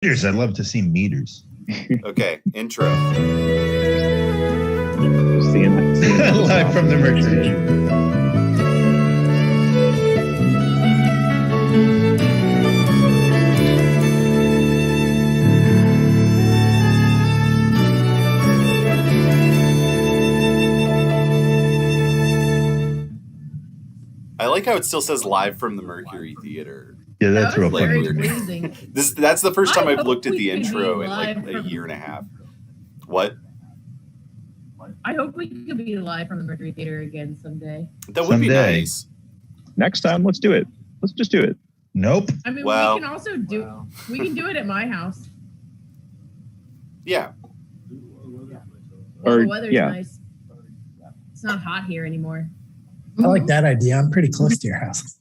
Meters. I'd love to see meters. Okay, intro. Live from the Mercury. I like how it still says live from the Mercury Theater. Yeah, that's real Like, funny. weird. That's the first time I've looked at the intro in like a year and a half. What? I hope we could be live from the Mercury Theater again someday. That would be nice. Next time, let's do it. Let's just do it. Nope. I mean, Well, we can also we can do it at my house. Yeah. Well, the weather's nice. It's not hot here anymore. I like that idea. I'm pretty close to your house.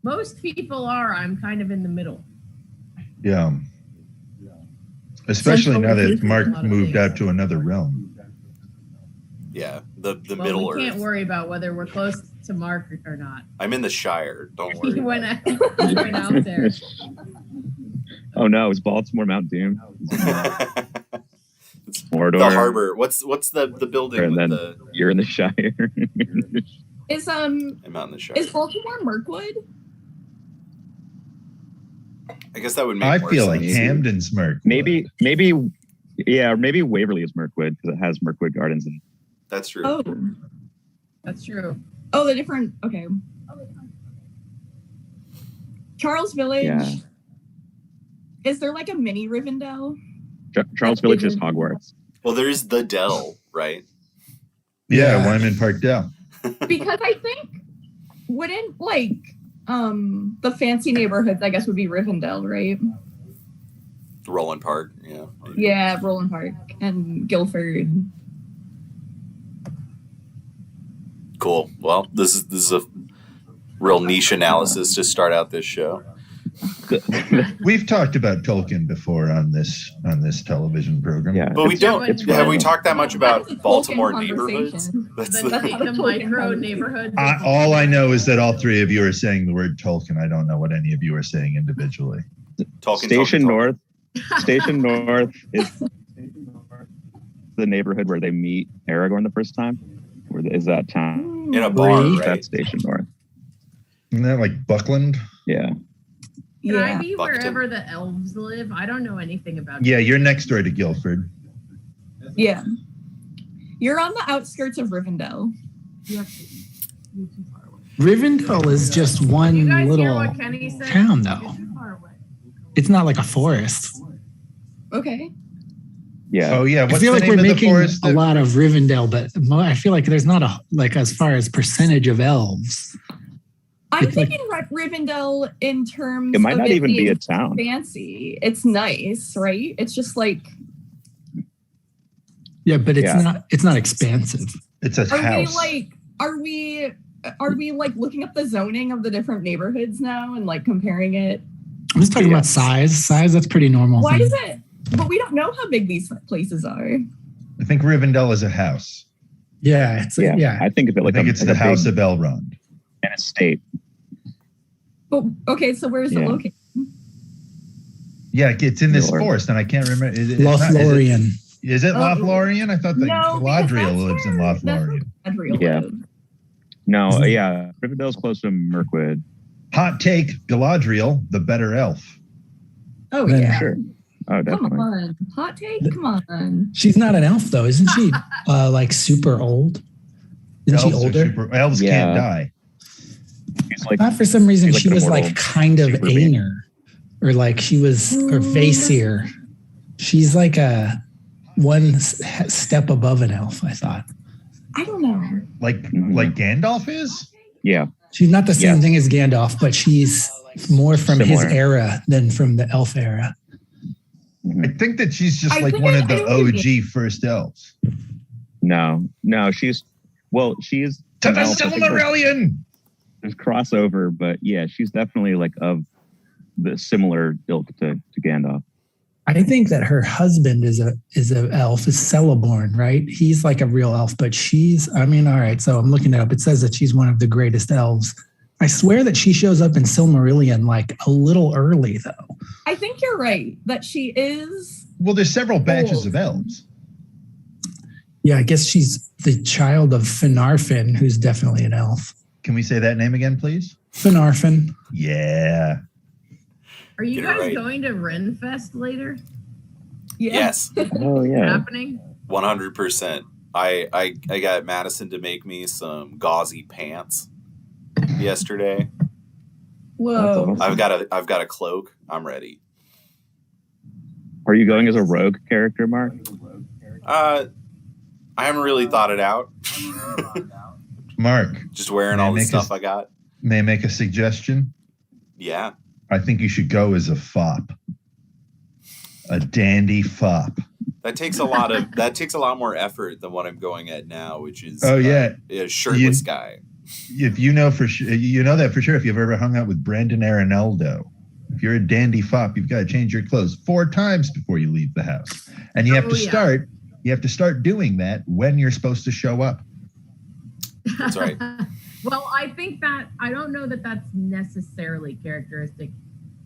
Most people are. I'm kind of in the middle. Yeah. Especially now that Mark moved out to another realm. Yeah. The Middle Earth. We can't worry about whether we're close to Mark or not. I'm in the Shire. Don't worry. He went out there. Oh no, it's Baltimore Mount Doom. It's Mordor. the harbor. What's the building And with then the? you're in the Shire. I'm out in the Shire. Is Baltimore Mirkwood? I guess that would make. I more feel sense. like Hamden's Mirkwood. maybe, yeah, or maybe Waverly is Mirkwood because it has Mirkwood Gardens. And That's true. Oh, That's true. oh, the different. Okay. Charles Village. Yeah. Is there like a mini Rivendell? Charles Village is Hogwarts. Well, there's the Dell, right? Yeah, Wyman Park Dell. Because I think wouldn't like the fancy neighborhoods, I guess, would be Rivendell, right? Roland Park. Yeah. Maybe. Yeah, Roland Park and Guildford. Cool. Well, this is a real niche analysis to start out this show. We've talked about Tolkien before on this television program. Yeah, But we don't. it's Have we fun. talked that much about That's a Baltimore Tolkien neighborhoods? conversation. That's The micro neighborhood. All I know is that all three of you are saying the word Tolkien. I don't know what any of you are saying individually. Station North. Station North is the neighborhood where they meet Aragorn the first time. Where is that town? in a bar, right? That's Station North. Isn't that like Buckland? Yeah. Can I Yeah. be Buckton. wherever the elves live? I don't know anything about Yeah, you're next door to Guildford. Yeah. You're on the outskirts of Rivendell. Rivendell is just one You guys hear little what Kenny said? town, though. You're too far away. It's not like a forest. Okay. Yeah. Oh yeah, I what's feel the like name we're of the making forest? a lot of Rivendell, but I feel like there's not a like as far as percentage of elves. I'm It's like- thinking Rivendell in terms It might of not it even be being a town. fancy. It's nice, right? It's just like, Yeah, but Yeah. it's not expansive. It's a house. are we like looking up the zoning of the different neighborhoods now and like comparing it? I'm just talking Yeah. about size. Size, that's pretty normal. Why is it? But we don't know how big these places are. I think Rivendell is a house. Yeah, it's yeah. I think of it I like think it's like the a House big, of Elrond. an estate. But okay, so where's it Yeah. located? Yeah, it's in this Lord. forest, and I can't remember. It's not- Lothlorien. Is it Oh. Lothlorien? I thought that No, because Galadriel that's lives in where- that's Lothlorien. Adriel Yeah. lives. No, yeah. Rivendell's close to Mirkwood. Hot take: Galadriel, the better elf. Oh Then- yeah. Sure. Oh, Come definitely. on. Hot take? Come on. She's not an elf though, isn't she? Like super old? Isn't she Elves are older? elves Yeah. can't die. She's like, Not for some reason. she's She like was an like immortal kind of super being. Aner, or like she was, or Vasir. She's like a one step above an elf. I thought I don't know. Like Mhm. like Gandalf is. yeah. she's not the same Yes. thing as Gandalf, but she's more from his Similar. era than from the elf era. I think that she's just I like think one I- of I the know what you OG first elves. No, she's To an the elf. I think Silmarillion. there's crossover, but yeah, she's definitely like of the similar ilk to Gandalf. I think that her husband is a elf, is Celeborn, right? He's like a real elf, but she's, I mean, all right, so I'm looking it up. It says that she's one of the greatest elves. I swear that she shows up in Silmarillion like a little early though. I think you're right that she is. Well, there's several batches Old. of elves. Yeah, I guess she's the child of Finarfin, who's definitely an elf. Can we say that name again, please? Finarfin. Yeah. Are you Get it guys right. going to Renfest later? Yeah. Yes, Oh yeah. Happening? 100%. I got Madison to make me some gauzy pants yesterday. Whoa. That's awesome. I've got a cloak. I'm ready. Are you going as a rogue character, Mark? I haven't really thought it out. Mark, Just wearing May I all the make stuff a- I got. may I make a suggestion? Yeah. I think you should go as a fop. A dandy fop. That takes a lot more effort than what I'm going at now, which is Yeah. a shirtless guy. If you know for sure, you know that for sure if you've ever hung out with Brandon Arenaldo. If you're a dandy fop, you've got to change your clothes 4 times before you leave the house. And you have to start doing that when you're supposed to show up. That's right. Well, I think that I don't know that that's necessarily characteristic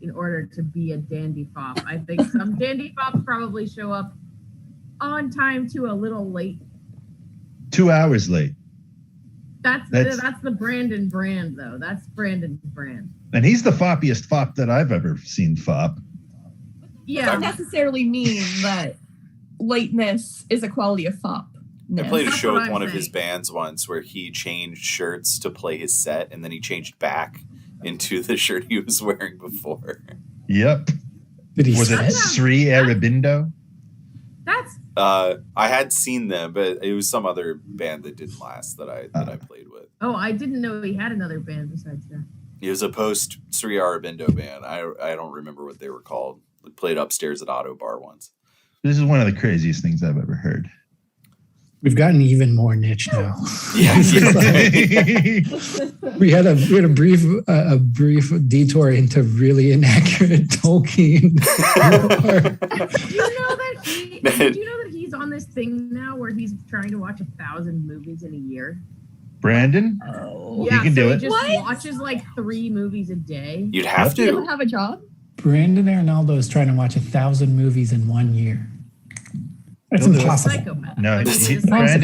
in order to be a dandy fop. I think some dandy fops probably show up on time to a little late. 2 hours late. That's the Brandon brand, though. That's Brandon's brand. And he's the foppiest fop that I've ever seen fop. Yeah. Doesn't necessarily mean that lateness is a quality of fop. I played a That's show what with I'm one of his saying. bands once where he changed shirts to play his set, and then he changed back into the shirt he was wearing before. Yep. Did he Was it sweat? Sri Aurobindo? That's I had seen them, but it was some other band that didn't last that I played with. I didn't know he had another band besides that. It was a post Sri Aurobindo band. I don't remember what they were called. We played upstairs at Auto Bar once. This is one of the craziest things I've ever heard. We've gotten even more niche now. Yeah. we had a brief detour into really inaccurate Tolkien. Did you know that he's on this thing now where he's trying to watch 1,000 movies in a year? Brandon? Oh. Yeah, He can do so it. He just What? watches like 3 movies a day. You'd have He doesn't to. have a job? Brandon Arenaldo is trying to watch 1,000 movies in 1 year. That's He'll do it. impossible. Psychopath. No, Like, he's just like-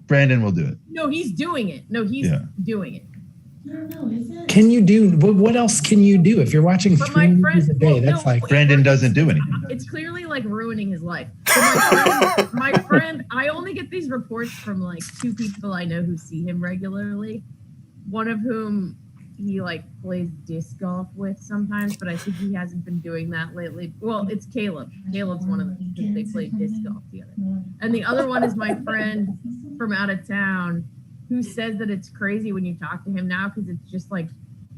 Brandon will do it. No, he's doing it. No, he's doing it. Can you do what else can you do if you're watching But 3 my movies friend- a day? well, That's no, like Brandon doesn't do anything. It's clearly like ruining his life. So my friend, I only get these reports from like 2 people I know who see him regularly. One of whom he like plays disc golf with sometimes, but I think he hasn't been doing that lately. Well, it's Caleb. Caleb's one of them. They play disc golf together. And the other one is my friend from out of town who says that it's crazy when you talk to him now because it's just like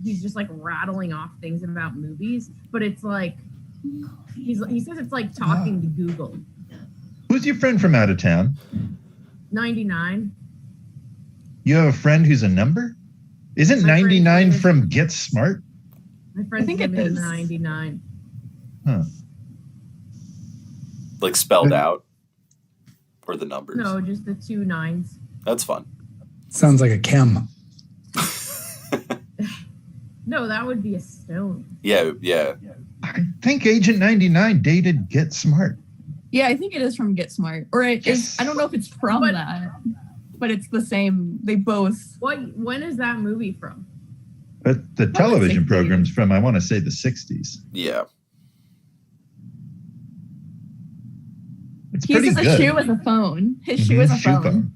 he's just like rattling off things about movies, but it's like he says it's like talking to Google. Who's your friend from out of town? 99. You have a friend who's a number? Isn't My friend's 99 name is- from Get Smart? My friend's think name it is is. 99. Huh. Like spelled out, or the numbers. No, just the 2 9s. That's fun. sounds like a chem. No, that would be a stone. Yeah. I think Agent 99 dated Get Smart. Yeah, I think it is from Get Smart. Or it is, Yes. I don't know if it's from But- that, but it's the same. They both. When is that movie from? But the television 60s. program's from, I want to say, the 60s. Yeah. It's He pretty uses a good. shoe as a phone. His shoe Mhm, is a shoe phone.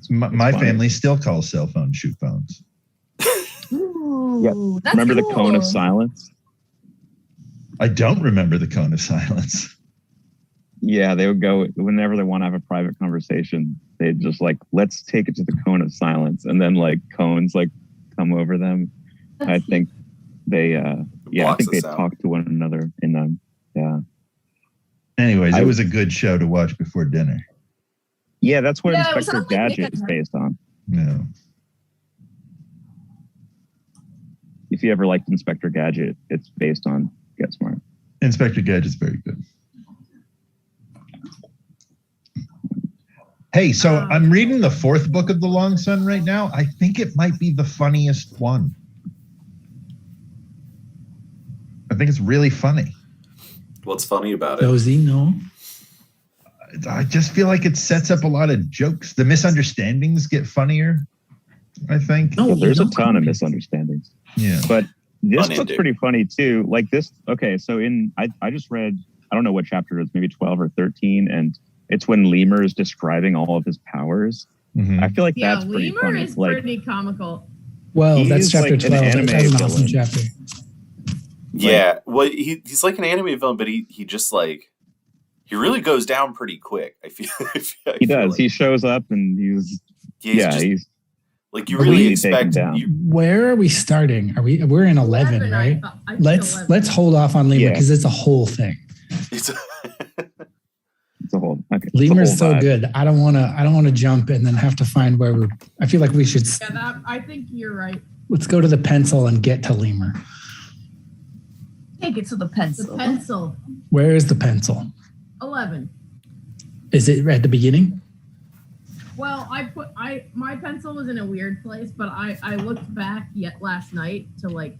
My funny. family still calls cell phones shoe phones. Ooh, that's Remember the cool. cone of silence? I don't remember the cone of silence. Yeah, they would go whenever they want to have a private conversation. They'd just like, let's take it to the cone of silence, and then like cones like come over them. I think they, I Blocks think the they sound. talk to one another in them. Yeah, Anyways, I- it was a good show to watch before dinner. yeah, that's what Yeah, it Inspector sounds like Nick Gadget is and- based on. No. If you ever liked Inspector Gadget, it's based on Get Smart. Inspector Gadget's very good. Hey, so I'm reading the 4th book of The Long Sun right now. I think it might be the funniest one. I think it's really funny. What's funny about it? Dozy, no. I just feel like it sets up a lot of jokes. The misunderstandings get funnier, I think. No, There's a ton of misunderstandings. Yeah. But this Unending. book's pretty funny too. Like this, okay, so I just read, I don't know what chapter it is, maybe 12 or 13, and it's when Lemur is describing all of his powers. Mhm. I feel like Yeah, that's pretty Lemur funny. is Like, pretty comical. Well, that's He's chapter like an 12. anime That's an awesome villain. chapter. Yeah, well, he's like an anime villain, but he just like he really goes down pretty quick. I feel he does. Like, He shows up and he's just, like you Are really we taken expect. down? Where are we starting? We're in 11, right? I think Let's 11. let's hold off on Lemur Yeah. because it's a whole thing. It's it's a whole. Okay, Lemur's it's a whole so vibe. good. I don't want to jump and then have to find where we. I feel like we should. Yeah, I think you're right. Let's go to the pencil and get to Lemur. Take it to the The pencil. pencil. Where is the pencil? 11. Is it at the beginning? Well, my pencil was in a weird place, but I looked back last night to like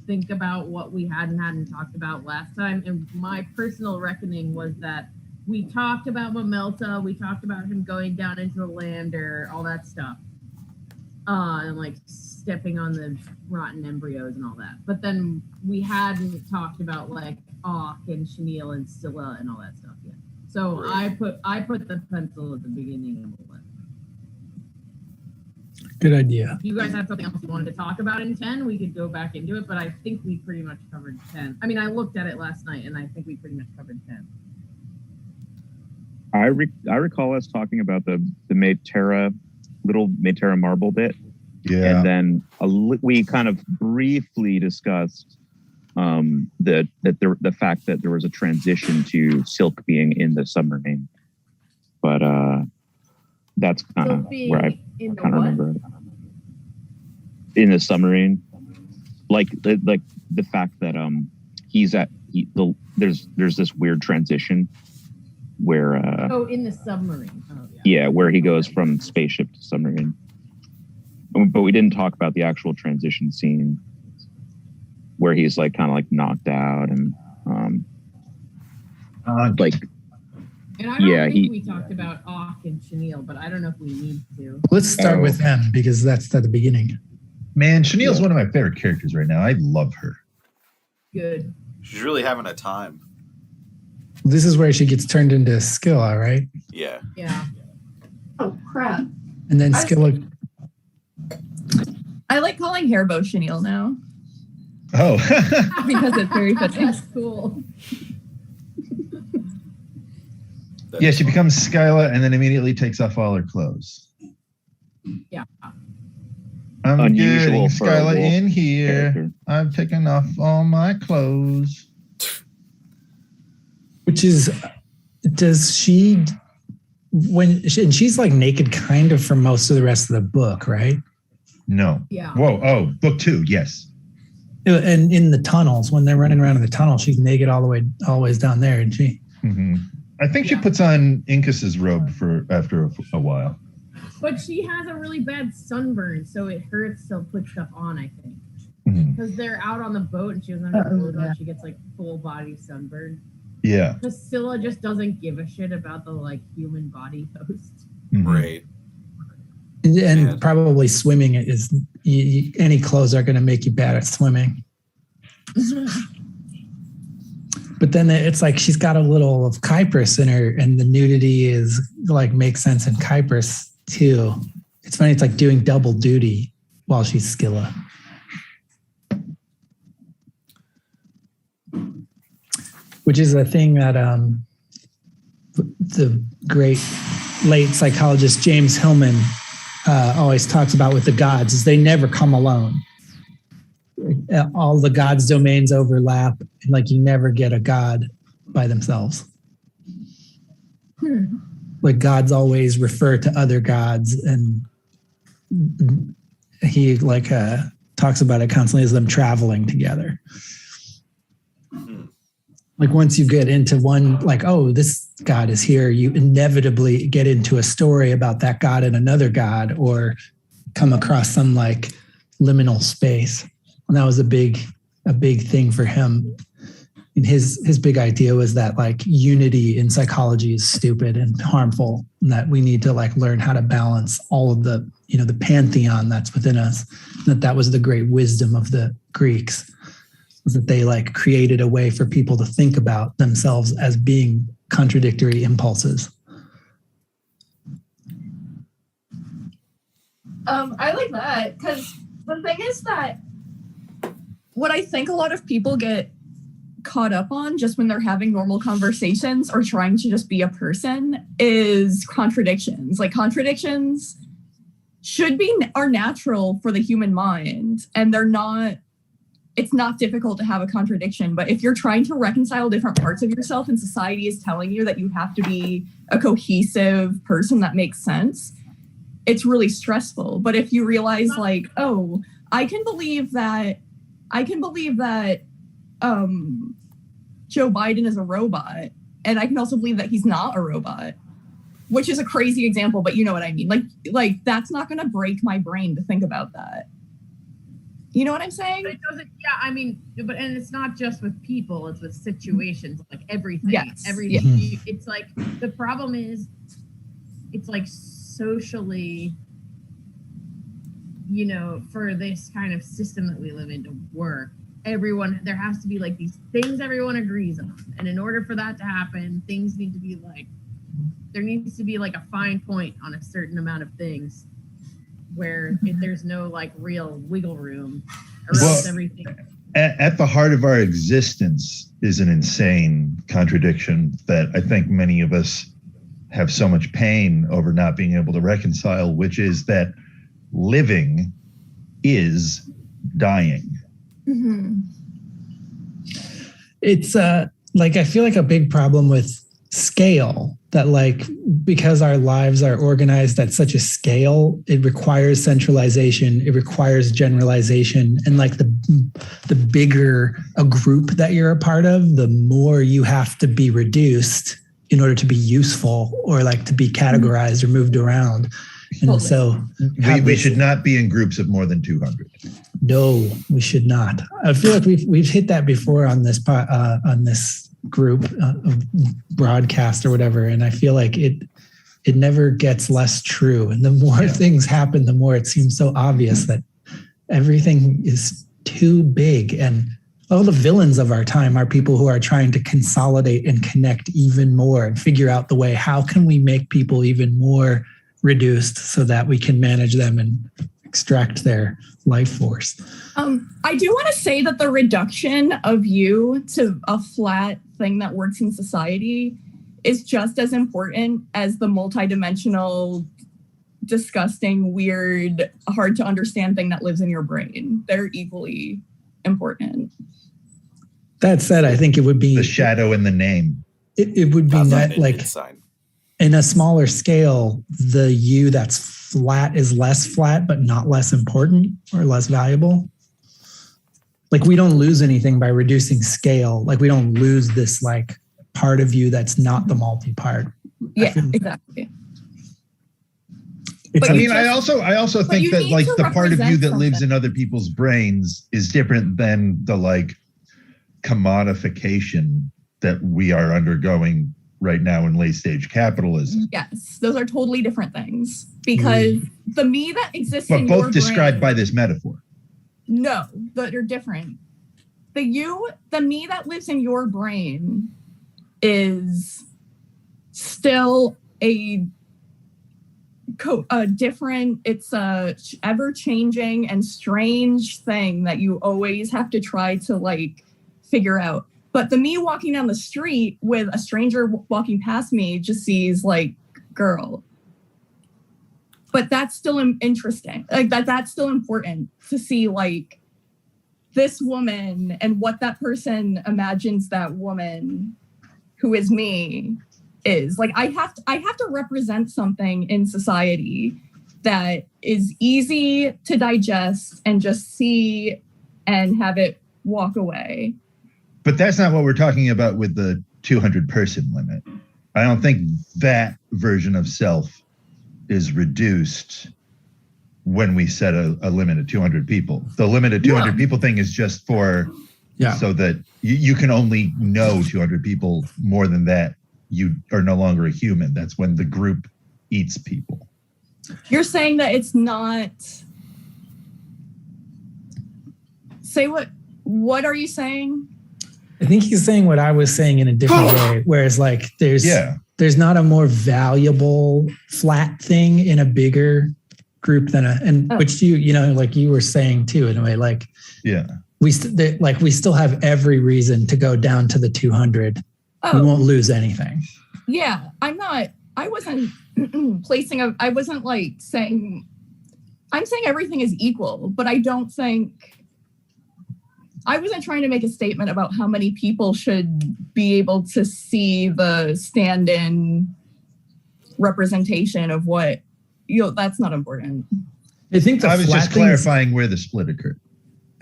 think about what we hadn't talked about last time, and my personal reckoning was that we talked about Mamelta, we talked about him going down into the lander, all that stuff, and like stepping on the rotten embryos and all that. But then we hadn't talked about like Auk and Chenille and Scylla and all that stuff yet. So Right. I put the pencil at the beginning of the list. Good idea. If you guys have something else you wanted to talk about in 10, we could go back into it, but I think we pretty much covered 10. I mean, I looked at it last night, and I think we pretty much covered 10. I recall us talking about the little Mayterra marble bit, Yeah. and then we kind of briefly discussed the fact that there was a transition to Silk being in the submarine, but that's kind of where I in the kind of what? remember it. In the submarine, like the fact that there's this weird transition where In the submarine. Oh, yeah. yeah, where he goes from spaceship to submarine. But we didn't talk about the actual transition scene where he's like kind of like knocked out and like And I don't Yeah, think we talked about Auk and Chenille, but I don't know if we need to. Let's start Oh. with them because that's at the beginning. Man, Chenille's one of my favorite characters right now. I love her. Good. she's really having a time. This is where she gets turned into Scylla, right? Yeah. Yeah. Oh crap! And then I- Scylla. I like calling Hairbow Chenille now Oh. because it's very fitting. That's cool. Yeah, she becomes Skyla and then immediately takes off all her clothes. Yeah. I'm Unusual getting for a Skyla wolf in here. character. I've taken off all my clothes. Which is, does she, and she's like naked kind of for most of the rest of the book, right? No. Yeah. Whoa. Oh, book 2. Yes. And in the tunnels, when they're running around in the tunnel, she's naked all the ways down there, isn't she? hmm I think she Yeah. puts on Incus's robe after a while. But she has a really bad sunburn, so it hurts to put stuff on, I think. Mhm. Because they're out on the boat and she was on the Oh, boat yeah. and she gets like full body sunburn. Yeah. Priscilla just doesn't give a shit about the like human body host. Mhm. Right. And Yeah. probably swimming is, any clothes are going to make you bad at swimming. But then it's like she's got a little of Kypris in her, and the nudity is like makes sense in Kypris too. It's funny, it's like doing double duty while she's Scylla. Which is a thing that the great late psychologist James Hillman always talks about with the gods is they never come alone. All the gods' domains overlap, and like you never get a god by themselves. Like gods always refer to other gods, and he like talks about it constantly as them traveling together. Mhm. Like once you get into one, like, oh, this god is here, you inevitably get into a story about that god and another god, or come across some like liminal space. And that was a big thing for him And his big idea was that like unity in psychology is stupid and harmful, and that we need to like learn how to balance all of the, you know, the pantheon that's within us. And that was the great wisdom of the Greeks, was that they like created a way for people to think about themselves as being contradictory impulses. I like that, because the thing is that what I think a lot of people get caught up on just when they're having normal conversations or trying to just be a person is contradictions. Like, contradictions are natural for the human mind, and it's not difficult to have a contradiction. But if you're trying to reconcile different parts of yourself and society is telling you that you have to be a cohesive person that makes sense, it's really stressful. But if you realize like, oh, I can believe that Joe Biden is a robot, and I can also believe that he's not a robot, which is a crazy example, but you know what I mean. Like that's not going to break my brain to think about that. You know what I'm saying? But it doesn't. Yeah, I mean, and it's not just with people; it's with situations, like everything. Yes. Everything. Yeah. It's like the problem is, it's like socially, you know, for this kind of system that we live in to work, there has to be like these things everyone agrees on, and in order for that to happen, things need to be like, there needs to be like a fine point on a certain amount of things where there's no like real wiggle room, or else everything. At the heart of our existence is an insane contradiction that I think many of us have so much pain over not being able to reconcile, which is that living is dying. Mm-hmm. It's like, I feel like a big problem with scale, that like, because our lives are organized at such a scale, it requires centralization, it requires generalization. And like the bigger a group that you're a part of, the more you have to be reduced in order to be useful, or like to be categorized or moved around. And so we should not be in groups of more than 200. No, we should not. I feel like we've hit that before on this group broadcast or whatever, and I feel like it never gets less true. And the more things happen, the more it seems so obvious that everything is too big. And all the villains of our time are people who are trying to consolidate and connect even more and figure out the way, how can we make people even more reduced so that we can manage them and extract their life force. I do want to say that the reduction of you to a flat thing that works in society is just as important as the multidimensional, disgusting, weird, hard to understand thing that lives in your brain. They're equally important. That said, I think it would be the shadow in the name. It would be not like in a smaller scale, the you that's flat is less flat, but not less important or less valuable. Like, we don't lose anything by reducing scale. Like, we don't lose this like part of you that's not the multi-part. Yeah, exactly. I mean, I also think that like the part of you that lives in other people's brains is different than the like commodification that we are undergoing right now in late stage capitalism. Yes, those are totally different things, because the me that exists in your brain, but both described by this metaphor. No, but they're different. The me that lives in your brain is still a different, it's a ever-changing and strange thing that you always have to try to like figure out. But the me walking down the street with a stranger walking past me just sees like girl. But that's still interesting. Like that's still important to see like this woman and what that person imagines that woman who is me is. Like I have to represent something in society that is easy to digest and just see and have it walk away. But that's not what we're talking about with the 200 person limit. I don't think that version of self is reduced when we set a limit of 200 people. The limit of 200 people thing is just for Yeah. So that you can only know 200 people. More than that, you are no longer a human. That's when the group eats people. You're saying that it's not. Say what are you saying? I think he's saying what I was saying in a different way, whereas like there's not a more valuable flat thing in a bigger group than which like you were saying too, in a way, like, we still have every reason to go down to the 200. We won't lose anything. Yeah, I wasn't I wasn't like saying, I'm saying everything is equal, but I don't think, I wasn't trying to make a statement about how many people should be able to see the stand-in representation of what, that's not important. I think I was just clarifying where the split occurred.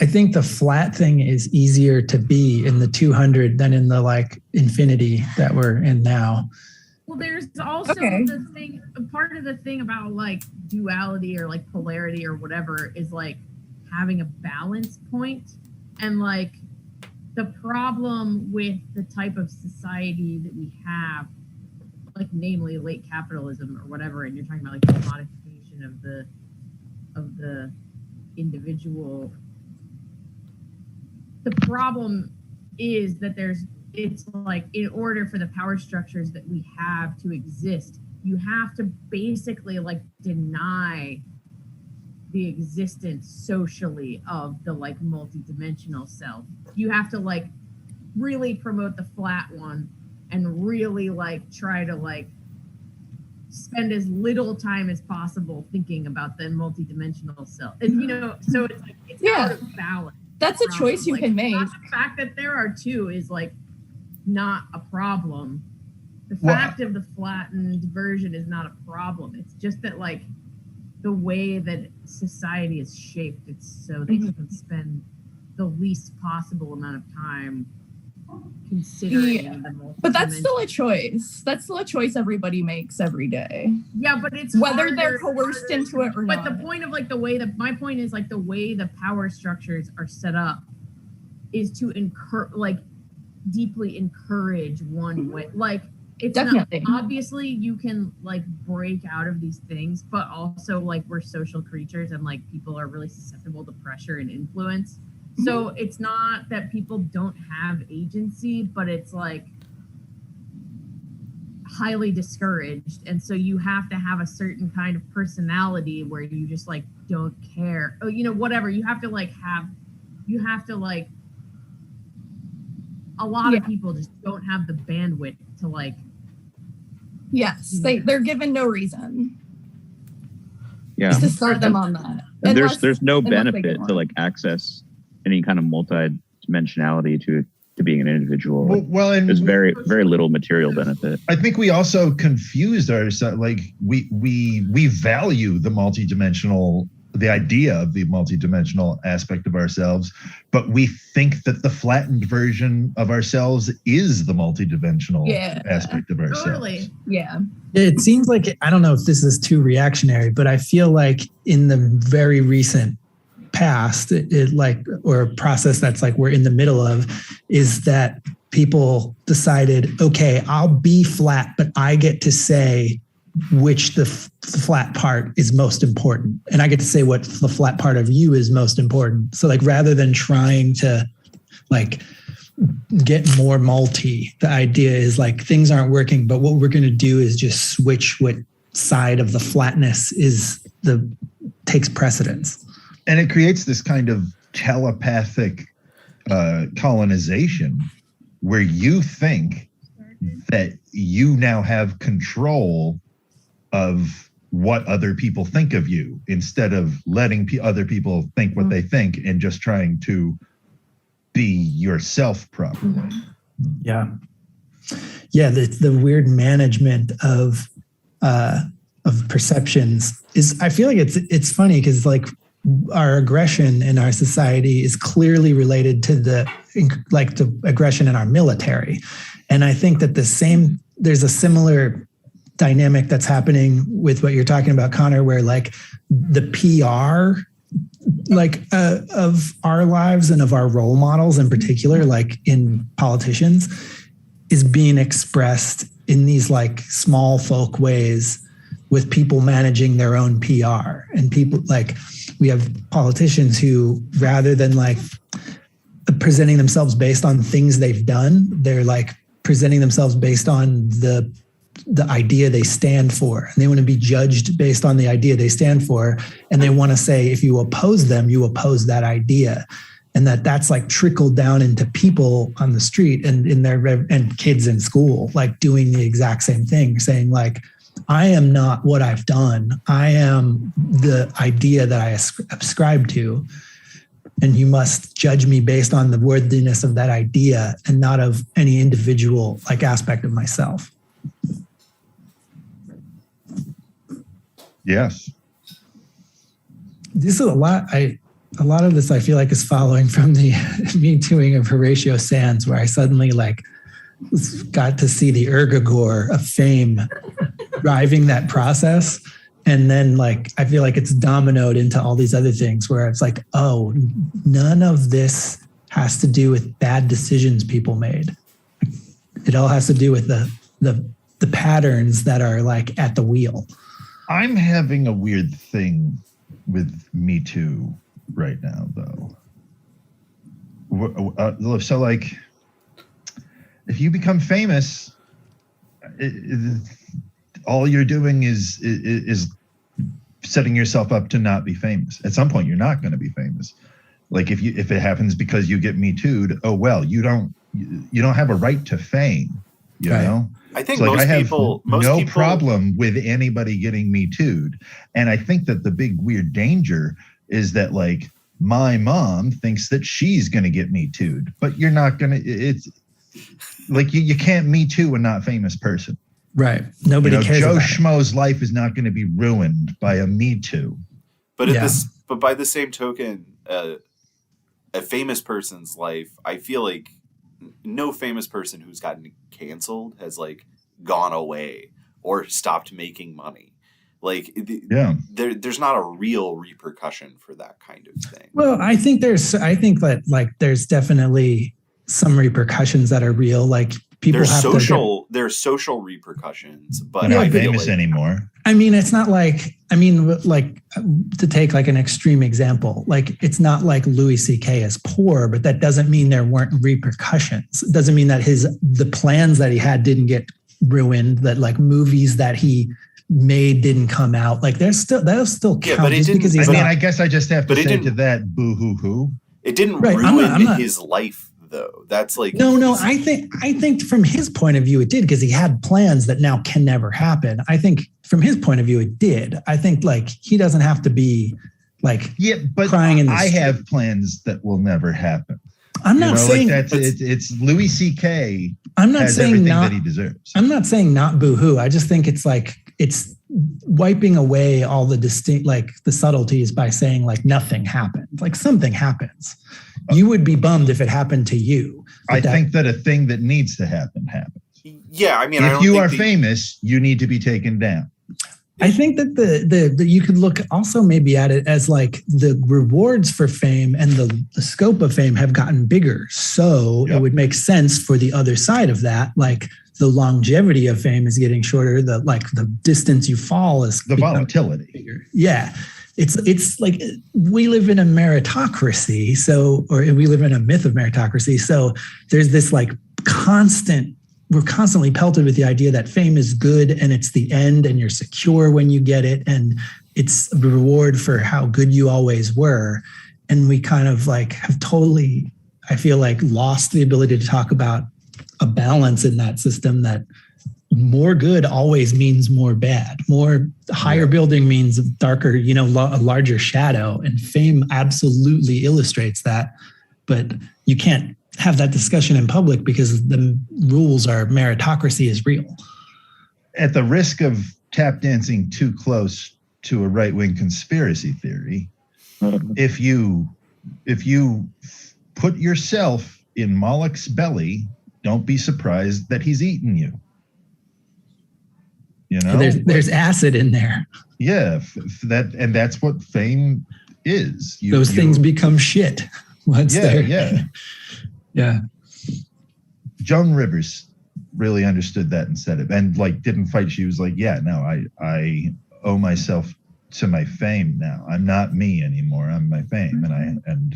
I think the flat thing is easier to be in the 200 than in the like infinity that we're in now. Well, there's also the thing, part of the thing about like duality or like polarity or whatever is like having a balance point. And like the problem with the type of society that we have, like namely late capitalism or whatever, and you're talking about like the commodification of the individual. The problem is that it's like, in order for the power structures that we have to exist, you have to basically like deny the existence socially of the like multidimensional self. You have to like really promote the flat one and really like try to like spend as little time as possible thinking about the multidimensional self. And so it's like it's out of balance. That's a choice you can make. The fact that there are two is like not a problem. The fact of the flattened version is not a problem. It's just that like the way that society is shaped, it's so that you can spend the least possible amount of time considering the multiple. But that's still a choice. That's still a choice everybody makes every day. Yeah, but it's whether they're coerced into it or not. But the point of like my point is like the way the power structures are set up is to deeply encourage one way. Like it's definitely not, obviously you can like break out of these things, but also like we're social creatures and like people are really susceptible to pressure and influence. So it's not that people don't have agency, but it's like highly discouraged. And so you have to have a certain kind of personality where you just like don't care. Oh, whatever. You have to a lot of people just don't have the bandwidth to like. Yes, they're given no reason. Yeah. Just to start them on that. And there's no benefit to like access any kind of multi-dimensionality to being an individual. Well, and there's very, very little material benefit. I think we also confused ourselves. Like we value the idea of the multidimensional aspect of ourselves, but we think that the flattened version of ourselves is the multidimensional aspect of ourselves. Totally. Yeah. It seems like, I don't know if this is too reactionary, but I feel like in the very recent past, or a process that's like we're in the middle of, is that people decided, okay, I'll be flat, but I get to say which the flat part is most important. And I get to say what the flat part of you is most important. So like, rather than trying to like get more multi, the idea is like things aren't working, but what we're going to do is just switch what side of the flatness takes precedence. And it creates this kind of telepathic colonization where you think that you now have control of what other people think of you, instead of letting other people think what they think and just trying to be yourself properly. Yeah. Yeah. The weird management of perceptions is, I feel like it's funny because like our aggression in our society is clearly related to the aggression in our military. And I think that there's a similar dynamic that's happening with what you're talking about, Connor, where like the PR like of our lives and of our role models in particular, like in politicians, is being expressed in these like small folk ways with people managing their own PR. And people like, we have politicians who, rather than like presenting themselves based on things they've done, they're like presenting themselves based on the idea they stand for. And they want to be judged based on the idea they stand for. And they want to say, if you oppose them, you oppose that idea. And that's like trickled down into people on the street and and kids in school, like doing the exact same thing, saying like, I am not what I've done. I am the idea that I ascribe to. And you must judge me based on the worthiness of that idea and not of any individual like aspect of myself. Yes. This is a lot of this I feel like is following from the Me Tooing of Horatio Sands, where I suddenly like got to see the ergogore of fame driving that process. And then like, I feel like it's dominoed into all these other things where it's like, oh, none of this has to do with bad decisions people made. It all has to do with the patterns that are like at the wheel. I'm having a weird thing with Me Too right now, though. So, like, if you become famous, all you're doing is setting yourself up to not be famous. At some point, you're not going to be famous. Like, if it happens because you get Me Too'd, oh well, you don't have a right to fame. You know. I think so, like, most I have people, problem with anybody getting Me Too'd. And I think that the big weird danger is that like my mom thinks that she's going to get Me Too'd, but you're not going to, it's like you can't Me Too a not famous person. Right. Nobody cares. Joe about Schmo's life is not going to be ruined by a Me Too. But but by the same token, a famous person's life, I feel like no famous person who's gotten canceled has like gone away or stopped making money. Like, there's not a real repercussion for that kind of thing. Well, I think that like there's definitely some repercussions that are real. Like people there's social repercussions, but they're not famous anymore. I mean, it's not like, to take like an extreme example, like it's not like Louis C.K. is poor, but that doesn't mean there weren't repercussions. It doesn't mean that the plans that he had didn't get ruined, that like movies that he made didn't come out. Like they'll still count. But it didn't. I guess I just have to say to that, boo hoo hoo. It didn't ruin his life. Though that's like no. I think from his point of view it did, because he had plans that now can never happen. I think from his point of view it did. I think like he doesn't have to be like but crying in the I street. have plans that will never happen. I'm not saying like it's Louis C.K. I'm not has saying everything not, that he deserves. I'm not saying not boo-hoo. I just think it's like it's wiping away all the distinct, like the subtleties by saying like nothing happened. Like something happens. You would be bummed if it happened to you. I think that a thing that needs to happen happens. Yeah, I mean, if you are famous, you need to be taken down. I think that the you could look also maybe at it as like the rewards for fame and the scope of fame have gotten bigger. So it would make sense for the other side of that, like the longevity of fame is getting shorter. The distance you fall is the volatility bigger. Yeah. It's like we live in a meritocracy, or we live in a myth of meritocracy. So there's this like we're constantly pelted with the idea that fame is good and it's the end and you're secure when you get it. And it's a reward for how good you always were. And we kind of like have totally, I feel like, lost the ability to talk about a balance in that system, that more good always means more bad. More higher building means darker, a larger shadow. And fame absolutely illustrates that. But you can't have that discussion in public because the rules are meritocracy is real. At the risk of tap dancing too close to a right-wing conspiracy theory, if you put yourself in Moloch's belly, don't be surprised that he's eaten you. There's acid in there. Yeah, that's what fame is. Those things become shit once they're... Yeah. Joan Rivers really understood that and said it, and like didn't fight. She was like, yeah, no, I owe myself to my fame now. I'm not me anymore. I'm my fame. And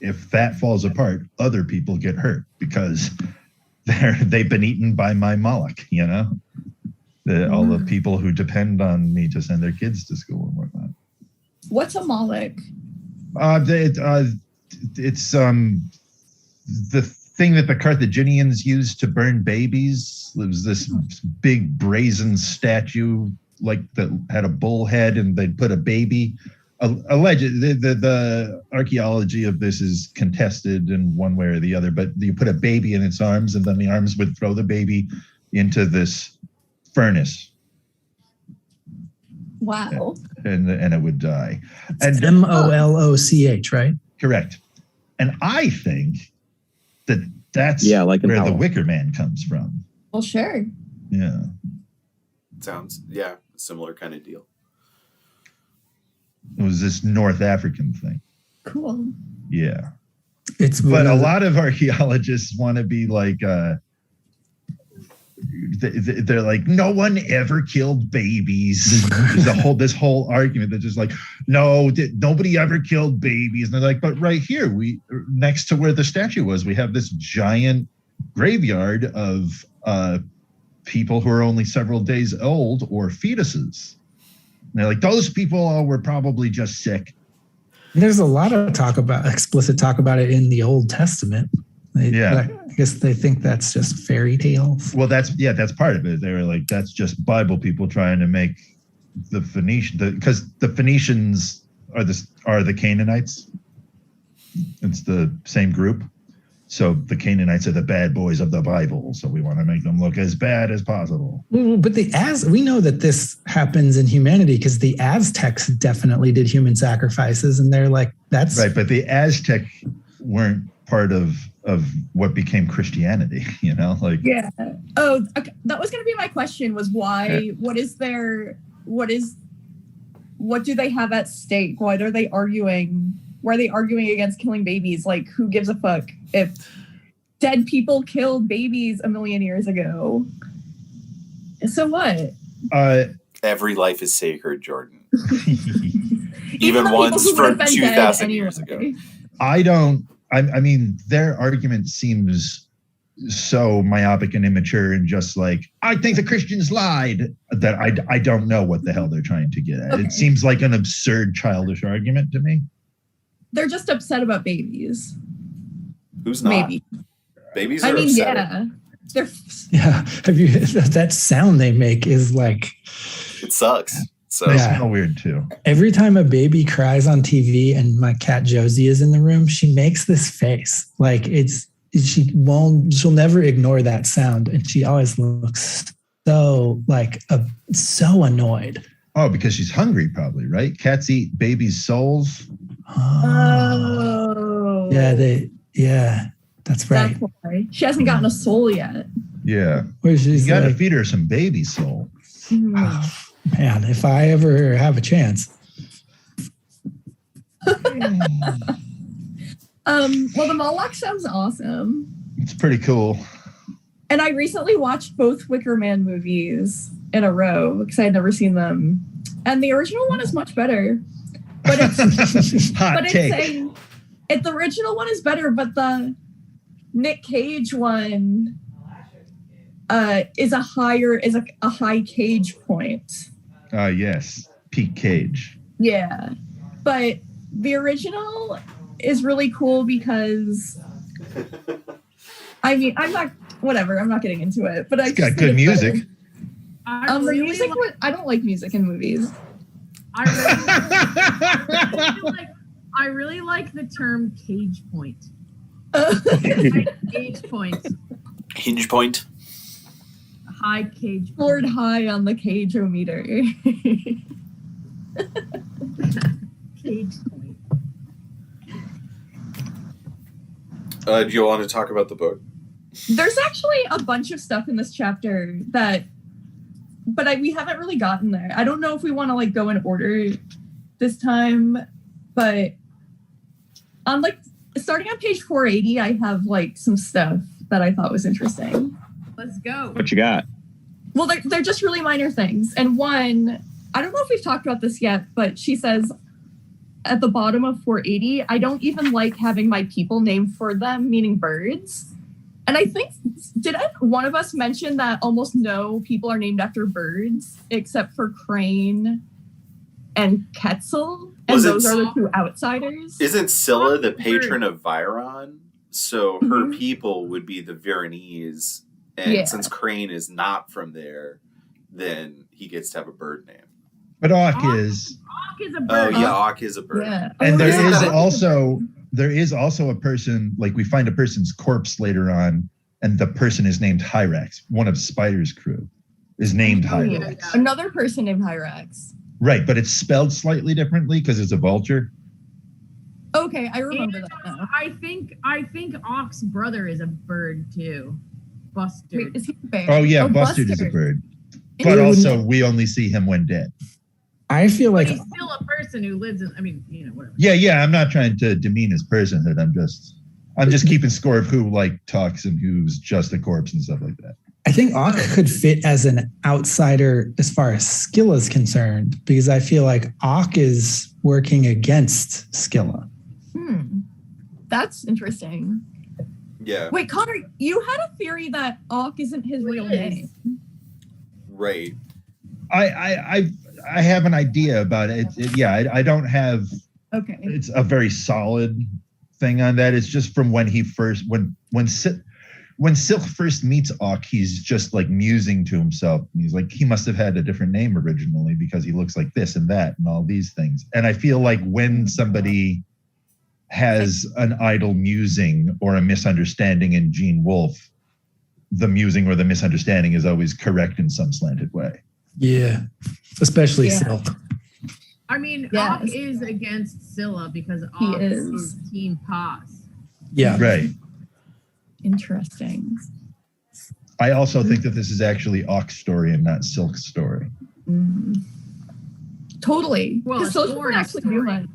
if that falls apart, other people get hurt because they've been eaten by my Moloch, you know? All the people who depend on me to send their kids to school and whatnot. What's a Moloch? It's the thing that the Carthaginians used to burn babies. It was this big brazen statue like that had a bull head, and they'd put a baby. Alleged, the archaeology of this is contested in one way or the other, but you put a baby in its arms, and then the arms would throw the baby into this furnace. Wow. And it would die. It's Moloch, right? Correct. And I think that's like where the Wicker Man comes from. Well, sure. Yeah. Sounds, similar kind of deal. It was this North African thing. Cool. Yeah. But a lot of archaeologists want to be like, they're like, no one ever killed babies. There's this whole argument that's just like, no, nobody ever killed babies. And they're like, but right here, next to where the statue was, we have this giant graveyard of people who are only several days old or fetuses. And they're like, those people were probably just sick. There's a lot of explicit talk about it in the Old Testament. I guess they think that's just fairy tales. Well, that's part of it. They were like, that's just Bible people trying to make the Phoenician, because the Phoenicians are the Canaanites. It's the same group. So the Canaanites are the bad boys of the Bible. So we want to make them look as bad as possible. But we know that this happens in humanity because the Aztecs definitely did human sacrifices, and they're like, that's right. But the Aztec weren't part of what became Christianity, you know, like. Yeah. Oh, okay. That was going to be my question, was why, what do they have at stake? Why are they arguing? Why are they arguing against killing babies? Like, who gives a fuck if dead people killed babies a million years ago? So what? Every life is sacred, Jordan. Even ones from 2,000 years ago. I mean, their argument seems so myopic and immature and just like, I think the Christians lied, that I don't know what the hell they're trying to get at. Okay. It seems like an absurd, childish argument to me. They're just upset about babies. Who's not? Maybe. Babies are upset. Have you, that sound they make is like... It sucks. So it's kind of weird too. Every time a baby cries on TV and my cat Josie is in the room, she makes this face. Like she'll never ignore that sound. And she always looks so so annoyed. Oh, because she's hungry probably, right? Cats eat babies' souls. Oh. Yeah, that's right. That's why. She hasn't gotten a soul yet. Yeah. You got to feed her some baby soul. Mm-hmm. Oh, man, if I ever have a chance. Well, the Moloch sounds awesome. It's pretty cool. And I recently watched both Wicker Man movies in a row because I had never seen them. And the original one is much better. But it's the original one is better, but the Nick Cage one is a high Cage point. Yes, peak Cage. Yeah, but the original is really cool because I mean, I'm not getting into it, but it's got good music. I don't like music in movies. I really like the term cage point. Cage point. Hinge point. High cage. Scored high on the cage-o-meter. Cage point. Do you want to talk about the book? There's actually a bunch of stuff in this chapter we haven't really gotten there. I don't know if we want to go in order this time. But on starting on page 480, I have some stuff that I thought was interesting. Let's go. What you got? Well, they're just really minor things. And one, I don't know if we've talked about this yet, but she says at the bottom of 480, I don't even like having my people named for them, meaning birds. And I think, did one of us mention that almost no people are named after birds except for Crane and Quetzal? And those are the two outsiders. Isn't Scylla the patron of Viron? So her people would be the Veronese. And since Crane is not from there, then he gets to have a bird name. But Auk is. Auk is a bird. Oh yeah, Auk is a bird. Yeah. And there is also a person, we find a person's corpse later on, and the person is named Hyrax. One of Spider's crew is named Hyrax. Yeah. Another person named Hyrax. Right, but it's spelled slightly differently because it's a vulture. Okay, I remember that now. I think Auk's brother is a bird too. Bustard. Wait, is he a bear? Oh yeah, Bustard is a bird. But Interesting. also we only see him when dead. I feel like He's still a person who lives in. Whatever. Yeah. I'm not trying to demean his personhood. I'm just keeping score of who talks and who's just a corpse and stuff like that. I think Auk could fit as an outsider as far as Scylla is concerned, because I feel like Auk is working against Scylla. That's interesting. Yeah. Wait, Connor, you had a theory that Auk isn't his real name. Right. I have an idea about it. I don't have. Okay. It's a very solid thing on that. It's just from when he first when Silk first meets Auk, he's just musing to himself. And he's he must have had a different name originally because he looks like this and that and all these things. And I feel like when somebody has an idle musing or a misunderstanding in Gene Wolfe, the musing or the misunderstanding is always correct in some slanted way. Yeah, especially Silk. Auk is against Scylla because Auk is Team Paz. Yeah. Right. Interesting. I also think that this is actually Auk's story and not Silk's story. Totally. Well, it's Silk Horn's actually story. do much.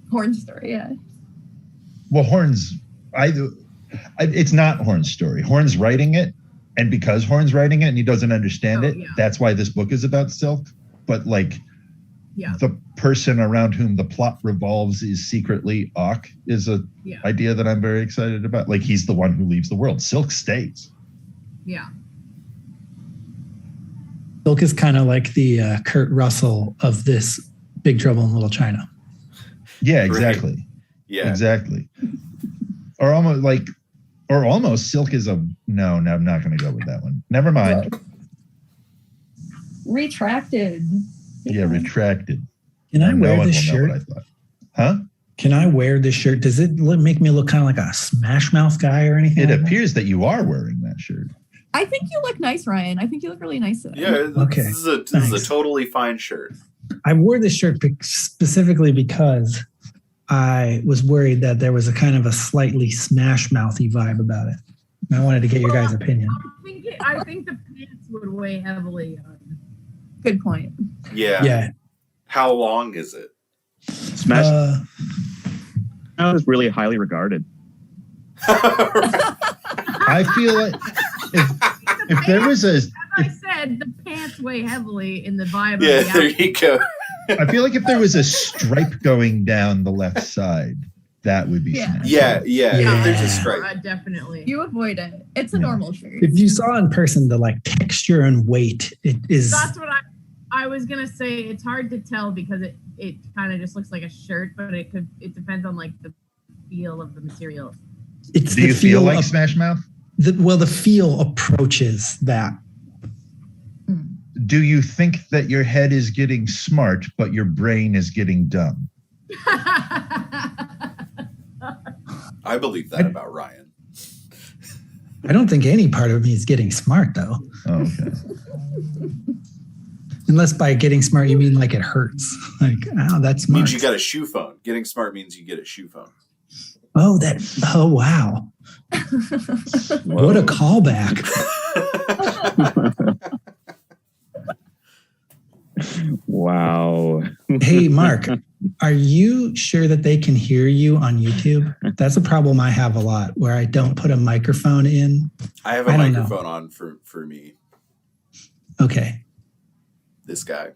Horn's story, yeah. Well, it's not Horn's story. Horn's writing it, and because Horn's writing it and he doesn't understand it, that's why this book is about Silk. But the person around whom the plot revolves is secretly Auk is a idea that I'm very excited about. He's the one who leaves the world. Silk stays. Yeah. Silk is kind of like the Kurt Russell of this Big Trouble in Little China. Yeah, exactly. Right. Yeah, exactly. Or almost Silk is no, I'm not going to go with that one. Never mind. Retracted. Yeah, retracted. Can I wear no one this will know shirt? what I thought. Huh? Can I wear this shirt? Does it make me look kind of like a Smash Mouth guy or anything? It like appears that you are wearing that shirt. I think you look nice, Ryan. I think you look really nice today. Yeah. Okay. This is a totally fine shirt. I wore this shirt specifically because I was worried that there was a kind of a slightly Smash Mouthy vibe about it. And I wanted to get your guys' opinion. I think the pants would weigh heavily on. Good point. Yeah. Yeah. How long is it? Smash is really highly regarded. I feel like if there was As I said, the pants weigh heavily in the vibe. Yeah, of the there outfit. you go. I feel like if there was a stripe going down the left side, that would be Smash. Yeah. Yeah. There's a stripe. Definitely. You avoid it. It's a normal shirt. If you saw in person the texture and weight, it is. That's what I was gonna say. It's hard to tell because it kind of just looks like a shirt, but it depends on the feel of the material. It's Do you feel like Smash Mouth? The feel approaches that. Do you think that your head is getting smart, but your brain is getting dumb? I believe that about Ryan. I don't think any part of me is getting smart, though. Oh, okay. Unless by getting smart, you mean it hurts. That's smart. Means you got a shoe phone. Getting smart means you get a shoe phone. Oh, wow. What a callback. Wow. Hey, Mark, are you sure that they can hear you on YouTube? That's a problem I have a lot where I don't put a microphone in. I have a microphone on for me. Okay. This guy.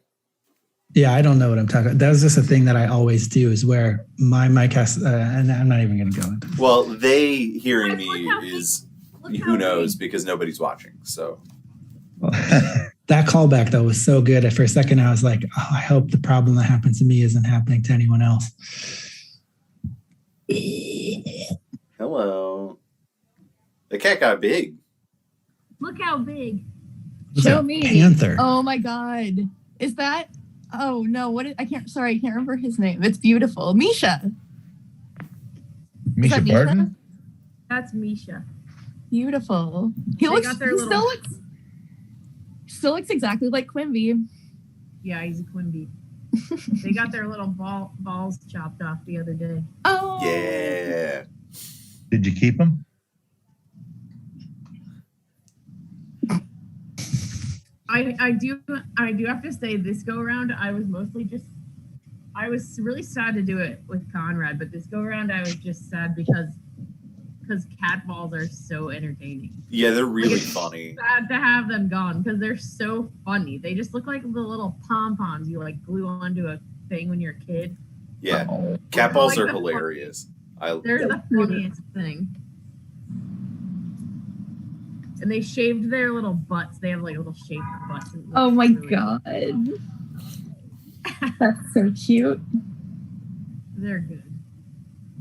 Yeah, I don't know what I'm talking about. That was just a thing that I always do is where my mic has, and I'm not even going to go into it. Well, they hearing me is who knows because nobody's watching. So that callback though was so good. For a second, I was like, oh, I hope the problem that happens to me isn't happening to anyone else. Hello. The cat got big. Look how big. Show me. Panther. Oh my God. Is that? Oh no! I can't remember his name. It's beautiful. Misha. Misha Barton? That's Misha. Beautiful. He still looks exactly like Quimby. Yeah, he's a Quimby. They got their little balls chopped off the other day. Oh. Yeah. Did you keep him? I do have to say this go around I was really sad to do it with Conrad, but this go around I was just sad because cat balls are so entertaining. Yeah, they're really funny. Sad to have them gone because they're so funny. They just look like the little pom-poms you like glue onto a thing when you're a kid. Yeah, cat balls are hilarious. They're the funniest thing. And they shaved their little butts. They have like little shaved butts. Oh my God. That's so cute. They're good.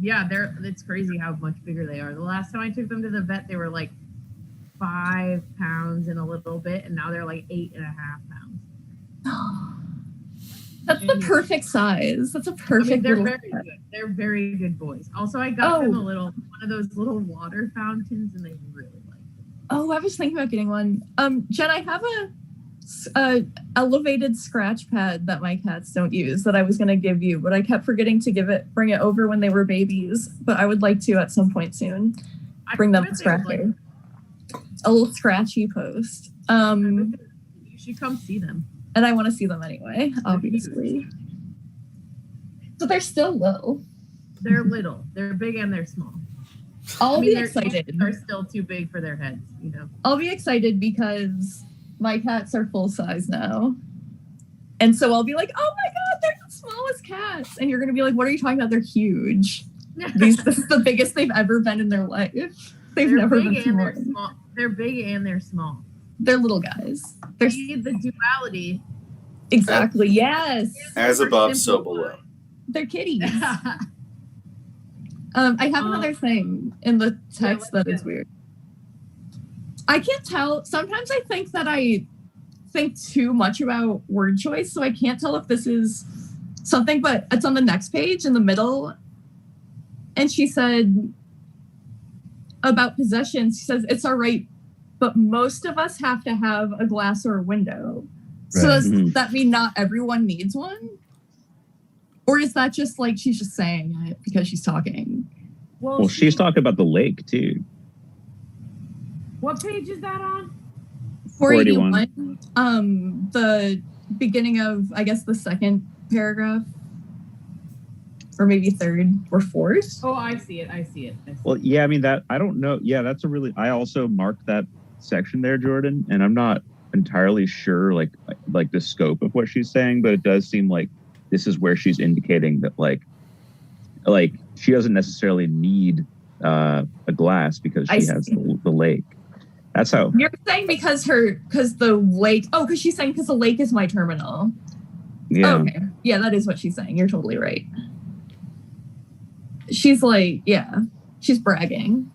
Yeah, it's crazy how much bigger they are. The last time I took them to the vet, they were like 5 pounds and a little bit, and now they're like 8.5 pounds. That's the perfect size. That's a perfect. They're very good. They're very good boys. Also, I got them one of those little water fountains, and they really like it. Oh, I was thinking about getting one. Jen, I have a elevated scratch pad that my cats don't use that I was going to give you, but I kept forgetting to bring it over when they were babies. But I would like to at some point soon bring them a scratcher, a little scratchy post. You should come see them. And I want to see them anyway, obviously. So they're still little. They're little. They're big and they're small. I'll be excited. They're still too big for their heads, you know. I'll be excited because my cats are full size now. And so I'll be like, oh my God, they're the smallest cats. And you're going to be like, what are you talking about? They're huge. This is the biggest they've ever been in their life. They've never been small. They're big and they're small. They're little guys. They need the duality. Exactly. Yes. As above, so below. They're kitties. I have another thing in the text that is weird. I can't tell. Sometimes I think that I think too much about word choice, so I can't tell if this is something, but it's on the next page in the middle. And she said about possessions, she says, it's all right, but most of us have to have a glass or a window. So does that mean not everyone needs one? Or is that just like she's just saying it because she's talking? Well, she's talking about the lake too. What page is that on? 481. The beginning of, I guess, the second paragraph. Or maybe third or fourth. Oh, I see it. Well, yeah, I mean, that, I don't know. Yeah, that's I also marked that section there, Jordan, and I'm not entirely sure, like the scope of what she's saying, but it does seem like this is where she's indicating that, like she doesn't necessarily need a glass because she has the lake. That's how you're saying because the lake. Oh, because she's saying because the lake is my terminal. Yeah. Oh, okay. Yeah, that is what she's saying. You're totally right. She's like, yeah, she's bragging.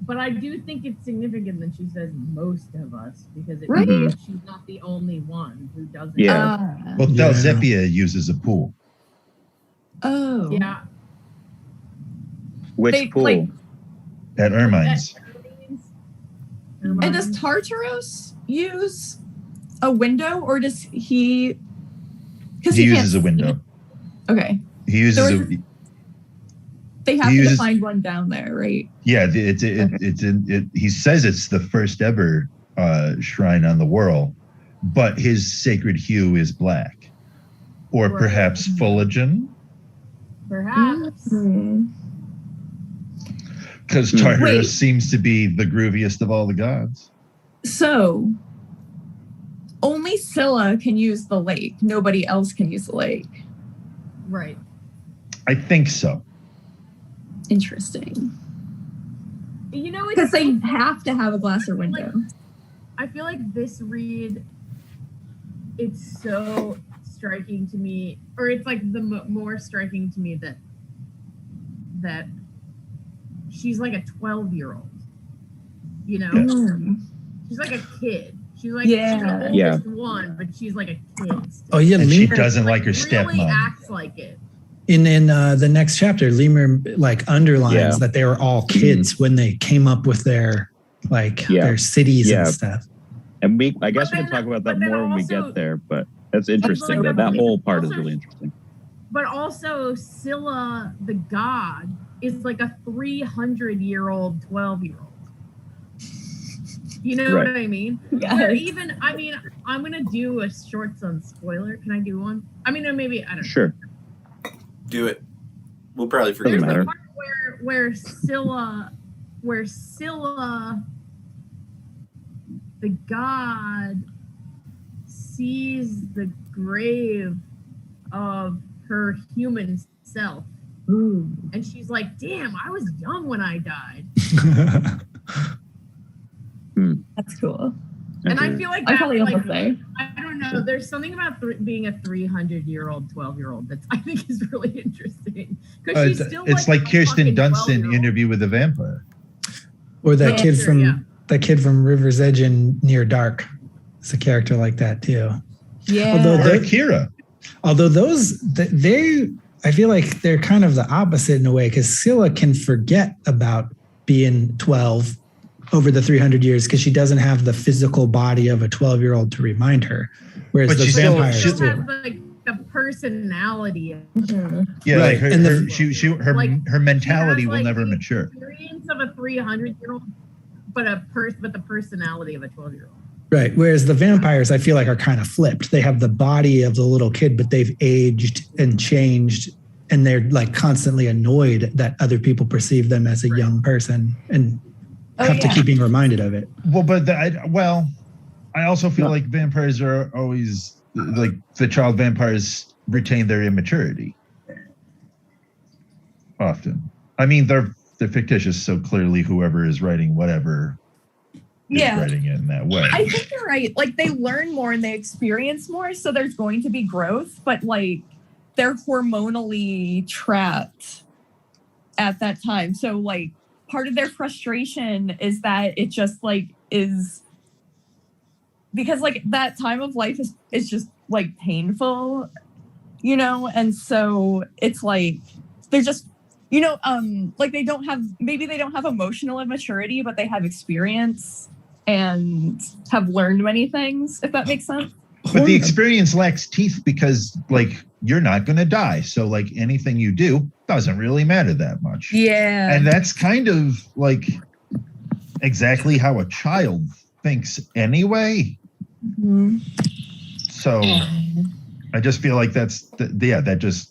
But I do think it's significant that she says most of us because it means she's not the only one who doesn't. Yeah. Well, Dalzepia uses a pool. Oh. Yeah. Which pool? At Ermine's. And does Tartaros use a window, or does he? Because he uses a window. Okay. He uses They have to find one down there, right? Yeah, he says it's the first ever shrine on the world, but his sacred hue is black. Or Right. perhaps Fullerton, Perhaps. because Wait. Tartarus seems to be the grooviest of all the gods. So only Scylla can use the lake. Nobody else can use the lake. Right. I think so. Interesting. You know, Because they have to have a glass or window. I feel like this read, it's so striking to me, or it's like the more striking to me that she's like a 12-year-old. You know, she's like a kid. She's like she's the oldest one, but she's like a kid. Still. Oh yeah, And Lemur she doesn't like her really stepmom. acts like it. in the next chapter, Lemur like underlines that they were all kids when they came up with their their cities and stuff. And I guess we can talk about that more when we get there, but that's interesting. That whole part is really interesting. But also, Scylla, the god, is like a 300-year-old 12-year-old. You know what I mean? Yes. Where even, I mean, I'm going to do a short son spoiler. Can I do one? I mean, maybe, I don't know. Sure. Do it. We'll probably forget Doesn't about matter. it. Part where Scylla, the god, sees the grave of her human self. Ooh. And she's like, damn, I was young when I died. That's cool. And I feel like I that, probably almost say. I don't know. There's something about being a 300-year-old, 12-year-old that I think is really interesting. Because she's still it's like Kirsten Dunst Interview with a Vampire. Or that kid from River's Edge and Near Dark. It's a character like that too. Yeah. Or Akira. Although I feel like they're kind of the opposite in a way, because Scylla can forget about being 12 over the 300 years because she doesn't have the physical body of a 12-year-old to remind her. Whereas the vampires she do. has like a personality. Yeah, Right. like her mentality will like, never the mature. Experience of a 300-year-old, but the personality of a 12-year-old. Right. Whereas the vampires, I feel like, are kind of flipped. They have the body of the little kid, but they've aged and changed, and they're like constantly annoyed that other people perceive them as a young person and have to keep being reminded of it. Well, but I also feel like vampires are always like the child vampires retain their immaturity. Often, I mean, they're fictitious, so clearly whoever is writing whatever. Writing it in that way. I think you're right. Like they learn more and they experience more, so there's going to be growth, but like they're hormonally trapped at that time. So like part of their frustration is that it just like is because like that time of life is just like painful, you know? And so it's like they're just like they don't have emotional immaturity, but they have experience and have learned many things, if that makes sense. But the experience lacks teeth because like you're not going to die. So like anything you do doesn't really matter that much. Yeah. And that's kind of like exactly how a child thinks anyway. Mm-hmm. So I just feel like that just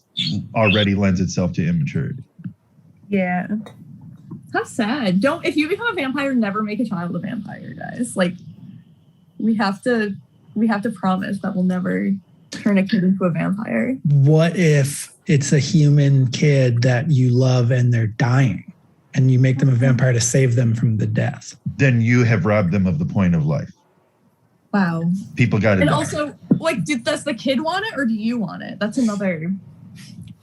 already lends itself to immaturity. Yeah. How sad. If you become a vampire, never make a child a vampire, guys. Like we have to promise that we'll never turn a kid into a vampire. What if it's a human kid that you love and they're dying and you make them a vampire to save them from the death? Then you have robbed them of the point of life. Wow. People got it. And also, like, does the kid want it or do you want it? That's another.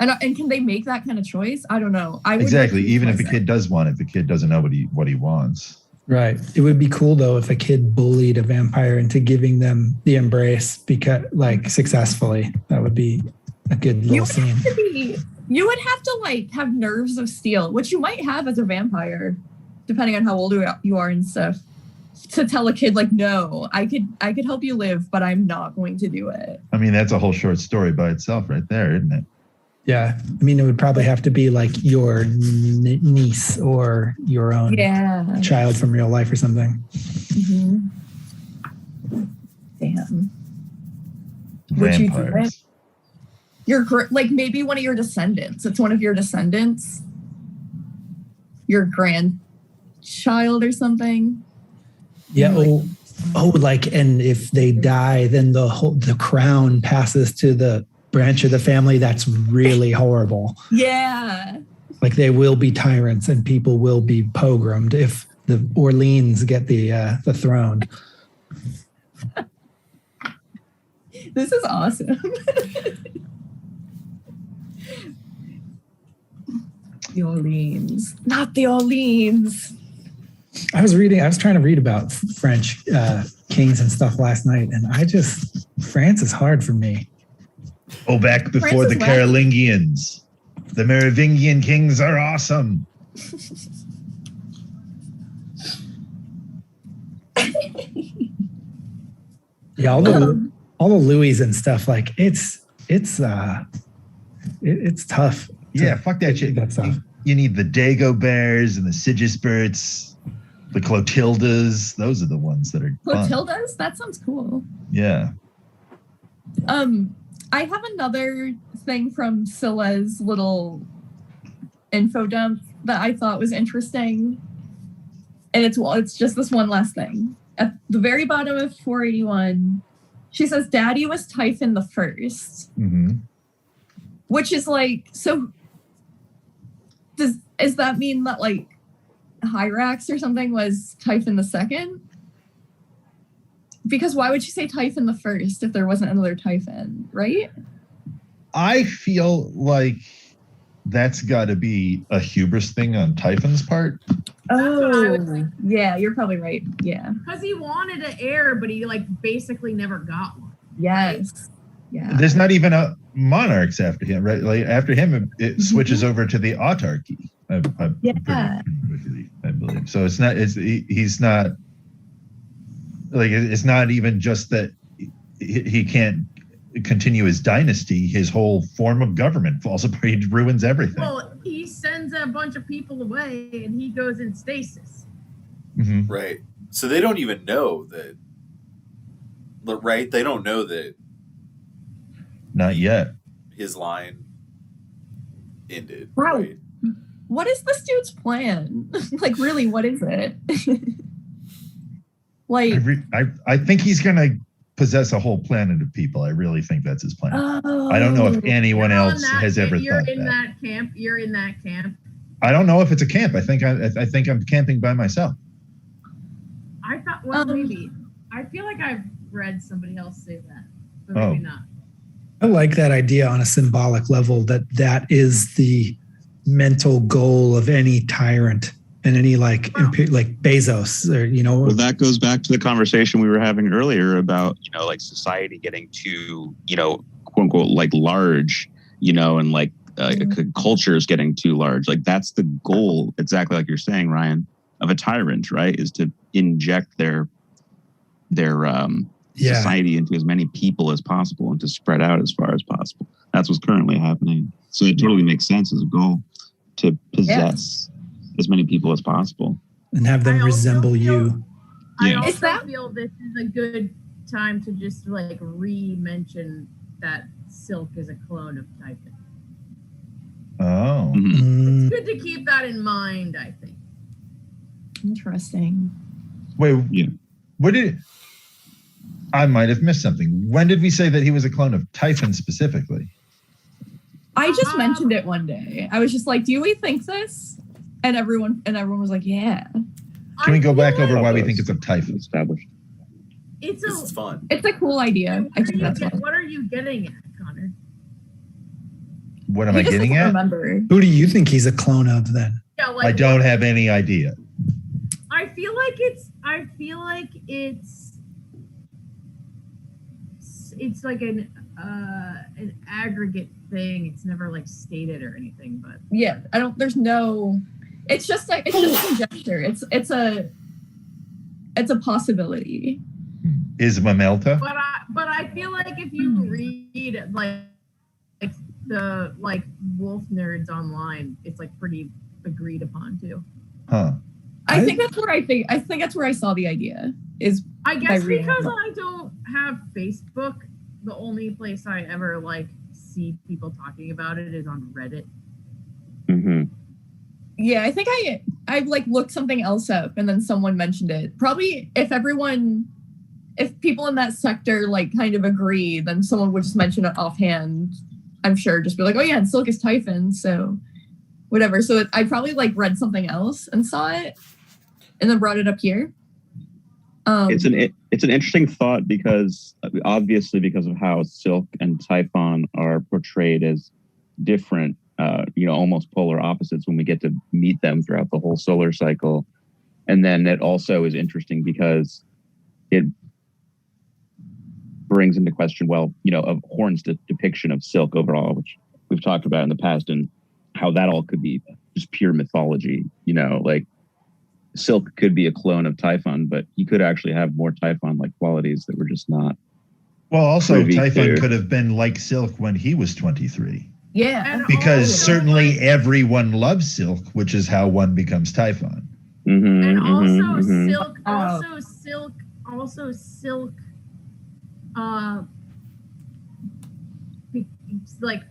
And can they make that kind of choice? I don't know. Exactly. Even if a kid does want it, the kid doesn't know what he wants. Right. It would be cool though if a kid bullied a vampire into giving them the embrace because like successfully. That would be a good little scene. You would have to like have nerves of steel, which you might have as a vampire, depending on how old you are and stuff. To tell a kid like, no, I could help you live, but I'm not going to do it. I mean, that's a whole short story by itself right there, isn't it? Yeah. I mean, it would probably have to be like your niece or your own child from real life or something. Mm-hmm. Damn. Vampires. like maybe one of your descendants. It's one of your descendants. Your grandchild or something. Yeah. Like, and if they die, then the crown passes to the branch of the family. That's really horrible. Yeah. Like they will be tyrants and people will be pogromed if the Orleans get the throne. This is awesome. The Orleans. Not the Orleans. I was trying to read about French kings and stuff last night, and France is hard for me. Oh, back before the Carolingians. The Merovingian kings are awesome. Yeah, all the Louis and stuff, like it's tough. Yeah, fuck that shit. That stuff. You need the Dagoberts and the Sigisberts, the Clotildas. Those are the ones that are Clotildas? fun. That sounds cool. Yeah. I have another thing from Scylla's little info dump that I thought was interesting. And it's just this one last thing. At the very bottom of 481, she says, Daddy was Typhon the First. Mm-hmm. Which is like, so does that mean that like Hyrax or something was Typhon the Second? Because why would she say Typhon the First if there wasn't another Typhon, right? I feel like that's got to be a hubris thing on Typhon's part. Oh, yeah, you're probably right. Yeah. Because he wanted an heir, but he like basically never got one. Yes. Yeah. There's not even a monarchs after him, right? Like after him, it switches over to the autarchy. I believe. So it's not. He's not. Like it's not even just that he can't continue his dynasty. His whole form of government falls apart. He ruins everything. Well, he sends a bunch of people away, and he goes in stasis. Mm-hmm. Right. So they don't even know that. Right? They don't know that. Not yet. His line ended. Wow. Right? What is this dude's plan? Like, really, what is it? Like, I think he's gonna possess a whole planet of people. I really think that's his plan. oh, I don't know if anyone else has ever You're thought in that. that camp. You're in that camp. I don't know if it's a camp. I think I'm camping by myself. I thought, well, maybe. I feel like I've read somebody else say that, but maybe not. I like that idea on a symbolic level that is the mental goal of any tyrant and any like Bezos or Well, that goes back to the conversation we were having earlier about like society getting too quote unquote like large, and like culture is getting too large. Like that's the goal, exactly like you're saying, Ryan, of a tyrant, right? Is to inject their society into as many people as possible and to spread out as far as possible. That's what's currently happening. So it totally makes sense as a goal to possess as many people as possible and have them resemble you. I also feel this is a good time to just like re-mention that Silk is a clone of Typhon. Oh. Mm. It's good to keep that in mind, I think. interesting. Wait, what did I might have missed something. When did we say that he was a clone of Typhon specifically? I just mentioned it one day. I was just like, "Do we think this?" And everyone was like, "Yeah." Can we go back over why we think it's of Typhon? Established. It's This is fun. It's a cool idea. I think that's what are you getting at, Connor? What am I getting at? Remember. Who do you think he's a clone of then? Yeah, I don't have any idea. I feel like it's like an aggregate thing. It's never like stated or anything, but Yeah, there's no. It's just conjecture. It's a possibility. Is Mamelta? But I feel like if you read like the Wolfe nerds online, it's like pretty agreed upon too. Huh. I think that's where I saw the idea is. I guess reading because about- I don't have Facebook, the only place I ever see people talking about it is on Reddit. Mm-hmm. Yeah, I think I like looked something else up and then someone mentioned it. Probably if people in that sector like kind of agree, then someone would just mention it offhand. I'm sure just be like, oh yeah, and Silk is Typhon, so whatever. So I probably like read something else and saw it and then brought it up here. It's an interesting thought because obviously because of how Silk and Typhon are portrayed as different, almost polar opposites when we get to meet them throughout the whole solar cycle. And then it also is interesting because it brings into question, of Horn's depiction of Silk overall, which we've talked about in the past, and how that all could be just pure mythology. Like Silk could be a clone of Typhon, but he could actually have more Typhon-like qualities that were just not. Well, also Typhon to. could have been like Silk when he was 23. Yeah. Because certainly everyone loves Silk, which is how one becomes Typhon. Mm-hmm, And also mm-hmm. Silk, like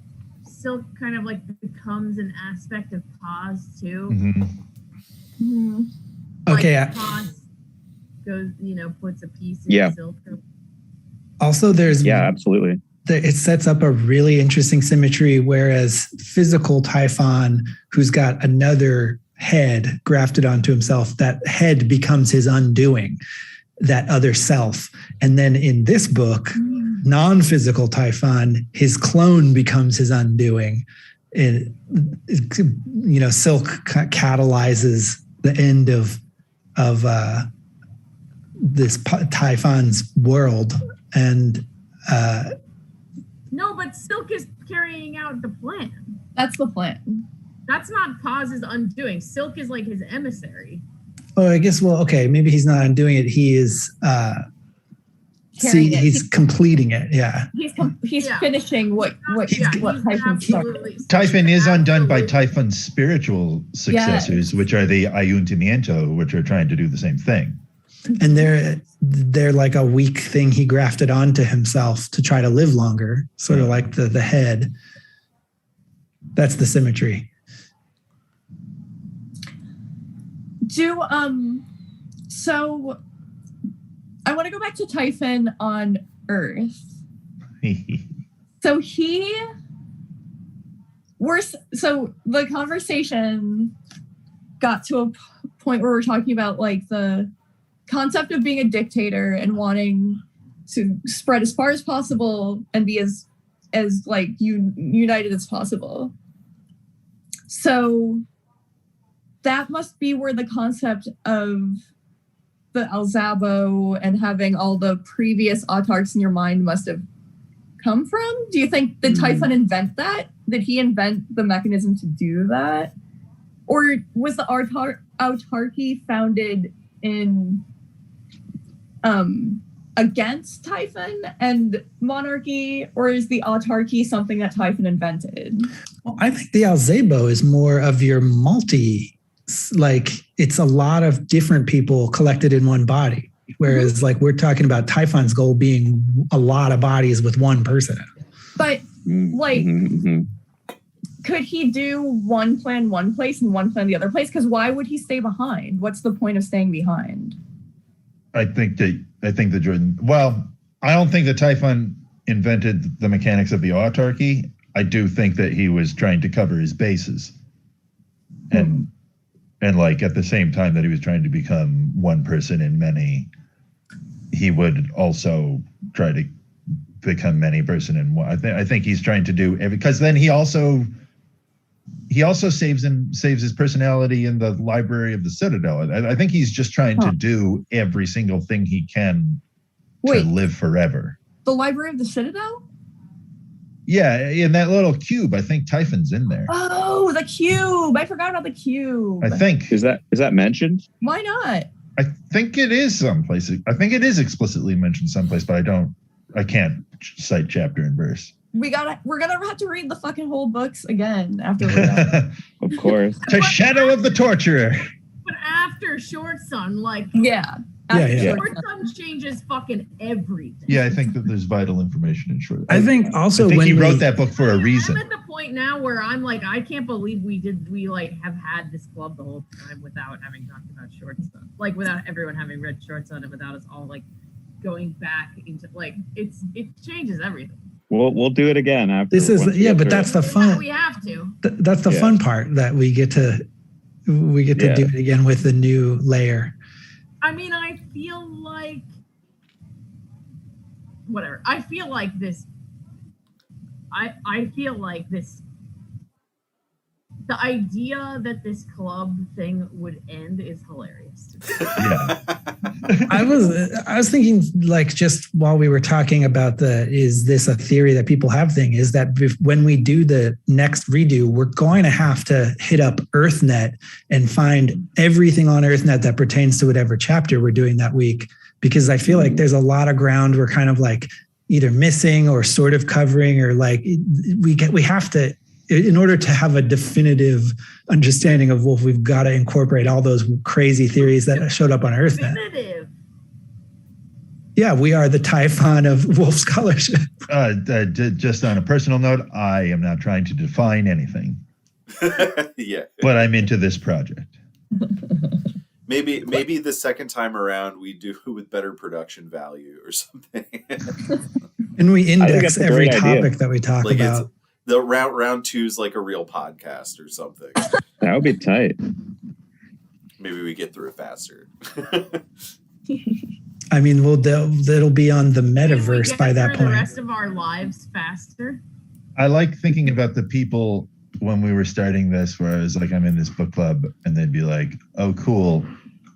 Silk kind of like becomes an aspect of Paz too. Mm-hmm. Mm-hmm. Okay. Like Paz goes, puts a piece in Silk. Also, absolutely. It sets up a really interesting symmetry, whereas physical Typhon, who's got another head grafted onto himself, that head becomes his undoing, that other self. And then in this book, non-physical Typhon, his clone becomes his undoing. Silk catalyzes the end of this Typhon's world. And no, but Silk is carrying out the plan. That's the plan. That's not Paz's undoing. Silk is like his emissary. Oh, I guess. Well, okay. Maybe he's not undoing it. He is. He's completing it. Yeah. He's finishing what Typhon started. Typhon is undone by Typhon's spiritual successors, which are the Ayuntamiento, which are trying to do the same thing. And they're like a weak thing he grafted onto himself to try to live longer, sort of like the head. That's the symmetry. So I want to go back to Typhon on Earth. So the conversation got to a point where we're talking about like the concept of being a dictator and wanting to spread as far as possible and be as like united as possible. So that must be where the concept of the Alzabo and having all the previous autarchs in your mind must have come from. Do you think did Typhon invent that? Did he invent the mechanism to do that? Or was the autarchy founded in against Typhon and monarchy, or is the autarchy something that Typhon invented? Well, I think the Alzabo is more of your like it's a lot of different people collected in one body. Whereas like we're talking about Typhon's goal being a lot of bodies with one person. But like, could he do one plan one place and one plan the other place? Because why would he stay behind? What's the point of staying behind? I think that Jordan. Well, I don't think that Typhon invented the mechanics of the autarchy. I do think that he was trying to cover his bases, and like at the same time that he was trying to become one person in many, he would also try to become many person in one. I think he's trying to do because then he also saves his personality in the library of the Citadel. I think he's just trying to do every single thing he can to live forever. The library of the Citadel? Yeah, in that little cube. I think Typhon's in there. Oh, the cube! I forgot about the cube. I think is that mentioned? Why not? I think it is someplace. I think it is explicitly mentioned someplace, but I can't cite chapter and verse. We're gonna have to read the fucking whole books again after we're done. Of course. To Shadow of the Torturer. But after Short Sun, like yeah. Yeah. Short sum changes fucking everything. Yeah, I think that there's vital information in short. I think also I think when he we, wrote that book for a reason. I'm at the point now where I'm like, I can't believe we like have had this club the whole time without having talked about short stuff. Like without everyone having read shorts on it, without us all like going back into like it changes everything. We'll do it again after. this is but that's the fun. We have to. That's the fun part, that we get to do it again with the new layer. I mean, I feel like whatever. I feel like this. I feel like this. The idea that this club thing would end is hilarious. Yeah. I was thinking, like, just while we were talking about is this a theory that people have thing, is that when we do the next redo, we're going to have to hit up EarthNet and find everything on EarthNet that pertains to whatever chapter we're doing that week, because I feel like there's a lot of ground we're kind of like either missing or sort of covering, or like we have to, in order to have a definitive understanding of Wolfe, we've got to incorporate all those crazy theories that showed up on EarthNet. Definitive. Yeah, we are the Typhon of Wolfe scholarship. Just on a personal note, I am not trying to define anything. Yeah. But I'm into this project. Maybe the second time around we do with better production value or something. And we index every great topic idea. that we talk Like about. the round two is like a real podcast or something. That would be tight. Maybe we get through it faster. I mean, it'll be on the Can we metaverse get by that through point. The rest of our lives faster. I like thinking about the people when we were starting this, where I was like, I'm in this book club, and they'd be like, oh, cool,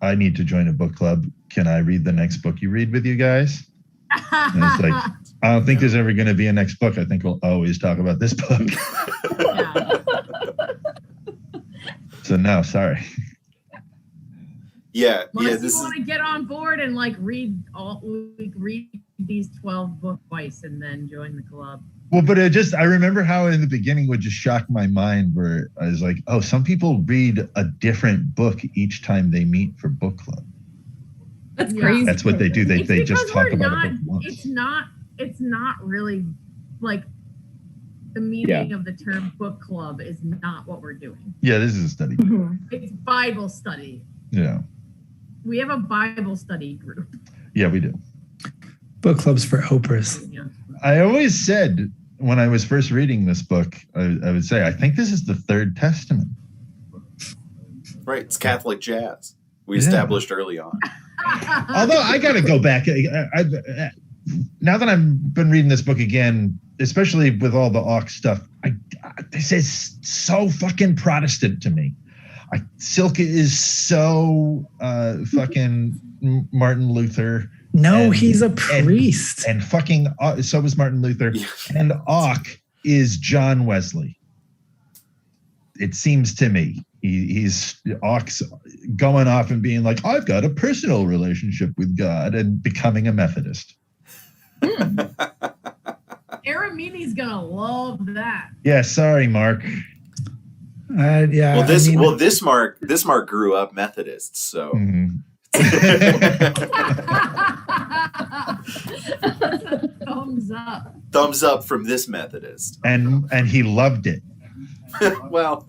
I need to join a book club. Can I read the next book you read with you guys? And it's like, I don't think there's ever going to be a next book. I think we'll always talk about this book. Yeah. So no, sorry. Yeah. Unless This you is want to get on board and like read these 12 books twice and then join the club. Well, but I remember how in the beginning would just shock my mind, where I was like, oh, some people read a different book each time they meet for book club. That's Yeah. crazy. That's what they do. They It's just because talk we're about not, a book once. It's not really like the meaning of the term book club is not what we're doing. Yeah, this is a study. Mhm. It's Bible study. Yeah. We have a Bible study group. Yeah, we do. Book clubs for Oprahs. Yeah. I always said when I was first reading this book, I would say, I think this is the Third Testament. right. It's Catholic jazz. We Yeah. established early on. Although I got to go back. Now that I've been reading this book again, especially with all the Aux stuff, this is so fucking Protestant to me. Silke is so fucking Martin Luther. No, And- he's a priest. And fucking, so was Martin Luther. Yeah. And Auch is John Wesley. It seems to me. He's Auch going off and being like, I've got a personal relationship with God, and becoming a Methodist. Aramini's gonna love that. Yeah, sorry, Mark. Yeah. Well, this Mark grew up Methodist, so Mhm. Thumbs up. thumbs up from this Methodist. And he loved it. Well,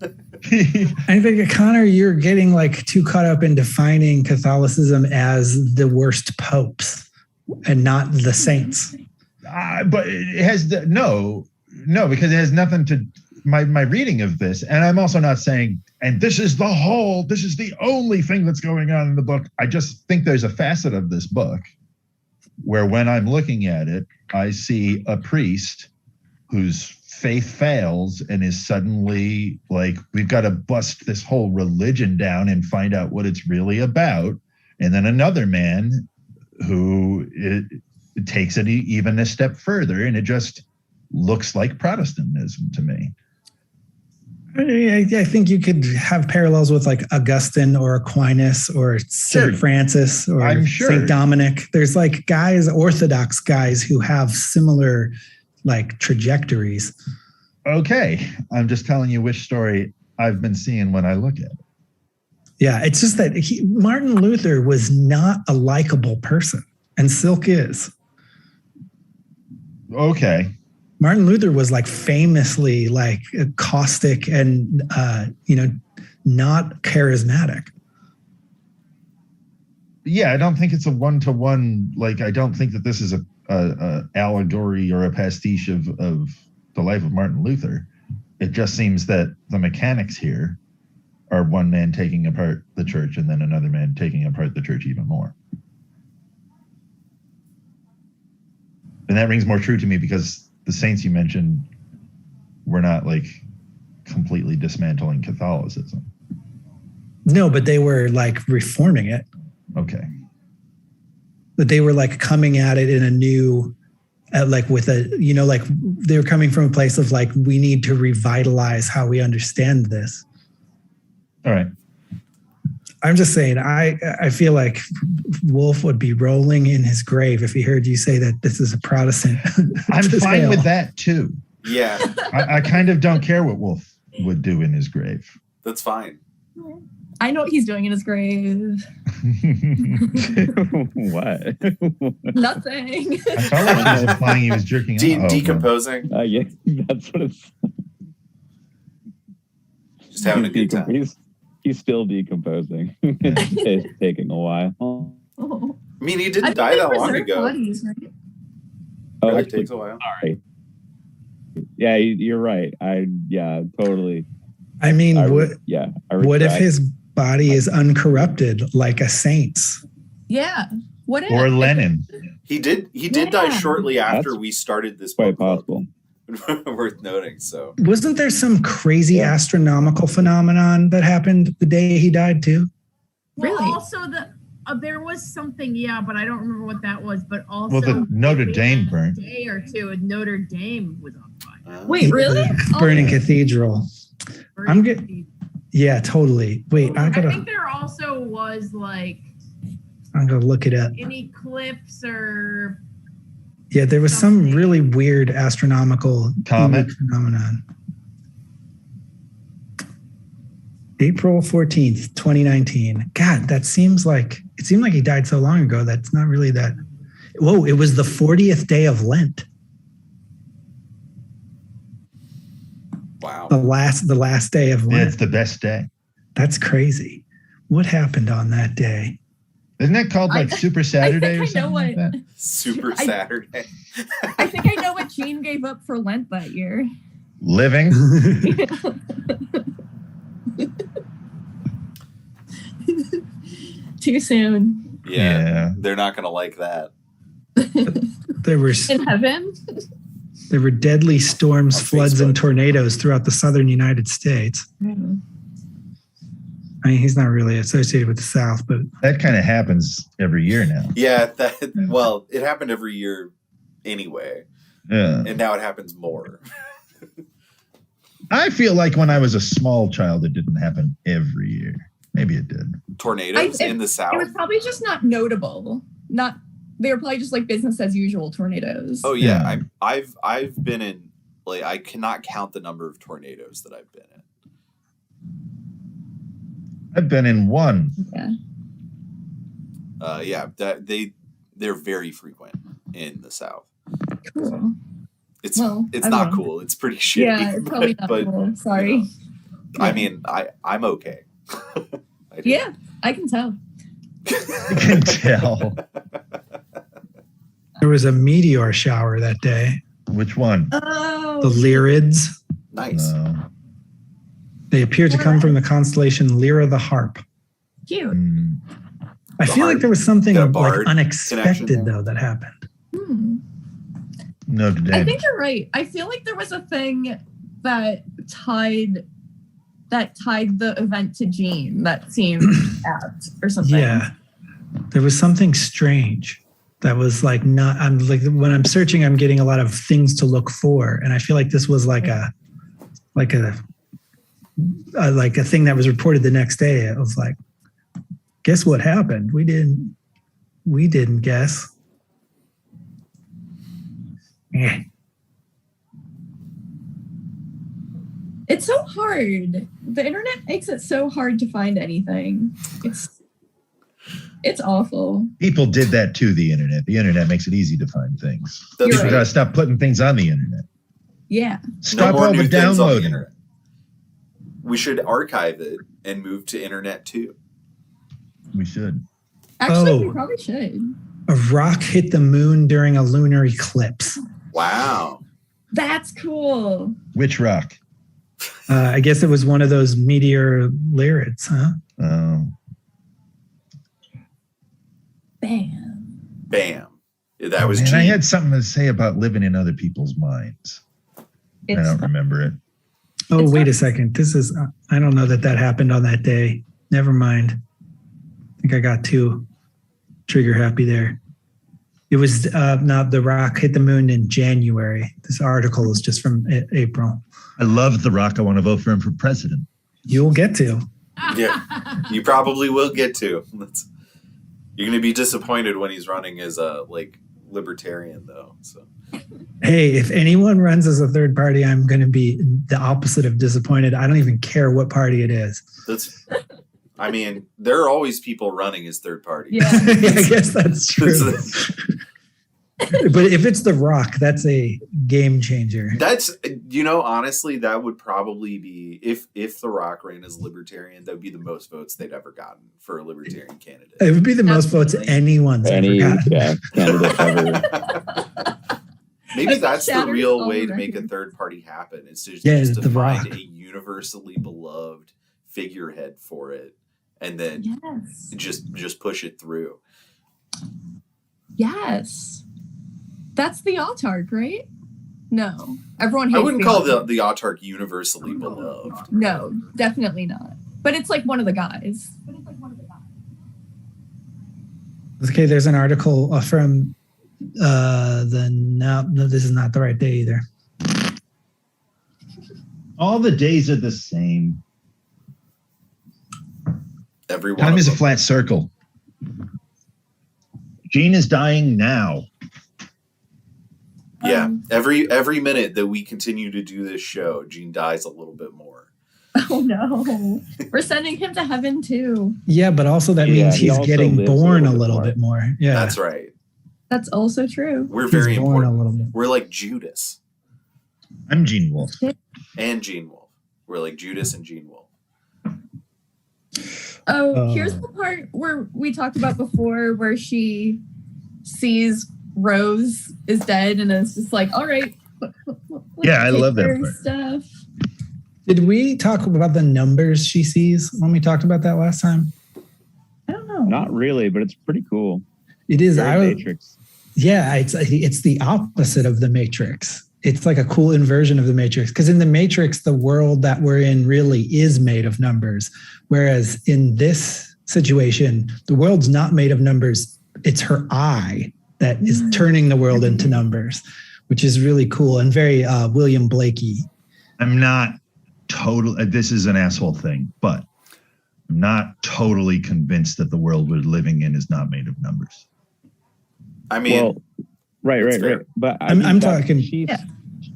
I think, Connor, you're getting like too caught up in defining Catholicism as the worst popes and not the saints. But it has no, because it has nothing to my reading of this. And I'm also not saying, and this is the only thing that's going on in the book. I just think there's a facet of this book where when I'm looking at it, I see a priest whose faith fails and is suddenly like, we've got to bust this whole religion down and find out what it's really about. And then another man who it takes it even a step further, and it just looks like Protestantism to me. I think you could have parallels with like Augustine or Aquinas or St. Sure. Francis or I'm sure. St. Dominic. There's like Orthodox guys who have similar like trajectories. Okay, I'm just telling you which story I've been seeing when I look at it. Yeah, it's just that Martin Luther was not a likable person, and Silk is. Okay. Martin Luther was like famously like caustic and not charismatic. Yeah, I don't think it's a one-to-one. Like, I don't think that this is a allegory or a pastiche of the life of Martin Luther. It just seems that the mechanics here are one man taking apart the church and then another man taking apart the church even more. And that rings more true to me because the saints you mentioned were not like completely dismantling Catholicism. No, but they were like reforming it. Okay. But they were like coming at it in a new, like with a, like they were coming from a place of like, we need to revitalize how we understand this. All right. I'm just saying, I feel like Wolfe would be rolling in his grave if he heard you say that this is a Protestant. I'm fine with that too. Yeah. I kind of don't care what Wolfe would do in his grave. That's fine. I know what he's doing in his grave. What? Nothing. I felt like he was implying he was jerking off. Decomposing. Yeah, that's what it's. Just having a good time. He's still decomposing. It's taking a while. Oh. I mean, he didn't die that long ago. Bodies, right? Oh, Really actually, takes a while. sorry. Yeah, you're right. Totally. I mean, what if his body is uncorrupted like a saint's? Yeah. What if? Or Lenin. He did die shortly after we started this Quite book possible. worth noting. So Wasn't there some crazy astronomical phenomenon that happened the day he died too? Well, Really? also there was something, but I don't remember what that was. But also, The Notre Dame burnt. A day or two, and Notre Dame was on fire. Wait, really? Burning cathedral. I'm good. Yeah, totally. Wait, I think there also was like I'm gonna look it up. an eclipse or Yeah, there was some really weird astronomical Comet phenomenon. April 14th, 2019. God, it seemed like he died so long ago. That's not really that. Whoa, it was the 40th day of Lent. wow. The last day of Lent. Yeah, it's the best day. That's crazy. What happened on that day? Isn't that called like Super Saturday or something like that? Super Saturday. I think I know what Gene gave up for Lent that year. Living. Too soon. Yeah. They're not going to like that. There were In heaven? There were deadly storms, floods, and tornadoes throughout the southern United States. Mm-hmm. I mean, he's not really associated with the South, but that kind of happens every year now. Yeah. Well, it happened every year anyway. Yeah. And now it happens more. I feel like when I was a small child, it didn't happen every year. Maybe it did. Tornadoes in the South. It was probably just not notable. They were probably just like business as usual tornadoes. Oh yeah. I've been in, like, I cannot count the number of tornadoes that I've been in. I've been in one. Yeah. They're very frequent in the South. Cool. It's I not don't know. cool. It's pretty shitty. Yeah, it's probably not cool. Sorry. I mean, I'm okay. Yeah, I can tell. I can tell. there was a meteor shower that day. Which one? Oh. The Lyrids. Nice. They appear to come from the constellation Lyra the Harp. Cute. I feel like there was something like bard unexpected though that happened. Notre Dame. I think you're right. I feel like there was a thing that tied the event to Gene that seemed apt or something. Yeah. There was something strange that was like not, I'm like, when I'm searching, I'm getting a lot of things to look for. And I feel like this was like a thing that was reported the next day. It was like, guess what happened? We didn't guess. It's It's so hard. The internet makes it so hard to find anything. It's awful. People did that to the internet. The internet makes it easy to find things. That's People right. gotta stop putting things on the internet. Yeah. Stop No more all new the things on the downloading. internet. We should archive it and move to internet 2. We should. Actually, we probably should. A rock hit the moon during a lunar eclipse. Wow. That's cool. Which rock? I guess it was one of those meteor lyrids, huh? Oh. Bam. Bam. That was Man, Gene. I had something to say about living in other people's minds. I don't remember it. Oh, wait a second. This is, I don't know that happened on that day. Never mind. I think I got too trigger happy there. It was not the rock hit the moon in January. This article is just from April. I love The Rock. I want to vote for him for president. You'll get to. Yeah, you probably will get to. You're going to be disappointed when he's running as a libertarian, though. So, hey, if anyone runs as a third party, I'm going to be the opposite of disappointed. I don't even care what party it is. I mean, there are always people running as third party. Yeah. I guess that's true. But if it's The Rock, that's a game changer. That's, honestly, that would probably be, if The Rock ran as libertarian, that would be the most votes they'd ever gotten for a libertarian candidate. It would be the most votes Absolutely. anyone's ever gotten. Candidate ever. Maybe that's the Shatters real all way the to make a records. third party happen. Is to Yeah, just to The find Rock. a universally beloved figurehead for it, and then Yes. just push it through. Yes. That's the autark, right? No. Everyone hates I wouldn't call autark. the autark universally beloved. No, definitely not. But it's like one of the guys. Okay, there's an article from no, this is not the right day either. All the days are the same. Everyone. Time is a flat circle. Gene is dying now. Yeah, every minute that we continue to do this show, Gene dies a little bit more. Oh no. We're sending him to heaven too. Yeah, but also that Yeah, means he he's also getting lives born a bit little more. bit more. Yeah, That's right. That's also true. We're he's very born a important. little bit. We're like Judas I'm Gene Wolfe. and Gene Wolfe. We're like Judas and Gene Wolfe. Oh, here's the part where we talked about before where she sees Rose is dead and it's just like, all right. Yeah, I take love that her part. stuff. Did we talk about the numbers she sees when we talked about that last time? I don't know. Not really, but it's pretty cool. It is. Very Matrix. Yeah, it's the opposite of the Matrix. It's like a cool inversion of the Matrix, because in the Matrix, the world that we're in really is made of numbers, whereas in this situation, the world's not made of numbers. It's her eye that is turning the world into numbers, which is really cool and very William Blakey. I'm not totally, this is an asshole thing, but I'm not totally convinced that the world we're living in is not made of numbers. I mean, Well, right. fair. But I'm talking-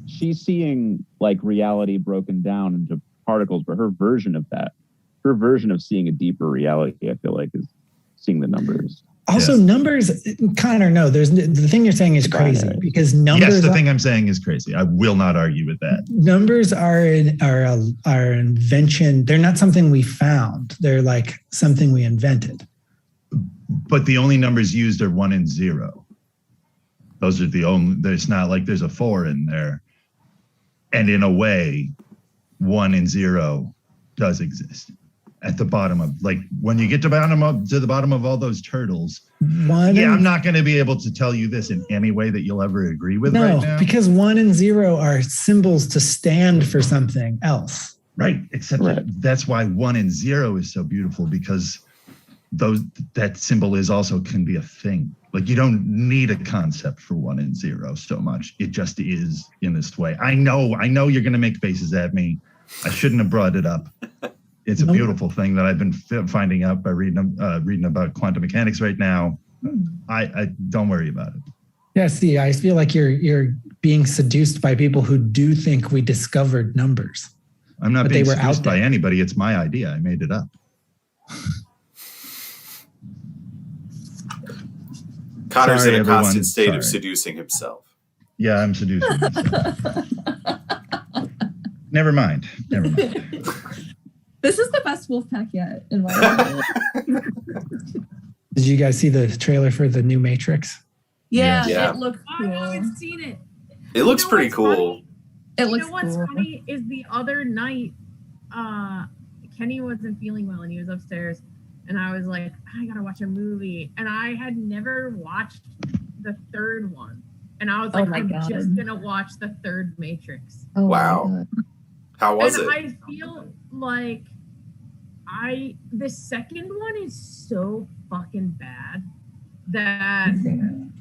She's seeing like reality broken down into particles, but her version of seeing a deeper reality, I feel like, is seeing the numbers. Also, Yeah. numbers, Connor, no, the thing you're saying is crazy, Binary. because numbers. Yes, the thing I'm saying is crazy. I will not argue with that. Numbers are an invention. They're not something we found. They're like something we invented. But the only numbers used are 1 and 0. Those are the only, there's not like there's a 4 in there. And in a way, 1 and 0 does exist. At the bottom of, like, when you get to the bottom of all those turtles, I'm not going to be able to tell you this in any way that you'll ever agree with right now. Because 1 and 0 are symbols to stand for something else. Right. Except Right. that's why 1 and 0 is so beautiful, because that symbol can be a thing. Like, you don't need a concept for 1 and 0 so much. It just is in this way. I know you're going to make faces at me. I shouldn't have brought it up. It's a beautiful thing that I've been finding out by reading about quantum mechanics right now. I don't worry about it. Yeah, see, I feel like you're being seduced by people who do think we discovered numbers. I'm not But being they were out seduced by there. anybody. It's my idea. I made it up. Connor's Sorry, in a everyone. constant state of Sorry. seducing himself. Yeah, I'm seducing myself. Never mind. This is the best Wolfpack yet, in my opinion. Did you guys see the trailer for the new Matrix? Yeah, Yeah. it looks cool. I haven't seen it. It looks You know pretty what's cool. funny? It You looks know what's cool. funny is the other night, Kenny wasn't feeling well and he was upstairs, and I was like, I gotta watch a movie, and I had never watched the third one, and I was like, my I'm God. just gonna watch the third Matrix, Oh, Wow. my God. How was and it? I feel like the second one is so fucking bad that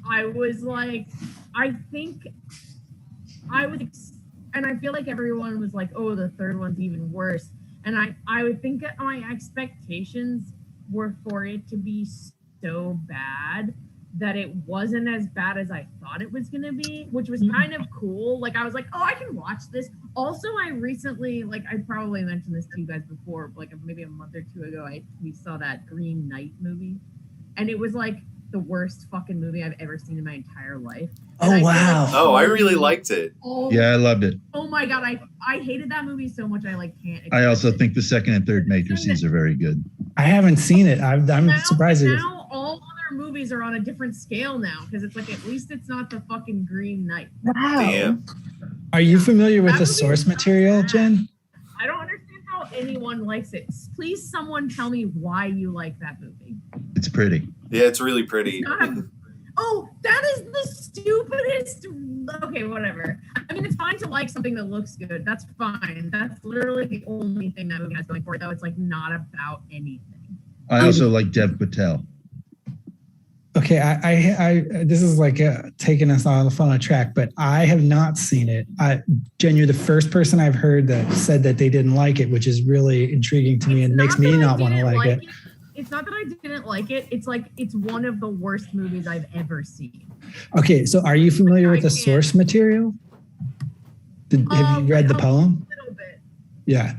I was like, I think I would, and I feel like everyone was like, oh, the third one's even worse. And I would think that my expectations were for it to be so bad that it wasn't as bad as I thought it was going to be, which was kind of cool. Like, I was like, oh, I can watch this. Also, I recently, like, I probably mentioned this to you guys before, like maybe a month or two ago, we saw that Green Knight movie. And it was like the worst fucking movie I've ever seen in my entire life. And I feel like Oh, I really liked it. Yeah, I loved it. Oh my God, I hated that movie so much I like can't. I also express it. think the second and third Matrices are very good. I haven't seen it. I'm surprised. Now all other movies are on a different scale now because it's like at least it's not the fucking Green Knight. Wow. Damn. Are you familiar with That the movie source is not material, bad. Jen? I don't understand how anyone likes it. Please, someone tell me why you like that movie. It's pretty. Yeah, it's really pretty. It's not oh, that is the stupidest. Okay, whatever. I mean, it's fine to like something that looks good. That's fine. That's literally the only thing that movie has going for it, though. It's like not about anything. I also like Dev Patel. Okay, I this is like taking us on a track, but I have not seen it. Jen, you're the first person I've heard that said that they didn't like it, which is really intriguing to me and makes me not want to like it. It's not that I didn't like it. It's like it's one of the worst movies I've ever seen. Okay, so are you familiar with the I can't. source material? Have you read the poem? A little bit. Yeah,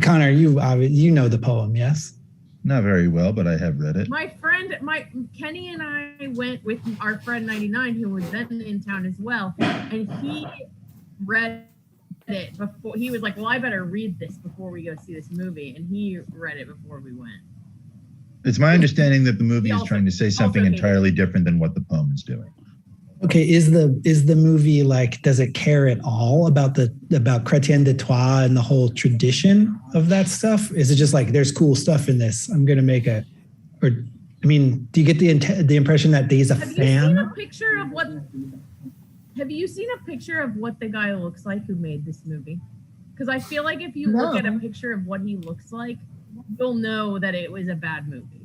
Connor, you know the poem, yes? Not very well, but I have read it. My friend, Kenny and I went with our friend 99, who was then in town as well, and he read it before. He was like, "Well, I better read this before we go see this movie," and he read it before we went. It's my understanding that the movie He is also- trying to say something also hated entirely different than what the poem is doing. Okay, is the movie like, does it care at all about Chrétien de Troyes and the whole tradition of that stuff? Is it just like there's cool stuff in this? I'm gonna make it, or I mean, do you get the impression that he's a Have you fan? seen a picture of what? Have you seen a picture of what the guy looks like who made this movie? Because I feel like if you look at a picture of what he looks like, you'll know that it was a bad movie.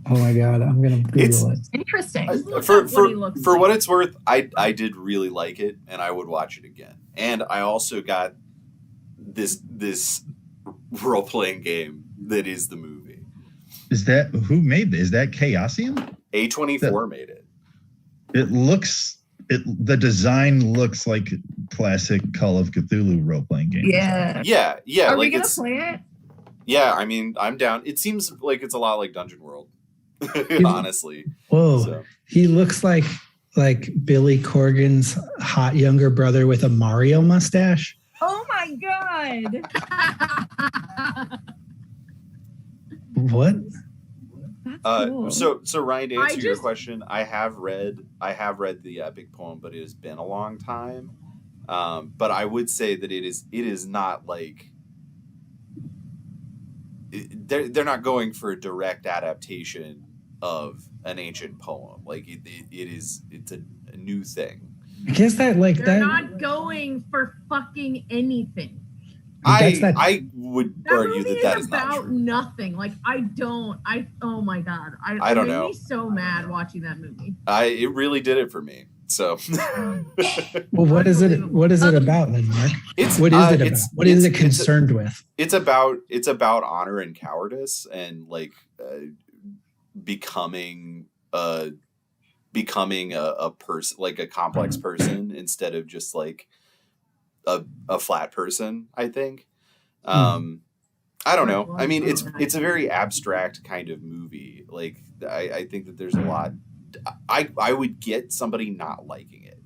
Oh my god, I'm gonna Google it. Interesting. For what it's worth, I did really like it, and I would watch it again. And I also got this role playing game that is the movie. Is that who made this? Is that Chaosium? A24 made it. It looks the design looks like classic Call of Cthulhu role playing game. Yeah. Yeah. Are like we gonna it's play it? yeah. I mean, I'm down. It seems like it's a lot like Dungeon World, honestly. Whoa, So. he looks like Billy Corgan's hot younger brother with a Mario mustache. Oh my god. What? That's cool. So Ryan, to answer your just- question, I have read the epic poem, but it has been a long time. But I would say that it is not like they're not going for a direct adaptation of an ancient poem. Like it's a new thing. I guess that like They're that. not going for fucking anything. I would That argue movie that is is not about true. nothing. Like oh my god. I don't it made know. me so mad watching that movie. It really did it for me. So Well, what is it? What is it about then, Mark? it's What is it about? it's- What is it's- it concerned with? It's about honor and cowardice and like becoming a person, like a complex person instead of just like a flat person, I think. I don't know. I mean, it's a very abstract kind of movie. Like, I think that there's a lot. I would get somebody not liking it.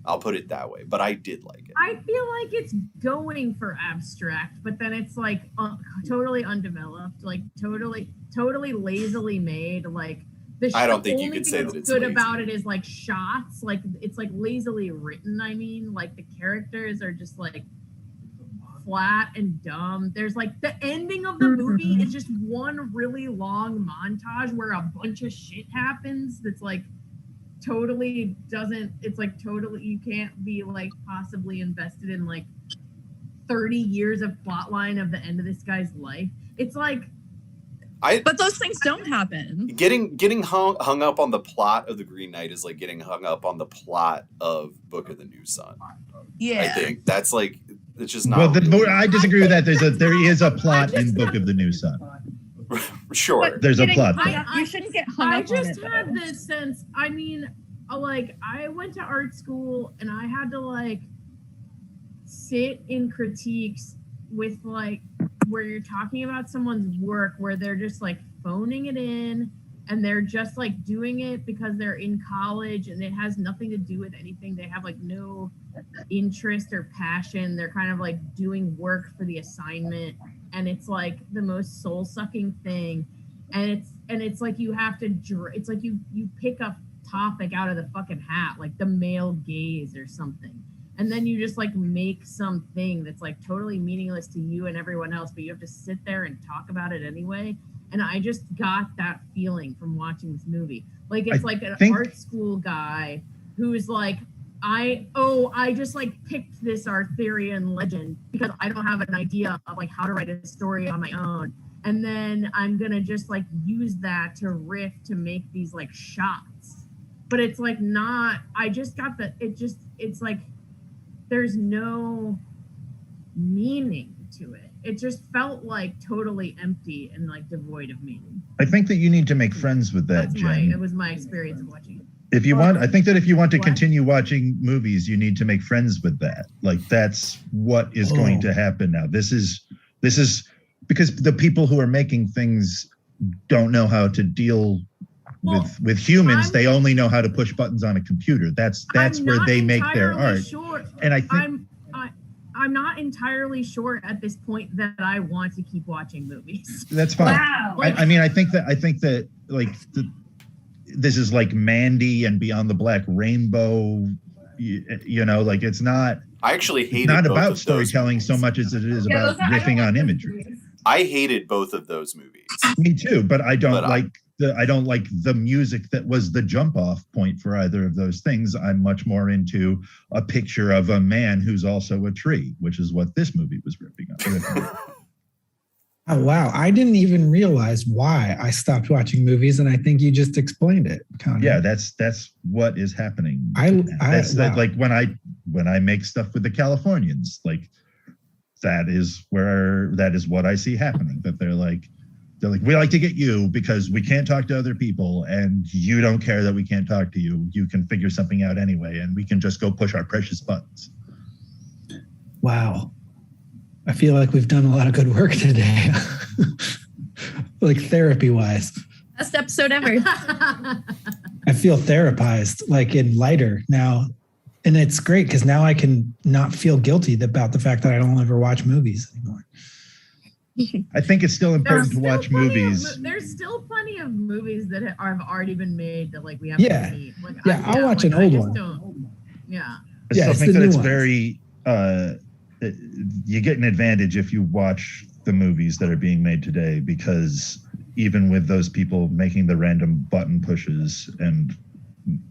I'll put it that way. But I did like it. I feel like it's going for abstract, but then it's like totally undeveloped, like totally lazily made. Like I don't think you could say that it's good lazy. about it is like shots, like it's like lazily written. I mean, like the characters are just like flat and dumb. There's like the ending of the movie is just one really long montage where a bunch of shit happens that's like totally doesn't, it's like totally, you can't be like possibly invested in like 30 years of plot line of the end of this guy's life. It's like, but those things don't happen. Getting hung up on the plot of The Green Knight is like getting hung up on the plot of Book of the New Sun. Yeah, I think that's like, it's just not. Well, I disagree with that. There is a plot in Book of the New Sun. Sure, there's a plot. You shouldn't get hung up on it. I just had this sense. I mean, like I went to art school and I had to like sit in critiques with like where you're talking about someone's work where they're just like phoning it in and they're just like doing it because they're in college and it has nothing to do with anything. They have like no interest or passion. They're kind of like doing work for the assignment and it's like the most soul-sucking thing. And it's like you have to, it's like you pick a topic out of the fucking hat, like the male gaze or something. And then you just like make something that's like totally meaningless to you and everyone else, but you have to sit there and talk about it anyway. And I just got that feeling from watching this movie. Like it's like an art school guy who's like, I just like picked this Arthurian legend because I don't have an idea of like how to write a story on my own. And then I'm gonna just like use that to riff to make these like shots. But it's like not, I just got it's like, there's no meaning to it. It just felt like totally empty and like devoid of meaning. I think that you need to make friends with that, Jen. It was my experience of watching it. If you want, I think that if you want to continue watching movies, you need to make friends with that. Like that's what is going to happen now. This is because the people who are making things don't know how to deal with humans. They only know how to push buttons on a computer. That's where they make their art. Sure. And I think I'm not entirely sure at this point that I want to keep watching movies. That's fine. Wow. I mean, I think that like this is like Mandy and Beyond the Black Rainbow. You know, like it's not. I actually hated. Not about storytelling so much as it is about riffing on imagery. I hated both of those movies. Me too, but I don't like the music that was the jump off point for either of those things. I'm much more into a picture of a man who's also a tree, which is what this movie was ripping on. Oh, wow. I didn't even realize why I stopped watching movies, and I think you just explained it, Connor. Yeah, that's what is happening. Like when I make stuff with the Californians, like that is what I see happening. That they're like, we like to get you because we can't talk to other people, and you don't care that we can't talk to you. You can figure something out anyway, and we can just go push our precious buttons. Wow. I feel like we've done a lot of good work today, like therapy-wise. Best episode ever. I feel therapized, like in lighter now. And it's great because now I can not feel guilty about the fact that I don't ever watch movies anymore. I think it's still important to watch movies. There's still plenty of movies that have already been made that like we haven't seen. Like, I'll watch an old one. I still think that it's very... you get an advantage if you watch the movies that are being made today, because even with those people making the random button pushes and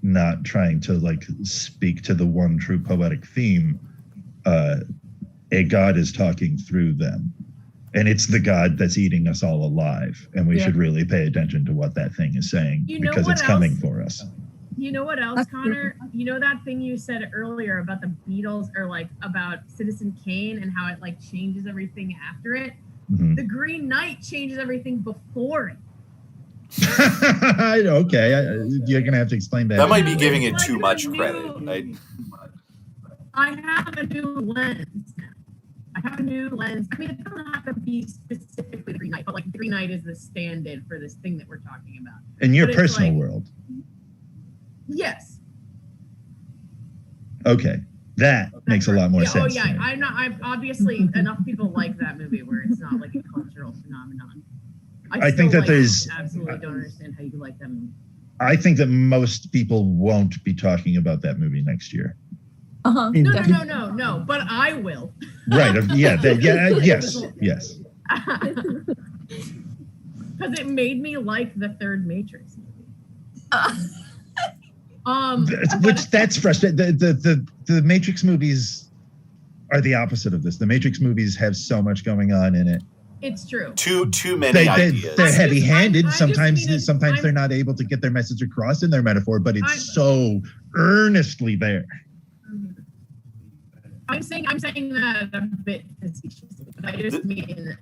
not trying to like speak to the one true poetic theme, a god is talking through them, and it's the god that's eating us all alive, and we should really pay attention to what that thing is saying, because it's coming for us. You know what else, Connor? You know that thing you said earlier about the Beatles, or like about Citizen Kane and how it like changes everything after it? Mm-hmm. The Green Knight changes everything before it. Okay, you're gonna have to explain that. That might be giving it too much credit. I have a new lens. I have a new lens. I mean, it doesn't have to be specifically the Green Knight, but like the Green Knight is the stand-in for this thing that we're talking about. In your But it's personal like- world. Yes. Okay. That makes a lot more sense. Oh yeah, to me. I'm obviously enough people like that movie where it's not like a cultural phenomenon. I think that there's- absolutely don't understand how you could like that movie. I think that most people won't be talking about that movie next year. Uh-huh. No, but I will. Right. Yes. Yes. Because it made me like the third Matrix movie. That's frustrating. The Matrix movies are the opposite of this. The Matrix movies have so much going on in it. It's true. Too many ideas. They're heavy-handed. I just Sometimes mean they're not able to get their message across in their metaphor, but it's so earnestly there. I'm saying that a bit facetiously, but I just mean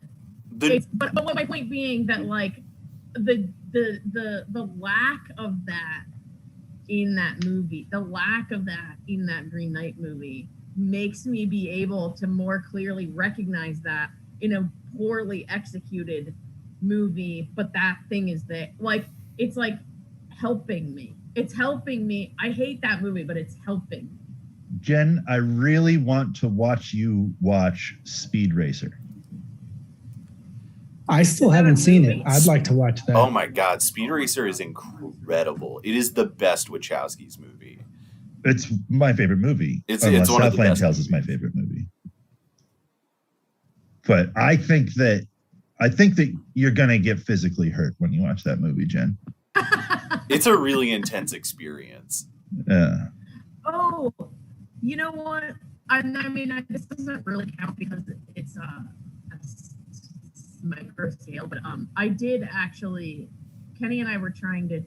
but what my point being that like the lack of that in that movie, the lack of that in that Green Knight movie makes me be able to more clearly recognize that in a poorly executed movie, but that thing is there. Like it's like helping me. It's helping me. I hate that movie, but it's helping me. Jen, I really want to watch you watch Speed Racer. I still haven't seen it. I'd like to watch that. Oh my God, Speed Racer is incredible. It is the best Wachowski's movie. It's my favorite movie. It's one of the Southland best Tales is my favorite movie. But I think that you're gonna get physically hurt when you watch that movie, Jen. It's a really intense experience. Yeah. Oh, you know what? I mean, this doesn't really count because it's micro scale, but I did actually. Kenny and I were trying to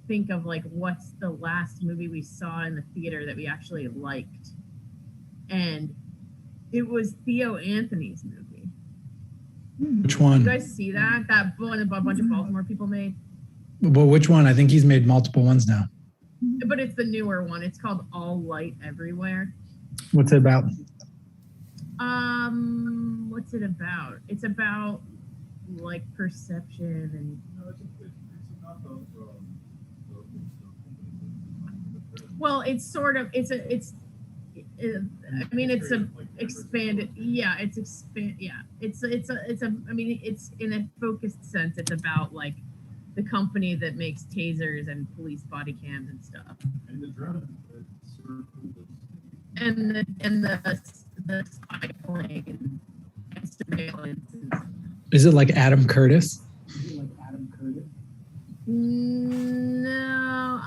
think of like what's the last movie we saw in the theater that we actually liked, and it was Theo Anthony's movie. Which one? Did you guys see that? That one a bunch of Baltimore people made. Well, which one? I think he's made multiple ones now. But it's the newer one. It's called All Light Everywhere. What's it about? What's it about? It's about like perception and. Well, it's sort of it's a expanded. Yeah, it's I mean, it's in a focused sense. It's about like the company that makes tasers and police body cams and stuff. And the drones. And the spy plane and surveillance. Is it like Adam Curtis? No.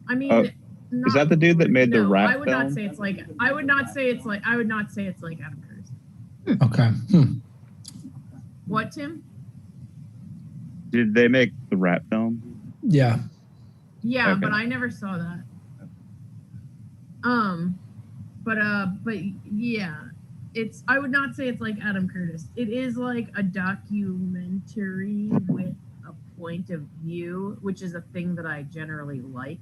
I mean, is that the dude that made the rap I would film? not say it's like. I would not say it's like Adam Curtis. Okay. What, Tim? Did they make the rap film? Yeah. Yeah, Okay. but I never saw that. But yeah, it's. I would not say it's like Adam Curtis. It is like a documentary with a point of view, which is a thing that I generally like.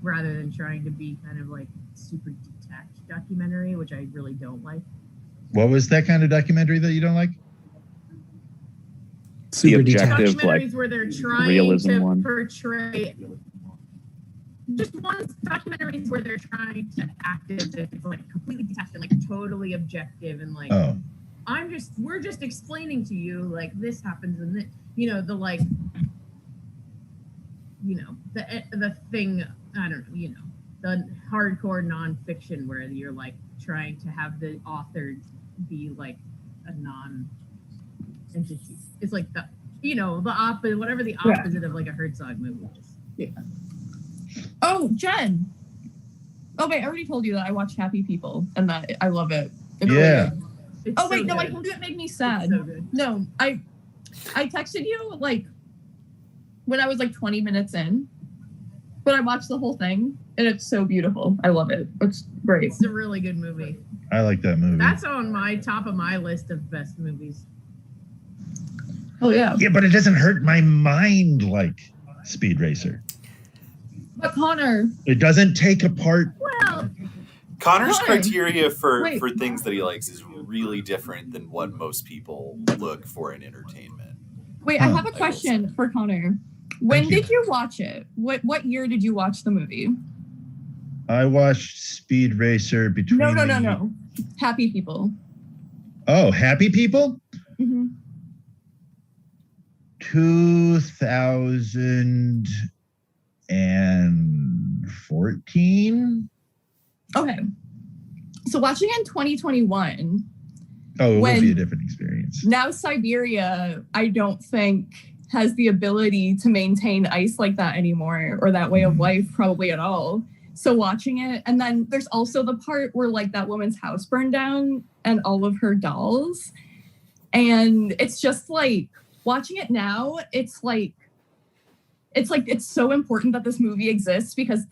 Rather than trying to be kind of like super detached documentary, which I really don't like. What was that kind of documentary that you don't like? Super objective, detached. Documentaries like, where they're trying realism to one. portray just documentaries where they're trying to act as if it's like completely detached and like totally objective and like Oh, we're just explaining to you like this happens and this, the like the thing, I don't know, the hardcore nonfiction where you're like trying to have the author be like a non-entity. It's like the opposite, whatever the opposite of like a Herzog movie is. Yeah. Oh, Jen. Oh wait, I already told you that I watched Happy People and that I love it. It's yeah. really good. It's Oh wait, so no, I good. told you it made me sad. It's so good. No, I texted you like when I was like 20 minutes in, but I watched the whole thing and it's so beautiful. I love it. It's great. It's a really good movie. I like that movie. That's on my top of my list of best movies. Oh yeah. Yeah, but it doesn't hurt my mind like Speed Racer. But Connor. It doesn't take apart. Well, Connor's Connor. criteria for Wait. things that he likes is really different than what most people look for in entertainment. Wait, I have a question for Connor. When did you watch it? What year did you watch the movie? I watched Speed Racer between. No. Happy People. Oh, Happy People? Mm-hmm. 2014. Okay. So watching in 2021. Oh, it would be a different experience. Now Siberia, I don't think has the ability to maintain ice like that anymore, or that way of life probably at all. So watching it, and then there's also the part where like that woman's house burned down and all of her dolls. And it's just like watching it now, it's so important that this movie exists because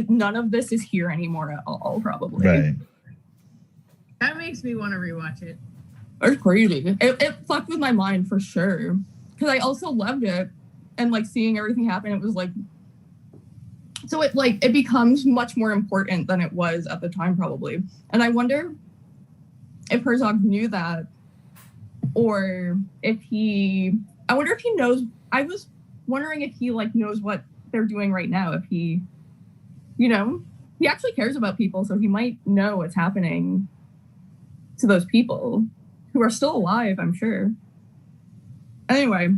none of this is here anymore at all, probably. Right. that makes me want to rewatch it. It's crazy. It fucked with my mind for sure. Because I also loved it, and like seeing everything happen, it was like, so it becomes much more important than it was at the time, probably. And I wonder if Herzog knew that, or if he knows. I was wondering if he like knows what they're doing right now. If he, he actually cares about people, so he might know what's happening to those people who are still alive, I'm sure. Anyway,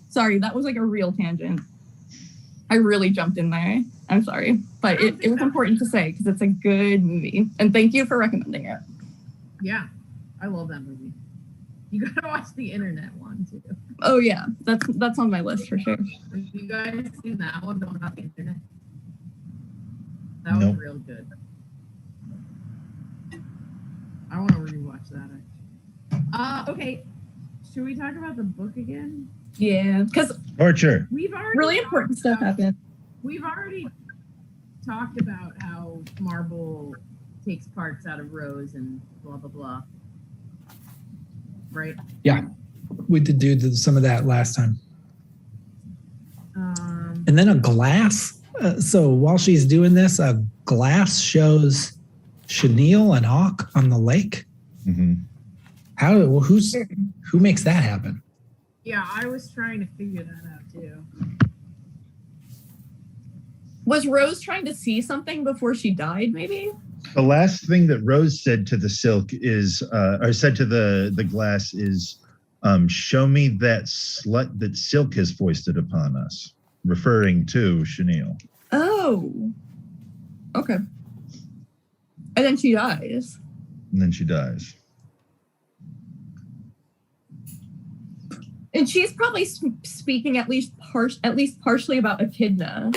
sorry, that was like a real tangent. I really jumped in there. I'm sorry. But it was important to say because it's a good movie. And thank you for recommending it. Yeah, I love that movie. You gotta watch the internet one too. Oh yeah, that's on my list for sure. Have you guys seen that one, the one about the internet? That was real good. I want to rewatch that actually. Okay. Should we talk about the book again? Yeah, because Torture. We've already really important stuff happened. We've already talked about how Marble takes parts out of Rose and blah blah blah. Right? Yeah, we did do some of that last time. And then a glass. So while she's doing this, a glass shows Chenille and Hawk on the lake. Mm-hmm. Who makes that happen? Yeah, I was trying to figure that out too. Was Rose trying to see something before she died, maybe? The last thing that Rose said to the silk is, or said to the glass is, show me that slut that Silk has foisted upon us, referring to Chenille. Oh. Okay. And then she dies. And then she dies. And she's probably speaking at least partially about Echidna.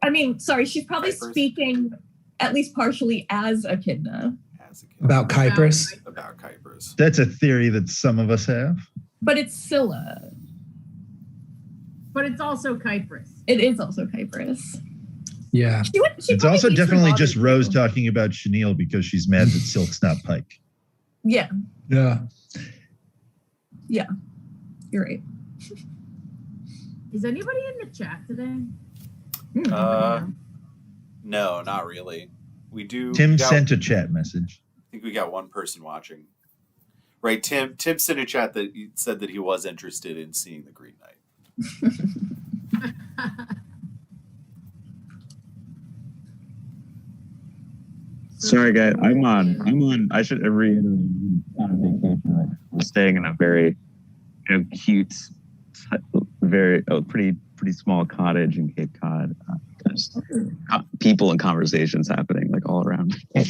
I mean, sorry, she's probably speaking at least partially as Echidna. About Kypris? About Kypris. That's a theory that some of us have. But it's Scylla. But it's also Kypris. It is also Kypris. Yeah. It's also definitely just Rose talking about Chenille because she's mad that Silk's not Pike. Yeah. Yeah. Yeah. You're right. Is anybody in the chat today? No, not really. We do. Tim sent a chat message. I think we got one person watching. Right, Tim sent a chat that said that he was interested in seeing the Green Knight. Sorry, guys. I'm on. I should reiterate. On vacation. I'm staying in a very, cute, pretty small cottage in Cape Cod. Just people and conversations happening like all around. And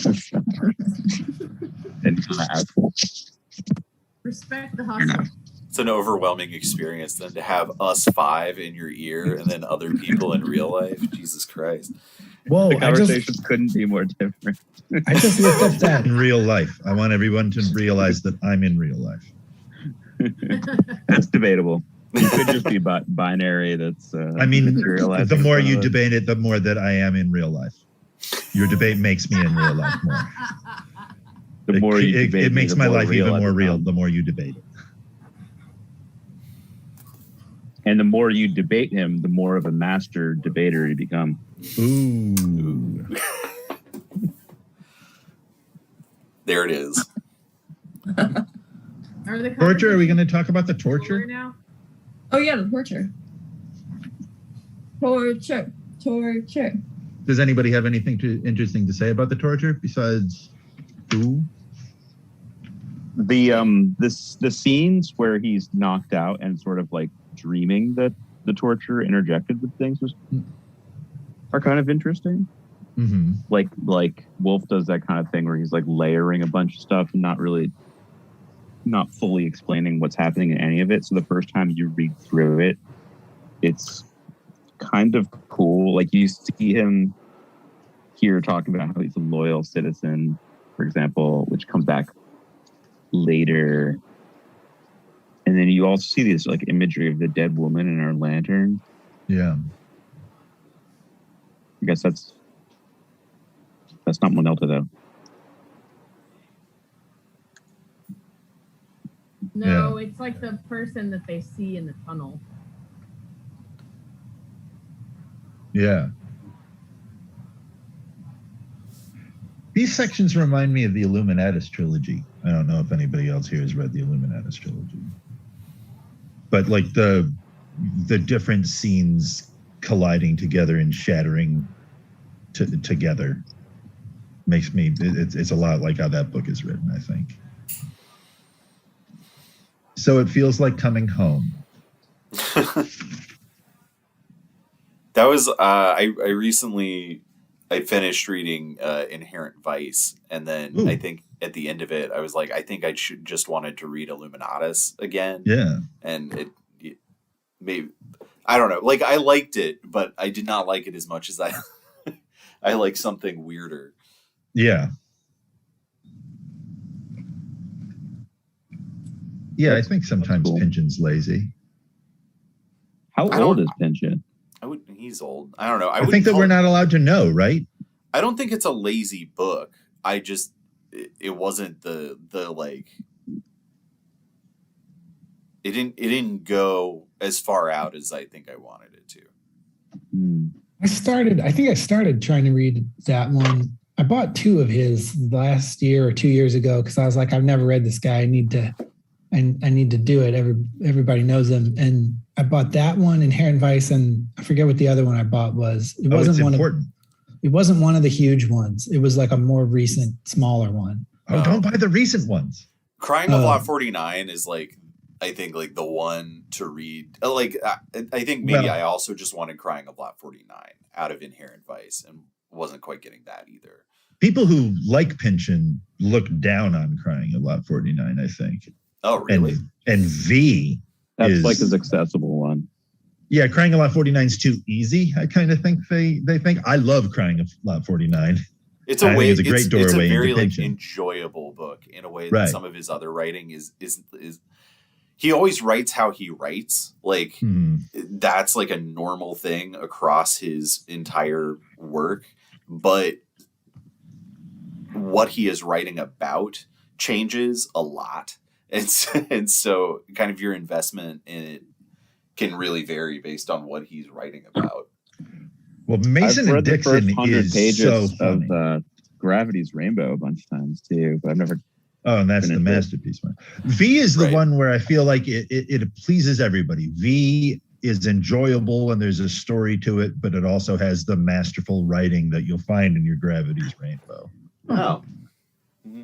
respect the hustle. It's an overwhelming experience then to have us five in your ear and then other people in real life. Jesus Christ. Whoa, the conversations couldn't be more different. I just looked up that. In real life. I want everyone to realize that I'm in real life. That's debatable. You could just be binary. That's the more you debate it, the more that I am in real life. Your debate makes me in real life more. The more you debate it makes my life even more real the more you debate it. And the more you debate him, the more of a master debater you become. Ooh. There it is. Torture? Are we going to talk about the torture now? Oh yeah, the torture. Torture. Does anybody have anything interesting to say about the torture besides ooh? The scenes where he's knocked out and sort of like dreaming that the torture interjected with things are kind of interesting. Mm-hmm. Like Wolfe does that kind of thing where he's like layering a bunch of stuff and not fully explaining what's happening in any of it. So the first time you read through it, it's kind of cool. Like you see him here talking about how he's a loyal citizen, for example, which comes back later. And then you also see this like imagery of the dead woman in her lantern. Yeah. I guess that's not Monelta though. No, it's like the person that they see in the tunnel. Yeah. These sections remind me of the Illuminatus trilogy. I don't know if anybody else here has read the Illuminatus trilogy. But like the different scenes colliding together and shattering together makes me, it's a lot like how that book is written, I think. So it feels like coming home. That was I finished reading Inherent Vice, and then I think at the end of it, I was like, I think I should just wanted to read Illuminatus again. Yeah, and it maybe I don't know. Like I liked it, but I did not like it as much as I I like something weirder. Yeah. Yeah, I think sometimes Pynchon's lazy. How old is Pynchon? He's old. I don't know. I think that we're not allowed to know, right? I don't think it's a lazy book. I just it wasn't the like it didn't go as far out as I think I wanted it to. I think I started trying to read that one. I bought 2 of his last year or 2 years ago because I was like, I've never read this guy. I need to do it. Everybody knows him. And I bought that one, Inherent Vice, and I forget what the other one I bought was. It wasn't one of the huge ones. It was like a more recent, smaller one. Oh, don't buy the recent ones. Crime of Lot 49 is like, I think like the one to read. Like I think maybe I also just wanted Crying of Lot 49 out of Inherent Vice and wasn't quite getting that either. People who like Pynchon look down on Crying of Lot 49, I think. Oh, really? And V That's like his accessible one. Yeah, Crying of Lot 49 is too easy. I kind of think they think. I love Crying of Lot 49. It's a way. It's a great doorway. It's a very into like enjoyable book in a way that some of his other writing is. He always writes how he writes. Like that's like a normal thing across his entire work, but what he is writing about changes a lot. And so kind of your investment in it can really vary based on what he's writing about. Well, Mason and Dixon is so funny. Of Gravity's Rainbow a bunch of times too, but I've never. Oh, and that's the masterpiece one. V is the one where I feel like it pleases everybody. V is enjoyable and there's a story to it, but it also has the masterful writing that you'll find in your Gravity's Rainbow. Oh.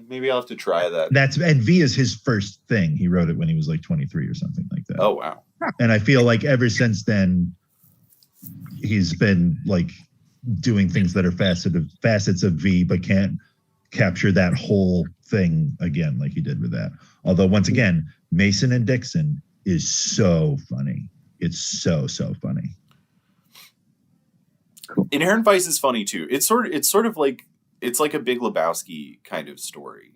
Maybe I'll have to try that. And V is his first thing. He wrote it when he was like 23 or something like that. Oh, wow. And I feel like ever since then, he's been like doing things that are facets of V, but can't capture that whole thing again like he did with that. Although once again, Mason and Dixon is so funny. It's so funny. Cool. Inherent Vice is funny too. It's sort of like it's like a Big Lebowski kind of story.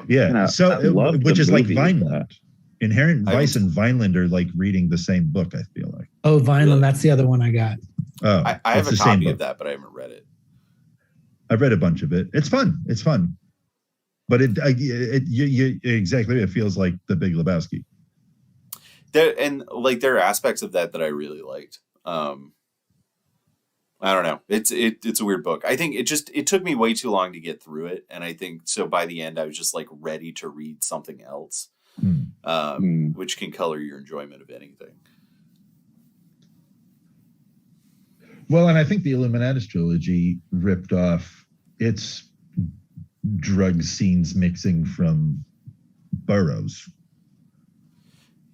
Which is like Vineland. Inherent Vice and Vineland are like reading the same book, I feel like. Oh, Vineland, that's the other one I got. Oh, I have a copy of that, but I haven't read it. I've read a bunch of it. It's fun. But it exactly, it feels like the Big Lebowski. there are aspects of that I really liked. I don't know. It's a weird book. I think it took me way too long to get through it, and I think so by the end I was just like ready to read something else, which can color your enjoyment of anything. Well, and I think the Illuminatus trilogy ripped off its drug scenes mixing from Burroughs.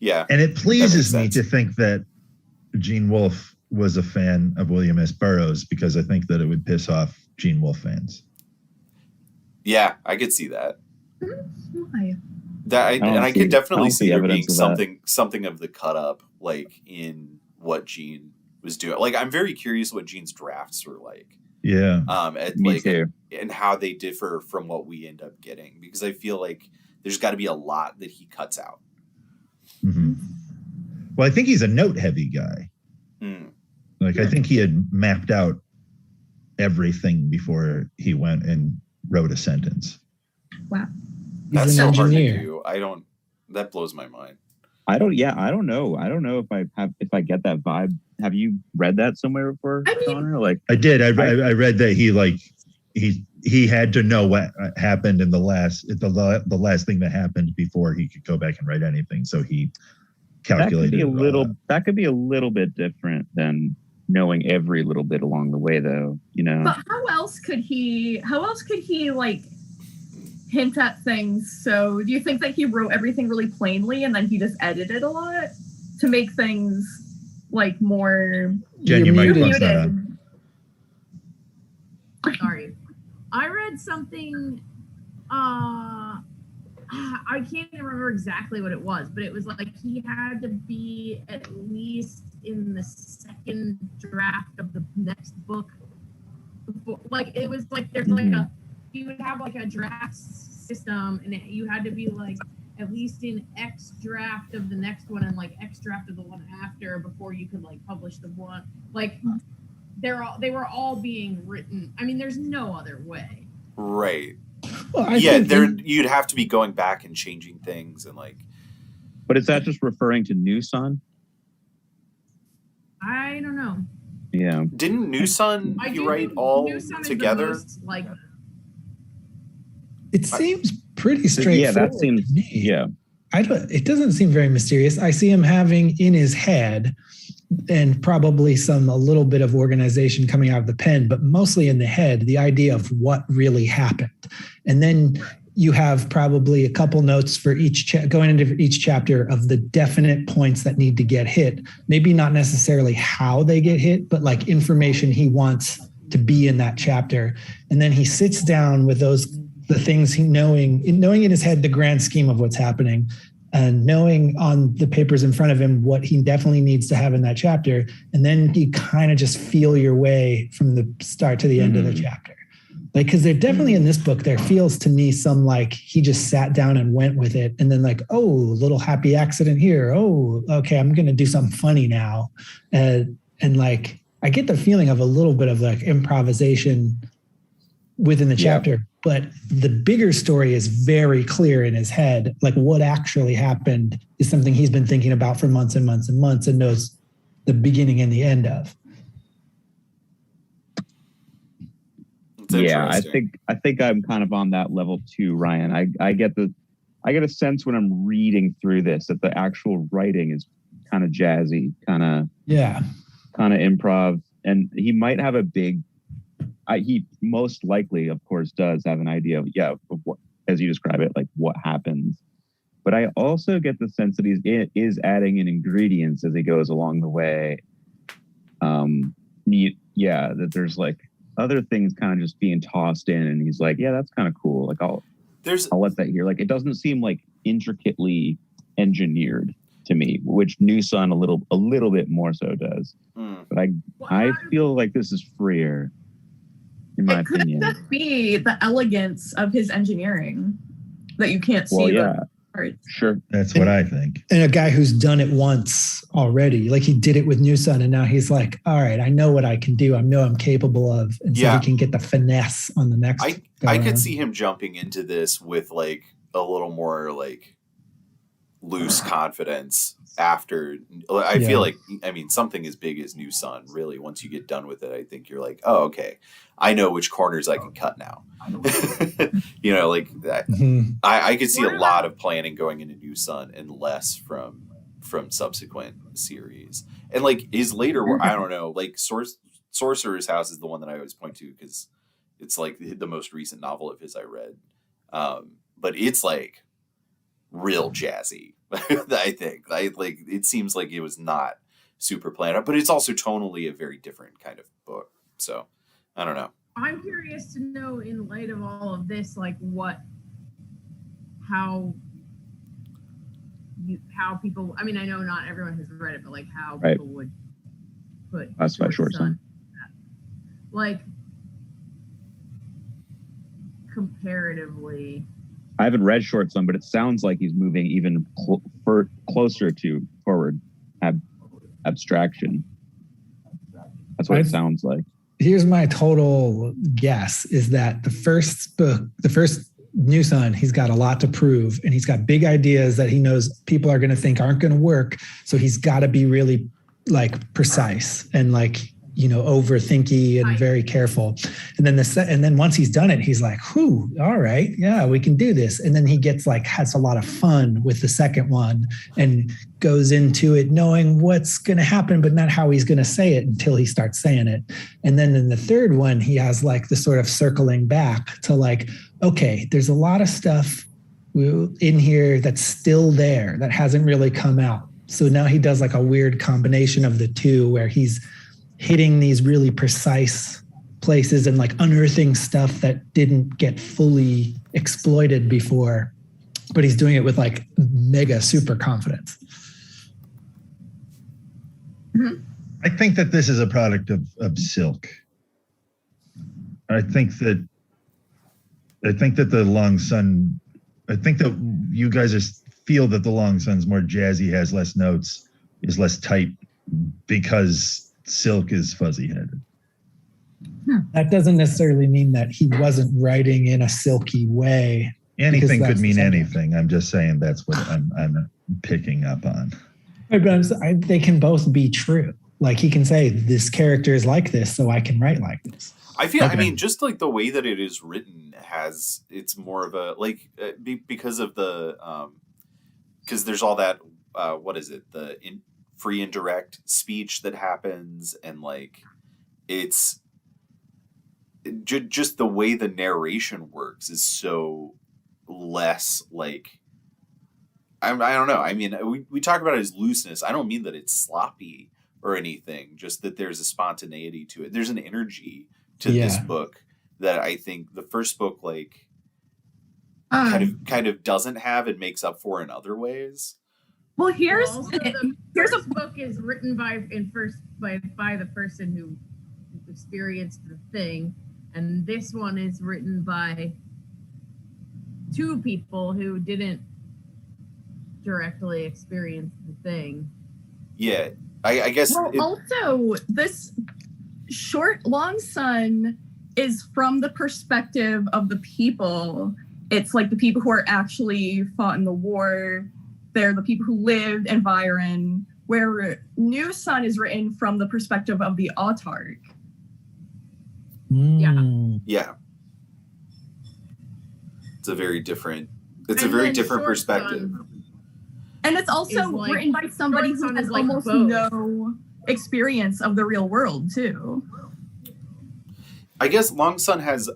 Yeah. And it pleases me to think that Gene Wolfe was a fan of William S. Burroughs, because I think that it would piss off Gene Wolfe fans. Yeah, I could see that. Why? I could definitely see there being something of the cut up, like in what Gene was doing. Like, I'm very curious what Gene's drafts were like. Yeah. Me too. And how they differ from what we end up getting, because I feel like there's got to be a lot that he cuts out. Mm-hmm. Well, I think he's a note heavy guy. Like, I think he had mapped out everything before he went and wrote a sentence. Wow. That's He's so an hard to engineer. do. That blows my mind. I don't know. I don't know if I get that vibe. Have you read that somewhere before, Connor? Like, I did. I read that he had to know what happened in the last thing that happened before he could go back and write anything. So he calculated. That could be a little bit different than knowing every little bit along the way, though. You know. But how else could he like hint at things? So do you think that he wrote everything really plainly and then he just edited a lot to make things like more Jen, your microphone's not on. Sorry. I read something, I can't even remember exactly what it was, but it was like he had to be at least in the second draft of the next book. Like, it was like there's like you would have like a draft system, and you had to be like at least in X draft of the next one and like X draft of the one after before you could like publish the one. Like, they were all being written. I mean, there's no other way. Right. Well, you'd have to be going back and changing things and like. But is that just referring to New Sun? I don't know. Yeah. Didn't New Sun write all together? Like, it seems pretty straightforward. Yeah, that seems. To me. Yeah. It doesn't seem very mysterious. I see him having in his head, and probably a little bit of organization coming out of the pen, but mostly in the head, the idea of what really happened. And then you have probably a couple notes for each going into each chapter of the definite points that need to get hit. Maybe not necessarily how they get hit, but like information he wants to be in that chapter. And then he sits down with the things knowing in his head the grand scheme of what's happening, and knowing on the papers in front of him what he definitely needs to have in that chapter. And then you kind of just feel your way from the start to the end of the chapter. Like, because they're definitely in this book, there feels to me some like he just sat down and went with it. And then like, oh, little happy accident here. Oh, okay, I'm going to do something funny now. And like, I get the feeling of a little bit of like improvisation within the chapter. But the bigger story is very clear in his head. Like, what actually happened is something he's been thinking about for months and months and months and knows the beginning and the end of. Yeah, I think I'm kind of on that level too, Ryan. I get a sense when I'm reading through this that the actual writing is kind of jazzy, kind of improv, and he might have a big. He most likely, of course, does have an idea of what, as you describe it, like what happens. But I also get the sense that he is adding in ingredients as he goes along the way. That there's like other things kind of just being tossed in, and he's like, yeah, that's kind of cool. Like I'll let that here. Like, it doesn't seem like intricately engineered to me, which New Sun a little bit more so does. But I feel like this is freer. In my opinion, could just be the elegance of his engineering that you can't see. The parts. Sure, that's what I think. And a guy who's done it once already, like he did it with New Sun, and now he's like, all right, I know what I can do. I know I'm capable of, and so he can get the finesse on the next. I could see him jumping into this with like a little more like loose confidence after. I feel like, I mean, something as big as New Sun, really, once you get done with it, I think you're like, oh, okay, I know which corners I can cut now. You know, like that. I could see a lot of planning going into New Sun and less from subsequent series. And like his later work, I don't know, like Sorcerer's House is the one that I always point to because it's like the most recent novel of his I read. But it's like real jazzy. I think like it seems like it was not super planned out, but it's also tonally a very different kind of book. So I don't know. I'm curious to know, in light of all of this, like how people. I mean, I know not everyone has read it, but like how people would put Short Sun. Like comparatively. I haven't read Short Sun, but it sounds like he's moving even closer to forward abstraction. That's what it sounds like. Here's my total guess is that the first New Sun, he's got a lot to prove and he's got big ideas that he knows people are going to think aren't going to work. So he's got to be really like precise and like, you know, overthinky and very careful. And then once he's done it, he's like, whew, all right, yeah, we can do this. And then he has a lot of fun with the second one and goes into it knowing what's going to happen, but not how he's going to say it until he starts saying it. And then in the third one, he has like the sort of circling back to like, okay, there's a lot of stuff in here that's still there that hasn't really come out. So now he does like a weird combination of the two where he's hitting these really precise places and like unearthing stuff that didn't get fully exploited before, but he's doing it with like mega super confidence. I think that this is a product of Silk. I think that the Long Sun, I think that you guys feel that the Long Sun's more jazzy, has less notes, is less tight because Silk is fuzzy-headed. That doesn't necessarily mean that he wasn't writing in a silky way. Anything could mean anything. I'm just saying that's what I'm picking up on. But they can both be true. Like he can say, this character is like this, so I can write like this. I feel, I mean, just like the way that it is written it's more of a, like, because of the, because there's all that, what is it? Free indirect speech that happens, and like it's just the way the narration works is so less like I don't know. I mean, we talk about it as looseness. I don't mean that it's sloppy or anything, just that there's a spontaneity to it. There's an energy to this book that I think the first book like kind of doesn't have and makes up for in other ways. Well, here's the first book is written by the person who experienced the thing, and this one is written by two people who didn't directly experience the thing. Yeah, I guess. Well, also this Long Sun is from the perspective of the people. It's like the people who are actually fought in the war. They're the people who lived in Byron, where New Sun is written from the perspective of the autarch. Yeah. It's a very different perspective. And it's also written by somebody who has almost no experience of the real world, too. I guess Long Sun has,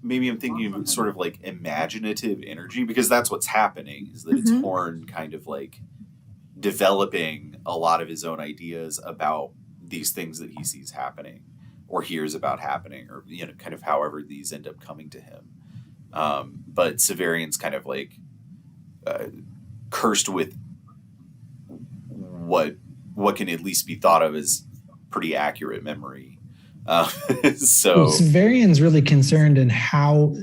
maybe I'm thinking of sort of like imaginative energy, because that's what's happening, is that it's Horn kind of like developing a lot of his own ideas about these things that he sees happening or hears about happening, or, you know, kind of however these end up coming to him. But Severian's kind of like cursed with what can at least be thought of as pretty accurate memory. So Severian's really concerned in how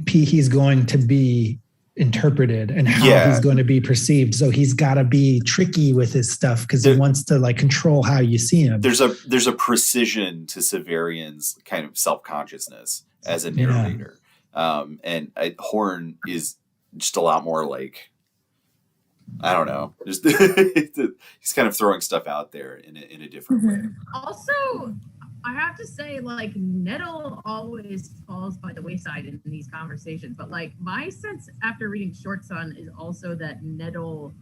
he's going to be interpreted and how he's going to be perceived. So he's got to be tricky with his stuff because he wants to like control how you see him. There's a precision to Severian's kind of self-consciousness as a narrator. And Horn is just a lot more like I don't know. Just he's kind of throwing stuff out there in a different way. Also, I have to say, like, Nettle always falls by the wayside in these conversations. But, like, my sense after reading Short Sun is also that Nettle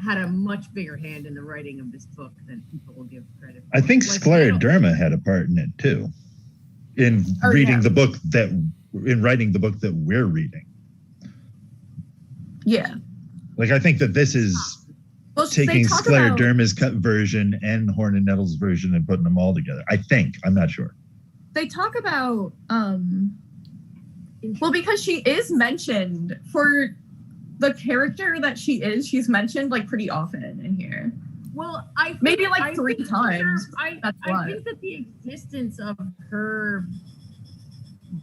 had a much bigger hand in the writing of this book than people will give credit for. I think Like, Scleroderma had a part in it too, in writing the book that we're reading. Yeah. Like, I think that this is taking Scleroderma's version and Horn and Nettle's version and putting them all together. I think. I'm not sure. They talk about, well, because she is mentioned for the character that she is, she's mentioned like pretty often in here. Well, maybe like 3 times. I think that the existence of her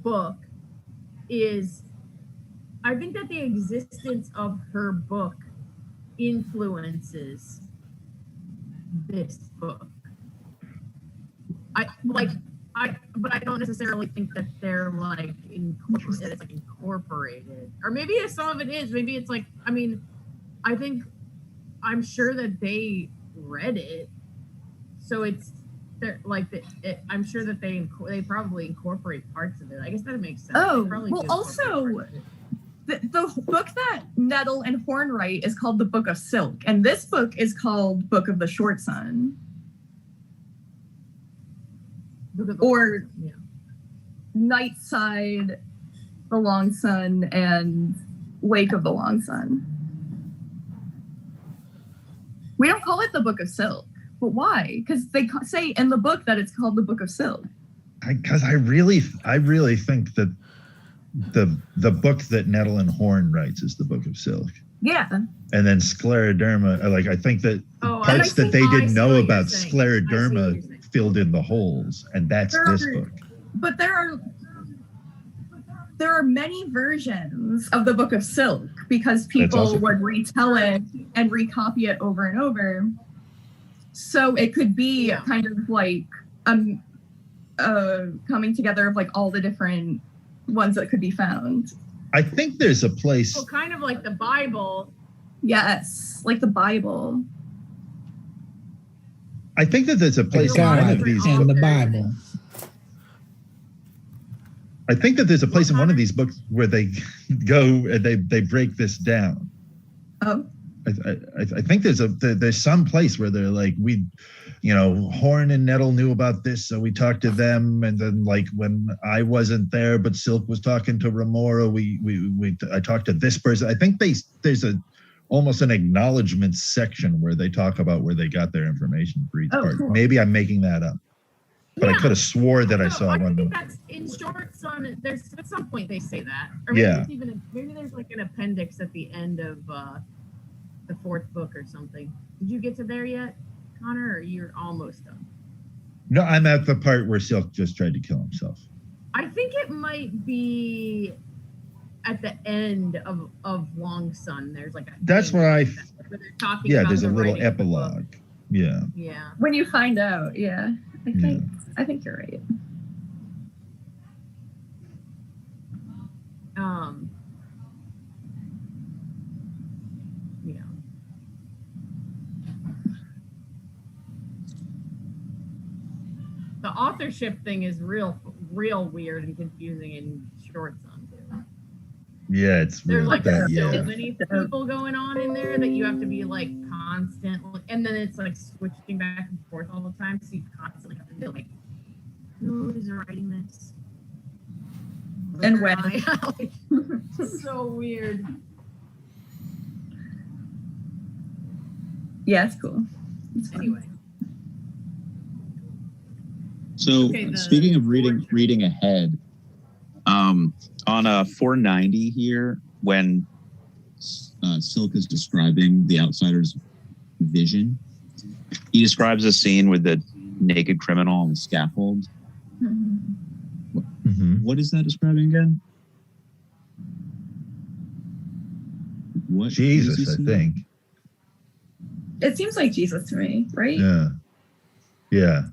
book influences this book. But I don't necessarily think that they're like incorporated. Or maybe some of it is. Maybe it's like, I mean, I'm sure that they read it, so I'm sure that they probably incorporate parts of it. I guess that makes sense. Oh, well, also the book that Nettle and Horn write is called The Book of Silk, and this book is called Book of the Short Sun. Or Night Side, The Long Sun, and Wake of the Long Sun. We don't call it the Book of Silk, but why? Because they say in the book that it's called the Book of Silk. Because I really think that the book that Nettle and Horn writes is the Book of Silk. Yeah. And then Scleroderma, like, I think that parts that they didn't know about Scleroderma filled in the holes, and that's this book. But there are many versions of the Book of Silk because people would retell it and recopy it over and over. So it could be kind of like coming together of like all the different ones that could be found. I think there's a place. Well, kind of like the Bible. Yes, like the Bible. I think that there's a place in one of these. And the Bible. I think that there's a place in one of these books where they go and they break this down. Oh. I think there's some place where they're like, Horn and Nettle knew about this, so we talked to them, and then like when I wasn't there, but Silk was talking to Remora, I talked to this person. I think there's almost an acknowledgement section where they talk about where they got their information for each part. Cool. Maybe I'm making that up, but I could have swore that I saw one. I think that's in Short Sun. There's at some point they say that, or maybe maybe there's like an appendix at the end of the 4th book or something. Did you get to there yet, Connor, or you're almost done? No, I'm at the part where Silk just tried to kill himself. I think it might be at the end of Long Sun. There's like that's what where they're talking about there's a little epilogue. Yeah. When you find out, I think you're right. The authorship thing is real weird and confusing in Short Sun too. Yeah, it's there's like so many people going on in there that you have to be like constantly, and then it's like switching back and forth all the time, so you constantly have to be like, who is writing this? And when? So weird. Yeah, it's cool. Anyway. So speaking of reading ahead, on 490 here, when Silk is describing the outsider's vision, he describes a scene with the naked criminal on the scaffold. Mm-hmm. What is that describing again? What? Jesus, I think. It seems like Jesus to me, right? Yeah.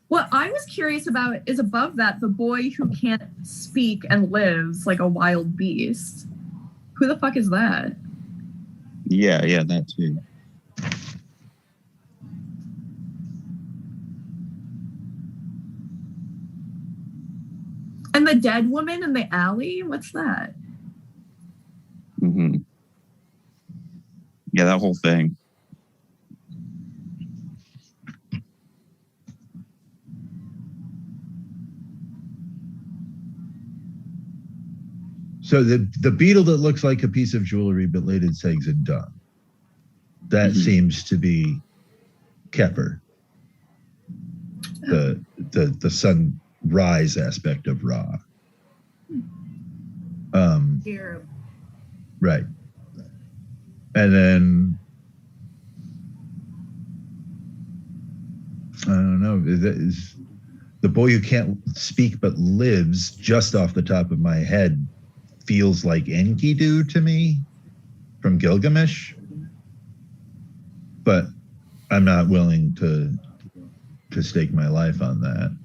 What I was curious about is above that, the boy who can't speak and lives like a wild beast. Who the fuck is that? Yeah, that too. And the dead woman in the alley? What's that? Mm-hmm. Yeah, that whole thing. So the beetle that looks like a piece of jewelry but laid its eggs in dung. That seems to be Kepper. The sunrise aspect of Ra. Right. And then I don't know. Is the boy who can't speak but lives, just off the top of my head, feels like Enkidu to me from Gilgamesh. But I'm not willing to stake my life on that.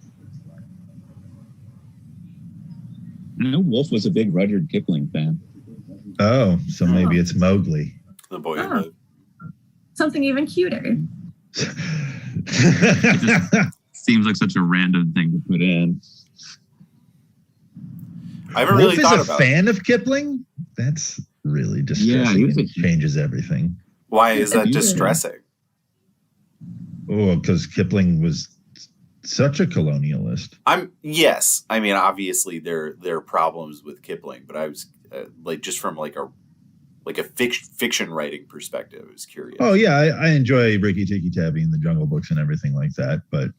I know Wolfe was a big Rudyard Kipling fan. Oh, so maybe it's Mowgli. The boy who lived. Something even cuter. Seems like such a random thing to put in. I haven't Wolfe really thought is a about fan of Kipling? That's really distressing. Yeah, It changes everything. Why is that distressing? Oh, because Kipling was such a colonialist. Yes. I mean, obviously there are problems with Kipling, but I was just from a fiction writing perspective, I was curious. Oh yeah, I enjoy Ricky Tikki Tavi and the Jungle Books and everything like that, but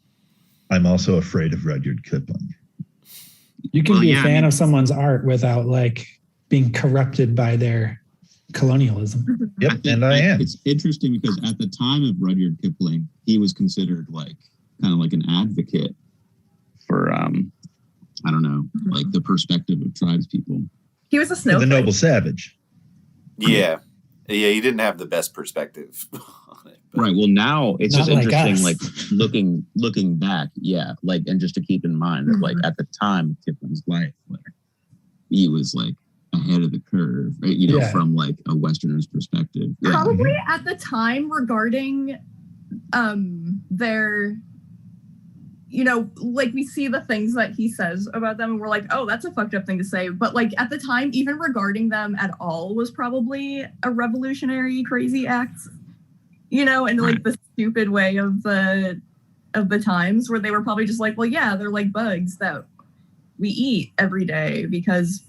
I'm also afraid of Rudyard Kipling. You can be a fan of someone's art without being corrupted by their colonialism. Yep, I am. It's interesting because at the time of Rudyard Kipling, he was considered kind of like an advocate for I don't know, the perspective of tribes people. He was a snowflake. The noble savage. Yeah, he didn't have the best perspective on it. Right. Well, now it's Not just interesting, us. looking back. Yeah, and just to keep in mind that at the time of Kipling's life, he was ahead of the curve, right? From a Westerner's perspective. Yeah. Probably at the time regarding their, we see the things that he says about them and we're like, oh, that's a fucked up thing to say. But at the time, even regarding them at all was probably a revolutionary, crazy act, and the stupid way of the times where they were probably just like, well, yeah, they're like bugs that we eat every day because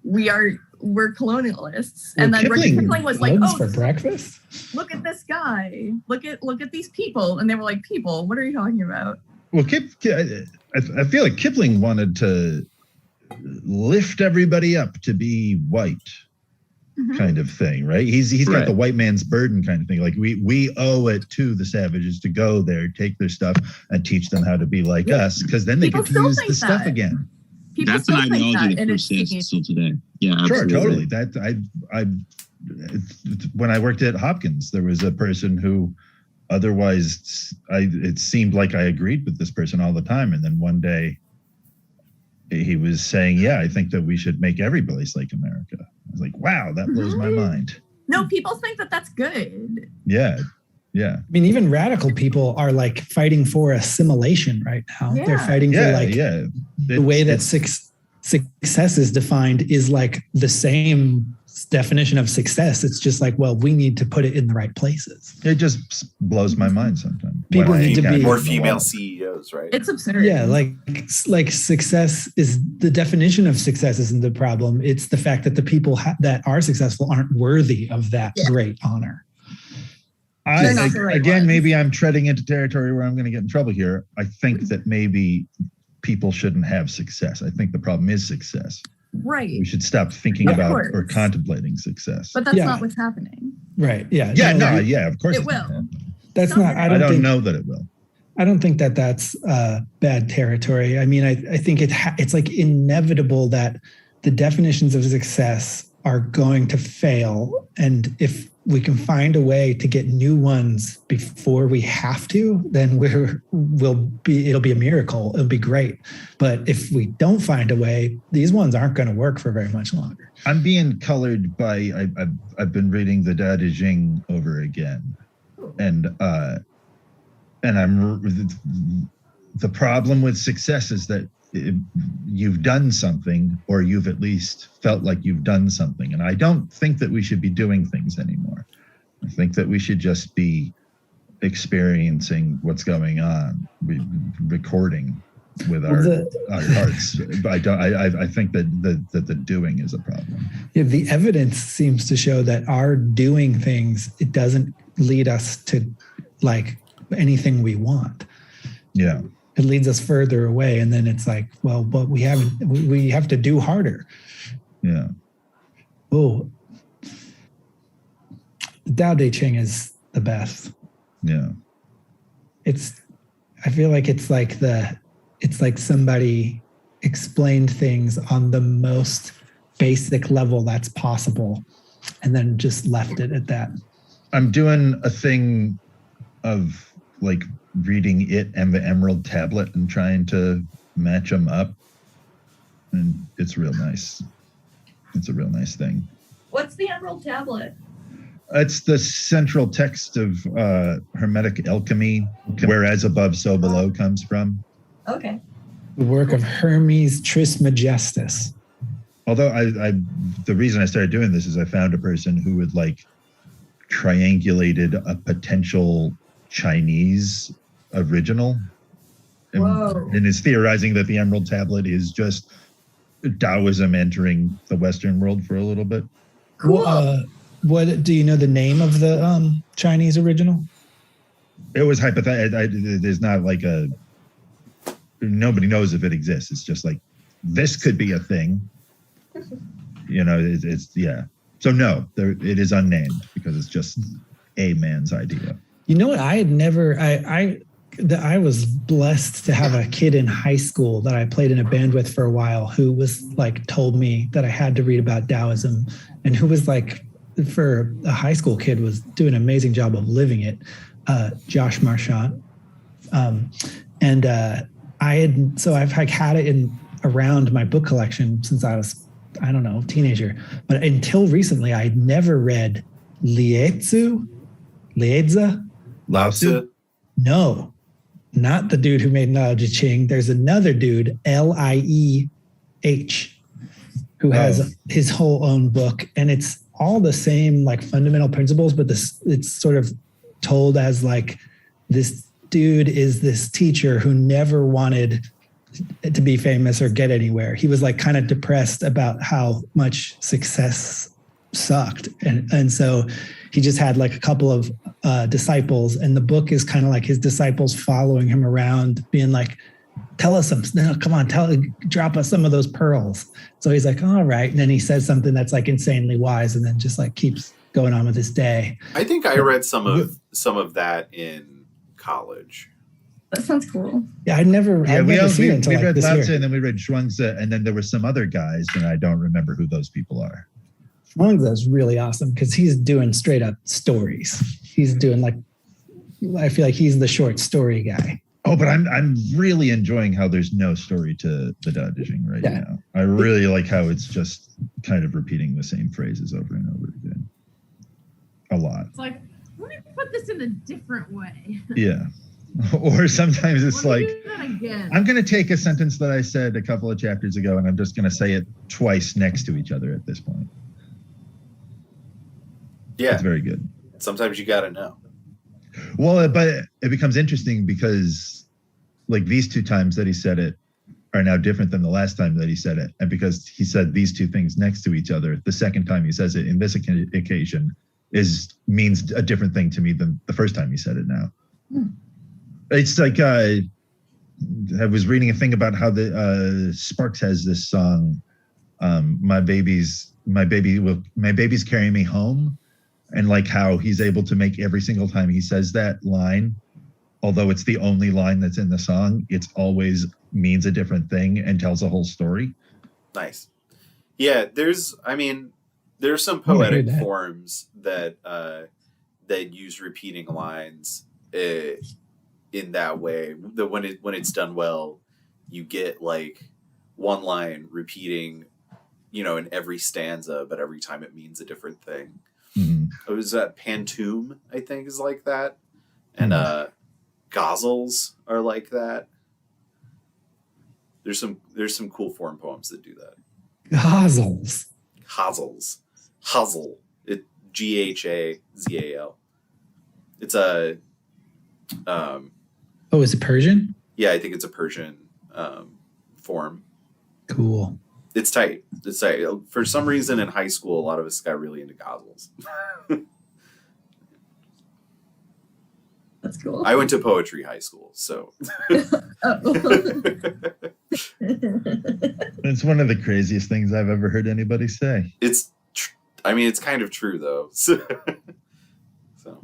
we're colonialists. And then Kipling was like, oh, for breakfast? Look at this guy. Look at these people. And they were like, people, what are you talking about? Well, I feel like Kipling wanted to lift everybody up to be white, kind of thing, right? He's got the white man's burden kind of thing. We owe it to the savages to go there, take their stuff, and teach them how to be like us, because then they get to use the stuff again. That's an ideology that persists still today. Yeah, absolutely. Sure, totally. That I when I worked at Hopkins, there was a person who otherwise it seemed like I agreed with this person all the time, and then one day he was saying, yeah, I think that we should make every place like America. I was like, wow, that blows my mind. No, people think that that's good. Yeah. I mean, even radical people are fighting for assimilation right now. Yeah. They're fighting for the way that success is defined is the same definition of success. It's just well, we need to put it in the right places. It just blows my mind sometimes. People need to be more female CEOs, right? It's absurd. Yeah, success is the definition of success isn't the problem. It's the fact that the people that are successful aren't worthy of that great honor. Maybe I'm treading into territory where I'm going to get in trouble here. I think that maybe people shouldn't have success. I think the problem is success. Right. We should stop thinking about or contemplating success. But that's not what's happening. Right. Yeah. Of course it will. That's not. I don't know that it will. I don't think that that's bad territory. I mean, I think it's inevitable that the definitions of success are going to fail, and if we can find a way to get new ones before we have to, then it'll be a miracle. It'll be great. But if we don't find a way, these ones aren't going to work for very much longer. I'm being colored by I've been reading the Da De Jing over again, and the problem with success is that you've done something, or you've at least felt like you've done something. And I don't think that we should be doing things anymore. I think that we should just be experiencing what's going on, recording with our hearts. But I think that the doing is a problem. Yeah, the evidence seems to show that our doing things, it doesn't lead us to like anything we want. Yeah. It leads us further away, and then it's like, well, but we have to do harder. Yeah. Oh, Tao Te Ching is the best. Yeah. I feel like it's like somebody explained things on the most basic level that's possible, and then just left it at that. I'm doing a thing of like reading it and the Emerald Tablet and trying to match them up, and it's real nice. It's a real nice thing. What's the Emerald Tablet? It's the central text of Hermetic alchemy, whereas above, so below comes from. Okay. The work of Hermes Trismegistus. Although the reason I started doing this is I found a person who had like triangulated a potential Chinese original, and is theorizing that the Emerald Tablet is just Taoism entering the Western world for a little bit. Cool. What do you know the name of the Chinese original? It was hypothetical. There's not like nobody knows if it exists. It's just like, this could be a thing. You know, it's yeah. So no, it is unnamed because it's just a man's idea. You know what? I had never. I was blessed to have a kid in high school that I played in a band with for a while who was like told me that I had to read about Taoism, and who was like, for a high school kid, was doing an amazing job of living it. Josh Marchant, and I've like had it around my book collection since I was, I don't know, teenager. But until recently, I had never read Liezi. Lao Tzu? No, not the dude who made Tao Te Ching. There's another dude, Lieh, who has his whole own book, and it's all the same like fundamental principles, but it's sort of told as like, this dude is this teacher who never wanted to be famous or get anywhere. He was like kind of depressed about how much success sucked, and so he just had like a couple of disciples, and the book is kind of like his disciples following him around, being like, tell us some, no, come on, drop us some of those pearls. So he's like, all right. And then he says something that's like insanely wise, and then just like keeps going on with his day. I think I read some of that in college. That sounds cool. Yeah, I'd never seen it until we read this Lao year. Tzu, and then we read Zhuangzi, and then there were some other guys, and I don't remember who those people are. Zhuangzi is really awesome because he's doing straight up stories. He's doing like, I feel like he's the short story guy. Oh, but I'm really enjoying how there's no story to the Tao Te Ching right now. I really like how it's just kind of repeating the same phrases over and over again. A lot. It's like, let me put this in a different way. Yeah. Or sometimes it's like, again. I'm going to take a sentence that I said a couple of chapters ago, and I'm just going to say it twice next to each other at this point. Yeah. It's very good. Sometimes you got to know. Well, but it becomes interesting because like these two times that he said it are now different than the last time that he said it. And because he said these two things next to each other, the second time he says it in this occasion means a different thing to me than the first time he said it now. It's like I was reading a thing about how the Sparks has this song, my baby's carrying me home. And like how he's able to make every single time he says that line, although it's the only line that's in the song, it's always means a different thing and tells a whole story. Nice. Yeah, There's some I wanna hear poetic that. forms that use repeating lines in that way. That when it's done well, you get like one line repeating, in every stanza, but every time it means a different thing. It was Pantoum, I think, is like that, and Ghazals are like that. There's some cool form poems that do that. Gozzles. Hazel. It Ghazal. It's a Oh, is it Persian? yeah, I think it's a Persian form. Cool. It's tight. For some reason in high school, a lot of us got really into Ghazals. That's cool. I went to poetry high school, so. It's one of the craziest things I've ever heard anybody say. It's kind of true though. So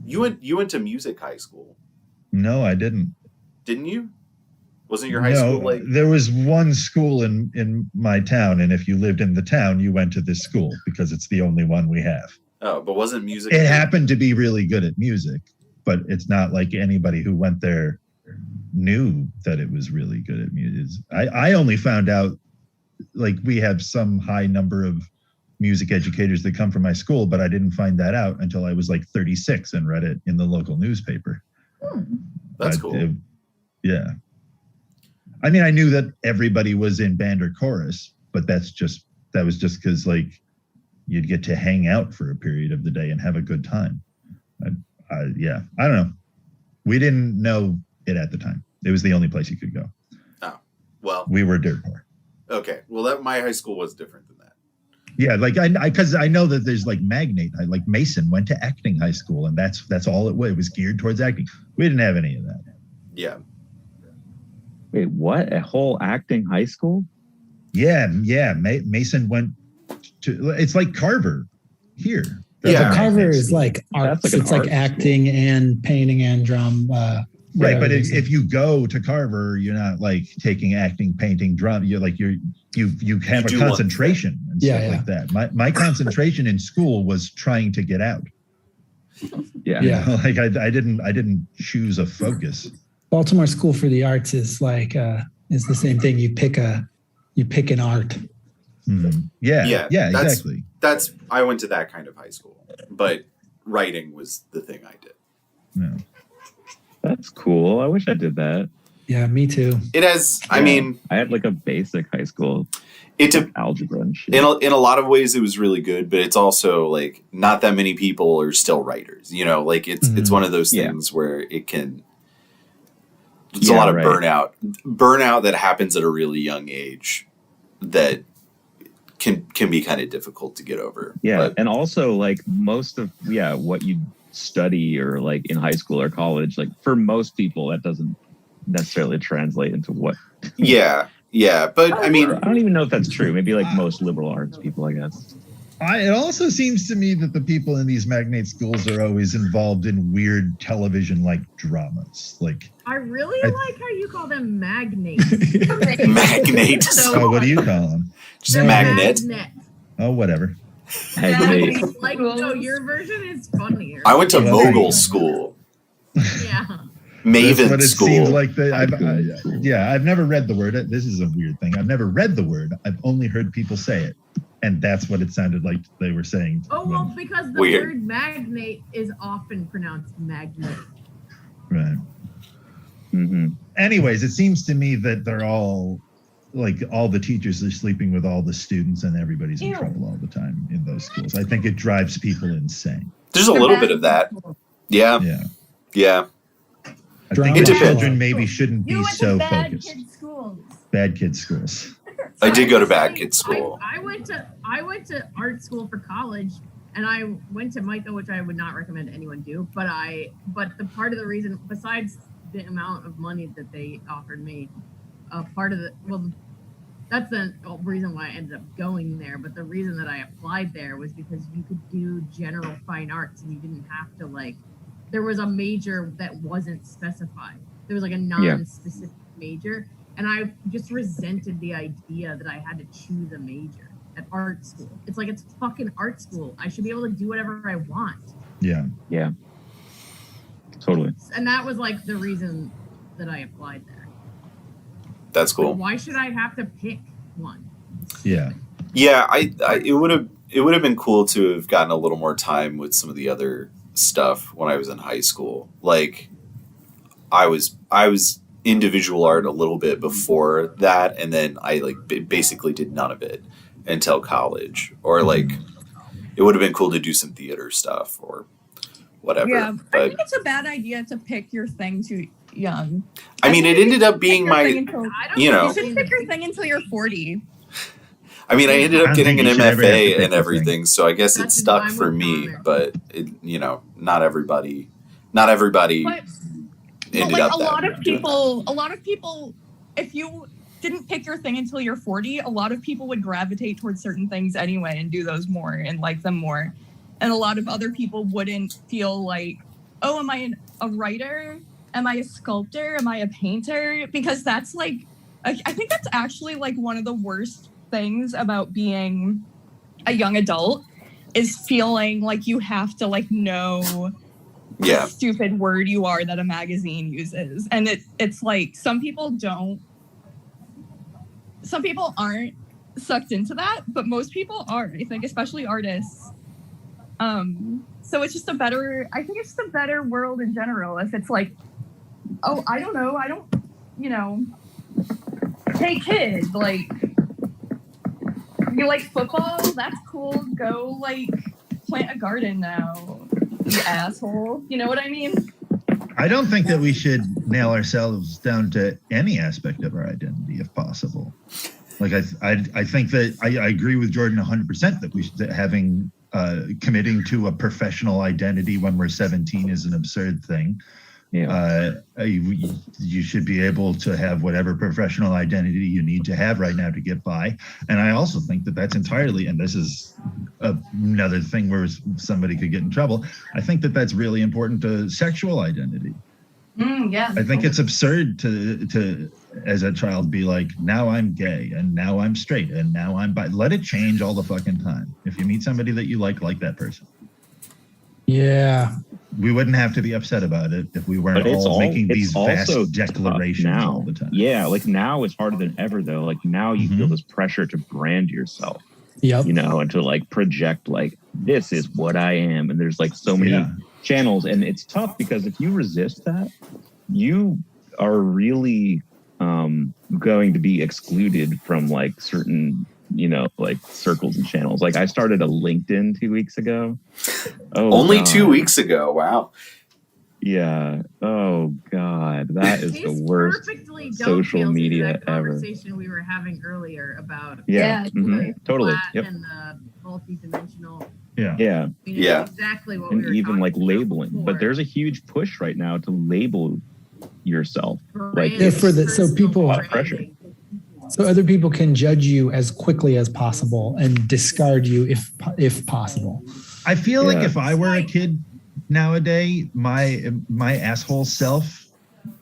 you went to music high school, No, I didn't. didn't you? Wasn't your high school like? There was one school in my town, and if you lived in the town, you went to this school because it's the only one we have. Oh, but wasn't music? It happened to be really good at music, but it's not like anybody who went there knew that it was really good at music. I only found out, like, we have some high number of music educators that come from my school, but I didn't find that out until I was like 36 and read it in the local newspaper. That's cool. Yeah. I mean, I knew that everybody was in band or chorus, but that was just because, like, you'd get to hang out for a period of the day and have a good time. I don't know. We didn't know it at the time. It was the only place you could go. Oh, well. We were dirt poor. Okay. Well, my high school was different than that. Yeah, like because I know that there's like Magnate, like Mason went to acting high school, and that's all it was. It was geared towards acting. We didn't have any of that. Yeah. Wait, what? A whole acting high school? Yeah. Mason went to. It's like Carver here. Yeah, but Carver is like arts. That's like an It's like art acting and painting and drum. Right, but if you go to Carver, you're not like taking acting, painting, drum. You're like you have a concentration and stuff like that. My concentration in school was trying to get out. Yeah. Like I didn't choose a focus. Baltimore School for the Arts is like is the same thing. You pick an art. Mm-hmm. Yeah, exactly. I went to that kind of high school, but writing was the thing I did. Yeah. That's cool. I wish I did that. Yeah, me too. It has. Yeah. I mean, I had like a basic high school. It's algebra and shit. In a lot of ways, it was really good, but it's also like not that many people are still writers. Like it's one of those things where it can. There's a lot of burnout that happens at a really young age that can be kind of difficult to get over. Yeah, and also like most of what you study or like in high school or college, like for most people that doesn't necessarily translate into what. But I mean, I don't even know if that's true. Maybe like most liberal arts people, I guess. It also seems to me that the people in these Magnate schools are always involved in weird television-like dramas. Like, I really like how you call them magnates. Magnates. So what do you call them? Just magnet. Oh, whatever. Magnate. Like, no, your version is funnier. I went to Mogul school. Yeah. Maven That's what it school. seems like. I've never read the word. This is a weird thing. I've never read the word. I've only heard people say it. And that's what it sounded like they were saying. Oh, well, because the word magnate is often pronounced magnet. Right. Mm-hmm. Anyways, it seems to me that they're all, like, all the teachers are sleeping with all the students and everybody's in trouble all the time in those schools. I think it drives people insane. There's a little bit of that. Yeah. I think the children maybe shouldn't be so focused. Bad kids schools. I did go to bad kids school. I went to art school for college, and I went to MICA, which I would not recommend anyone do. But the part of the reason, besides the amount of money that they offered me, that's the reason why I ended up going there. But the reason that I applied there was because you could do general fine arts, and you didn't have to there was a major that wasn't specified. There was like a non-specific major. And I just resented the idea that I had to choose a major. at art school. It's like, it's fucking art school. I should be able to do whatever I want. Yeah. Yeah. Totally. And that was like the reason that I applied there. That's cool. Like, why should I have to pick one? Yeah. Yeah, it would have been cool to have gotten a little more time with some of the other stuff when I was in high school. Like, I was into visual art a little bit before that, and then I basically did none of it until college. Or like, it would have been cool to do some theater stuff or whatever. Yeah, but, I think it's a bad idea to pick your thing too young. I mean, it ended up being my, you know. You should pick your thing until you're 40. I mean, I ended up getting an MFA and thing. everything, so I guess it stuck for me. But it, you know, not everybody But ended like up. a lot of people, if you didn't pick your thing until you're 40, a lot of people would gravitate towards certain things anyway and do those more and like them more. And a lot of other people wouldn't feel like, oh, am I a writer? Am I a sculptor? Am I a painter? Because that's like, I think that's actually like one of the worst things about being a young adult is feeling like you have to like know the stupid word you are that a magazine uses. And it's like some people aren't sucked into that, but most people are, I think, especially artists. So it's just a better world in general if it's like, oh, I don't know, hey kid, like, you like football? That's cool. Go like plant a garden now, you asshole. You know what I mean? I don't think that we should nail ourselves down to any aspect of our identity if possible. Like I think that I agree with Jordan 100% that we should committing to a professional identity when we're 17 is an absurd thing. Yeah. You should be able to have whatever professional identity you need to have right now to get by. And I also think that that's entirely, and this is another thing where somebody could get in trouble, I think that that's really important to sexual identity. Yeah. I think it's absurd to as a child be like, now I'm gay and now I'm straight and now I'm bi. Let it change all the fucking time. If you meet somebody that you like that person. Yeah. We wouldn't have to be upset about it if we weren't all making these vast declarations all the time. Yeah, like now it's harder than ever though. Like now you feel this pressure to brand yourself. Yep. You know, and to like project like this is what I am. And there's like so many channels. And it's tough because if you resist that, you are really going to be excluded from like certain, you know, like circles and channels. Like I started a LinkedIn 2 weeks ago. Only 2 weeks ago. Wow. Yeah. Oh God, that is the worst social media ever. Conversation we were having earlier about totally. Yep. And the multi-dimensional. Yeah. Exactly what and we were even like labeling. before. But there's a huge push right now to label yourself. Brand, Yeah, so people pressure. So other people can judge you as quickly as possible and discard you if possible. I feel like if I were a kid nowadays, my asshole self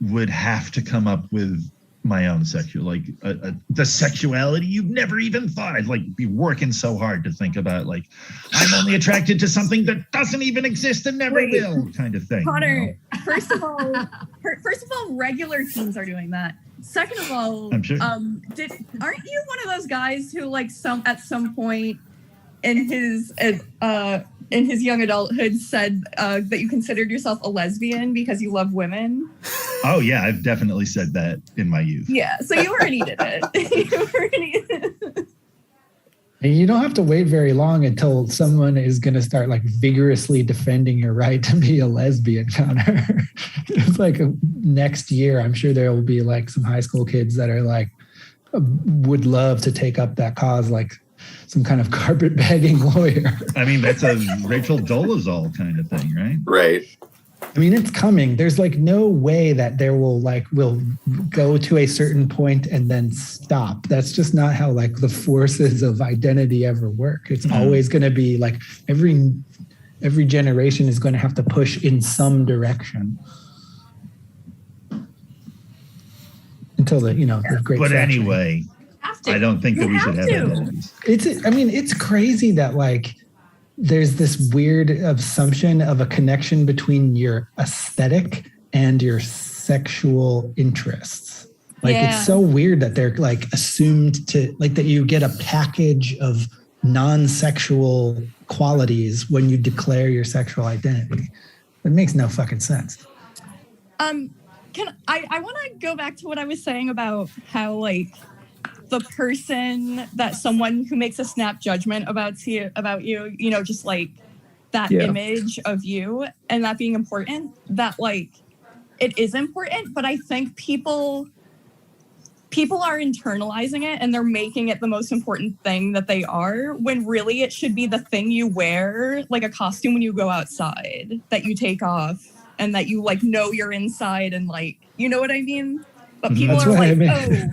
would have to come up with my own the sexuality you've never even thought. I'd like be working so hard to think about like I'm only attracted to something that doesn't even exist and never will kind of thing. Connor, you know? first of all, regular teens are doing that. Second of all, I'm sure. aren't you one of those guys who like at some point in his young adulthood said that you considered yourself a lesbian because you love women? Oh yeah, I've definitely said that in my youth. Yeah, so you already did it. And you don't have to wait very long until someone is going to start like vigorously defending your right to be a lesbian, Connor. It's like next year, I'm sure there will be like some high school kids that are like, would love to take up that cause, like some kind of carpetbagging lawyer. I mean, that's a Rachel Dolezal kind of thing, right? Right. I mean, it's coming. There's like no way that there will go to a certain point and then stop. That's just not how like the forces of identity ever work. It's always going to be like every generation is going to have to push in some direction until the great. But fracturing. anyway, I don't think that You we should have have to. identities. It's crazy that like there's this weird assumption of a connection between your aesthetic and your sexual interests. Like Yeah. it's so weird that they're like assumed to like that you get a package of non-sexual qualities when you declare your sexual identity. It makes no fucking sense. Can I want to go back to what I was saying about how like the person that someone who makes a snap judgment about you, you know, just like that image of you and that being important, that like it is important, but I think people are internalizing it and they're making it the most important thing that they are, when really it should be the thing you wear, like a costume when you go outside that you take off and that you like know you're inside and like, you know what I mean? But people That's are what I like, mean. oh,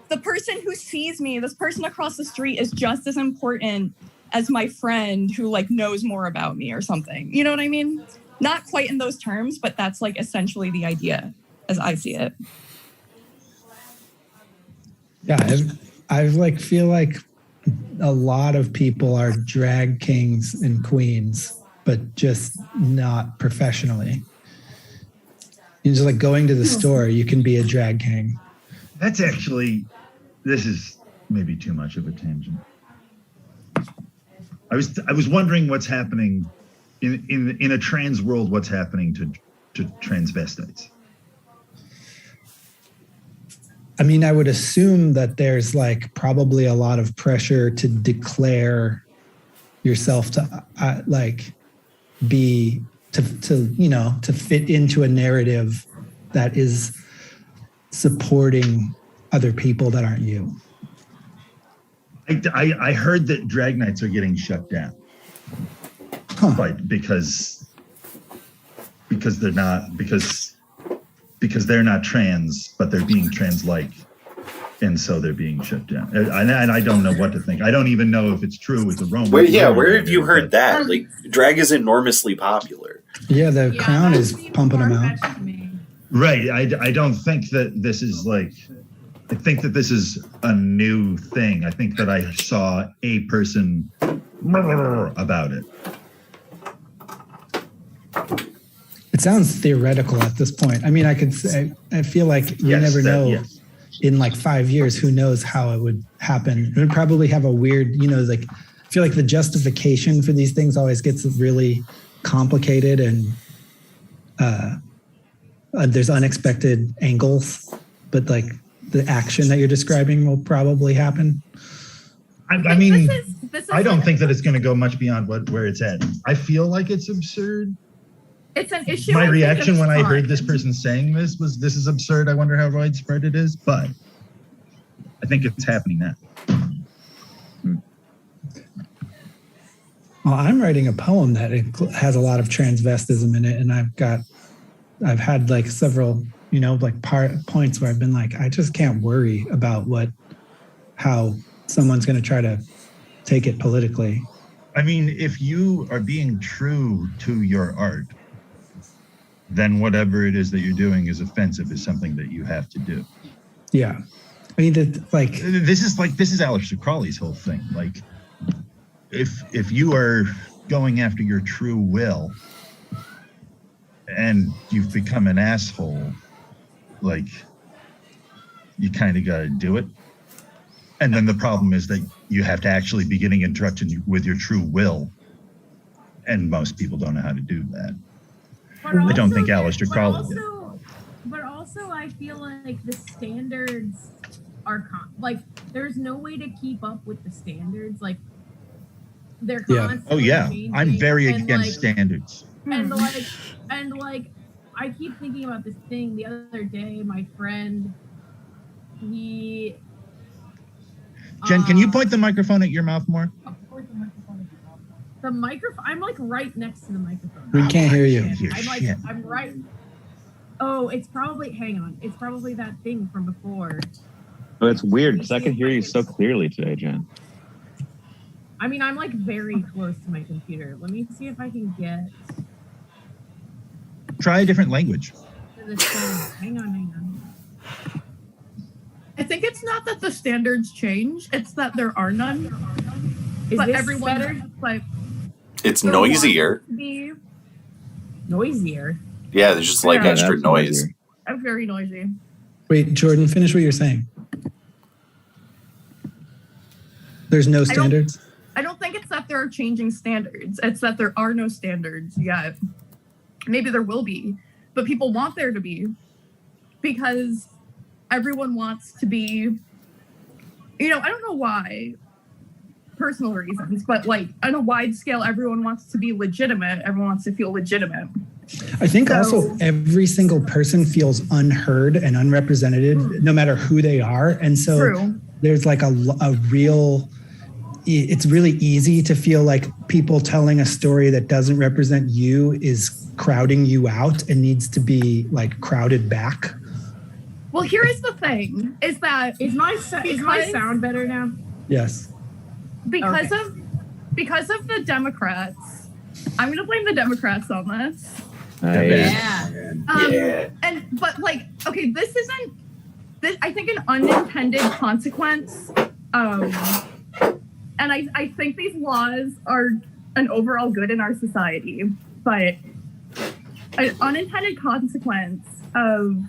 the person who sees me, this person across the street is just as important as my friend who like knows more about me or something. You know what I mean? Not quite in those terms, but that's like essentially the idea as I see it. Yeah, I like feel like a lot of people are drag kings and queens, but just not professionally. You're just like going to the store, you can be a drag king. That's actually, this is maybe too much of a tangent. I was wondering what's happening in a trans world. What's happening to transvestites? I mean, I would assume that there's like probably a lot of pressure to declare yourself to like be to you know to fit into a narrative that is supporting other people that aren't you. I heard that drag nights are getting shut down, but because they're not trans, but they're being trans-like, and so they're being shut down. And I don't know what to think. I don't even know if it's true. It's a rumor. Where have you heard that? Like, drag is enormously popular. Yeah, the Crown is pumping them out. Right. I don't think that this is like. I think that this is a new thing. I think that I saw a person about it. It sounds theoretical at this point. I mean, I feel like you never know. In like 5 years, who knows how it would happen. It would probably have a weird, you know, like, I feel like the justification for these things always gets really complicated and there's unexpected angles, but like the action that you're describing will probably happen. I mean, I don't think that it's going to go much beyond where it's at. I feel like it's absurd. It's an issue. My reaction when I heard this person saying this was, "This is absurd. I wonder how widespread it is." But I think it's happening now. Well, I'm writing a poem that has a lot of transvestism in it, and I've had like several, you know, like points where I've been like, I just can't worry about how someone's going to try to take it politically. I mean, if you are being true to your art, then whatever it is that you're doing is offensive is something that you have to do. Yeah. I mean, this is Aleister Crowley's whole thing. Like, if you are going after your true will and you've become an asshole, like, you kind of got to do it. And then the problem is that you have to actually be getting in touch with your true will. And most people don't know how to do that. I don't think Aleister Crowley did. But also, I feel like the standards are like, there's no way to keep up with the standards. Like, they're constantly changing. I'm very against standards. And like, I keep thinking about this thing the other day. My friend, Jen, can you point the microphone at your mouth more? The microphone. I'm like right next to the microphone. We can't hear you. I'm right. Oh, it's probably. Hang on. It's probably that thing from before. Oh, it's weird because I can hear you so clearly today, Jen. I mean, I'm like very close to my computer. Let me see if I can get. Try a different language. Hang on. think it's not that the standards change; it's that there are none. Is But this everyone better? like It's there noisier. wants to be Noisier. Yeah, there's just like Yeah, extra that's noise. noisier. very noisy. Wait, Jordan, finish what you're saying. There's no standards? I don't think it's that there are changing standards. It's that there are no standards yet. Maybe there will be, but people want there to be because everyone wants to be, I don't know why, personal reasons, but like on a wide scale, everyone wants to be legitimate. Everyone wants to feel legitimate. I think also every single person feels unheard and unrepresented, no matter who they are. And so True. there's like a real, it's really easy to feel like people telling a story that doesn't represent you is crowding you out and needs to be like crowded back. Well, here is the thing: is that Is my sound better now? Yes. because of the Democrats, I'm going to blame the Democrats on this. Yeah. But okay, this isn't. I think an unintended consequence. And I think these laws are an overall good in our society, but an unintended consequence of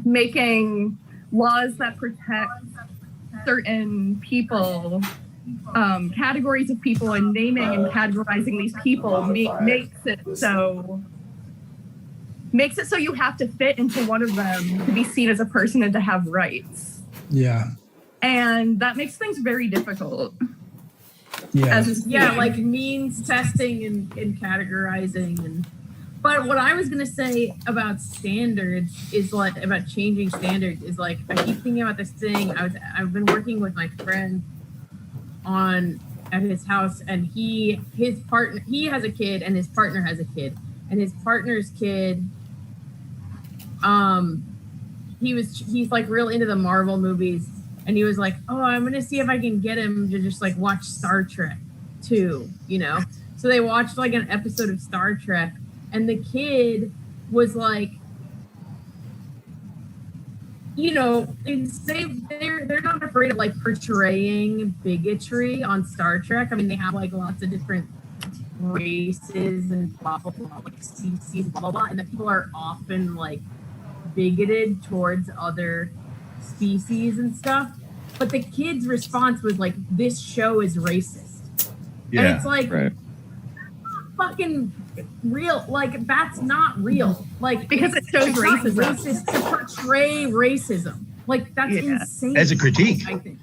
making laws that protect certain people, categories of people, and naming and categorizing these people makes it so you have to fit into one of them to be seen as a person and to have rights. Yeah. And that makes things very difficult. Yeah. Like means testing and categorizing. But what I was gonna say about standards is like about changing standards is like I keep thinking about this thing. I've been working with my friend at his house, and his partner, he has a kid and his partner has a kid, and his partner's kid he's like real into the Marvel movies, and he was like, oh, I'm gonna see if I can get him to just like watch Star Trek too, so they watched like an episode of Star Trek, and the kid was like, they're not afraid of like portraying bigotry on Star Trek. I mean, they have like lots of different races and blah blah blah, like species, blah blah blah, and the people are often like bigoted towards other species and stuff. But the kid's response was like, "This show is racist," and it's like, fucking real. Like that's not real. Like because it shows racism. Not racist to portray racism. Like that's insane. As a critique, I think.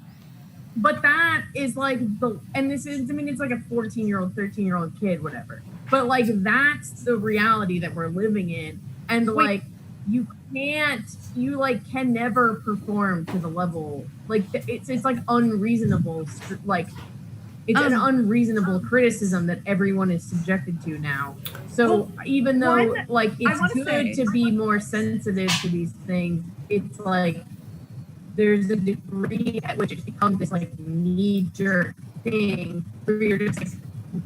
But that is like it's like a 14-year-old, 13-year-old kid, whatever. But like that's the reality that we're living in, and like you can never perform to the level, like it's like unreasonable, like it's an unreasonable criticism that everyone is subjected to now. So even though like it's good to be more sensitive to these things, it's like there's a degree at which it becomes this like knee-jerk thing where you're just like,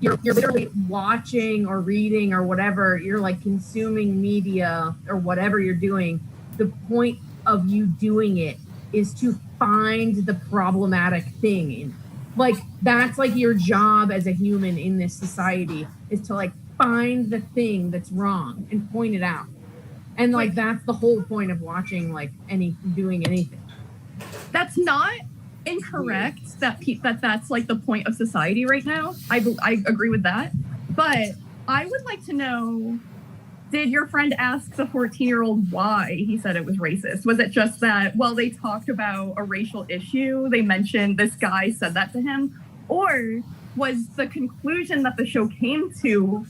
you're literally watching or reading or whatever, you're like consuming media or whatever you're doing. The point of you doing it is to find the problematic thing in, like that's like your job as a human in this society, is to like find the thing that's wrong and point it out. And like that's the whole point of watching like doing anything. That's not incorrect that's like the point of society right now. I agree with that, but I would like to know, did your friend ask the 14-year-old why he said it was racist? Was it just that, they talked about a racial issue, they mentioned this guy said that to him, or was the conclusion that the show came to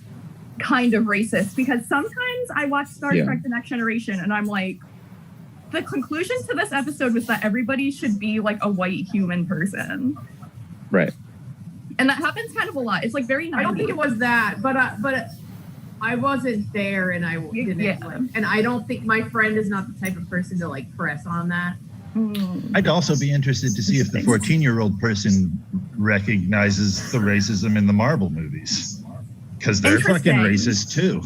kind of racist? Because sometimes I watch Star Trek The Next Generation and I'm like, the conclusion to this episode was that everybody should be like a white human person. Right. And that happens kind of a lot. It's like very 90s. I don't think it was that, but I wasn't there, and I didn't. Yeah. And I don't think my friend is not the type of person to like press on that. I'd also be interested to see if the 14-year-old person recognizes the racism in the Marvel movies, because they're fucking racist too.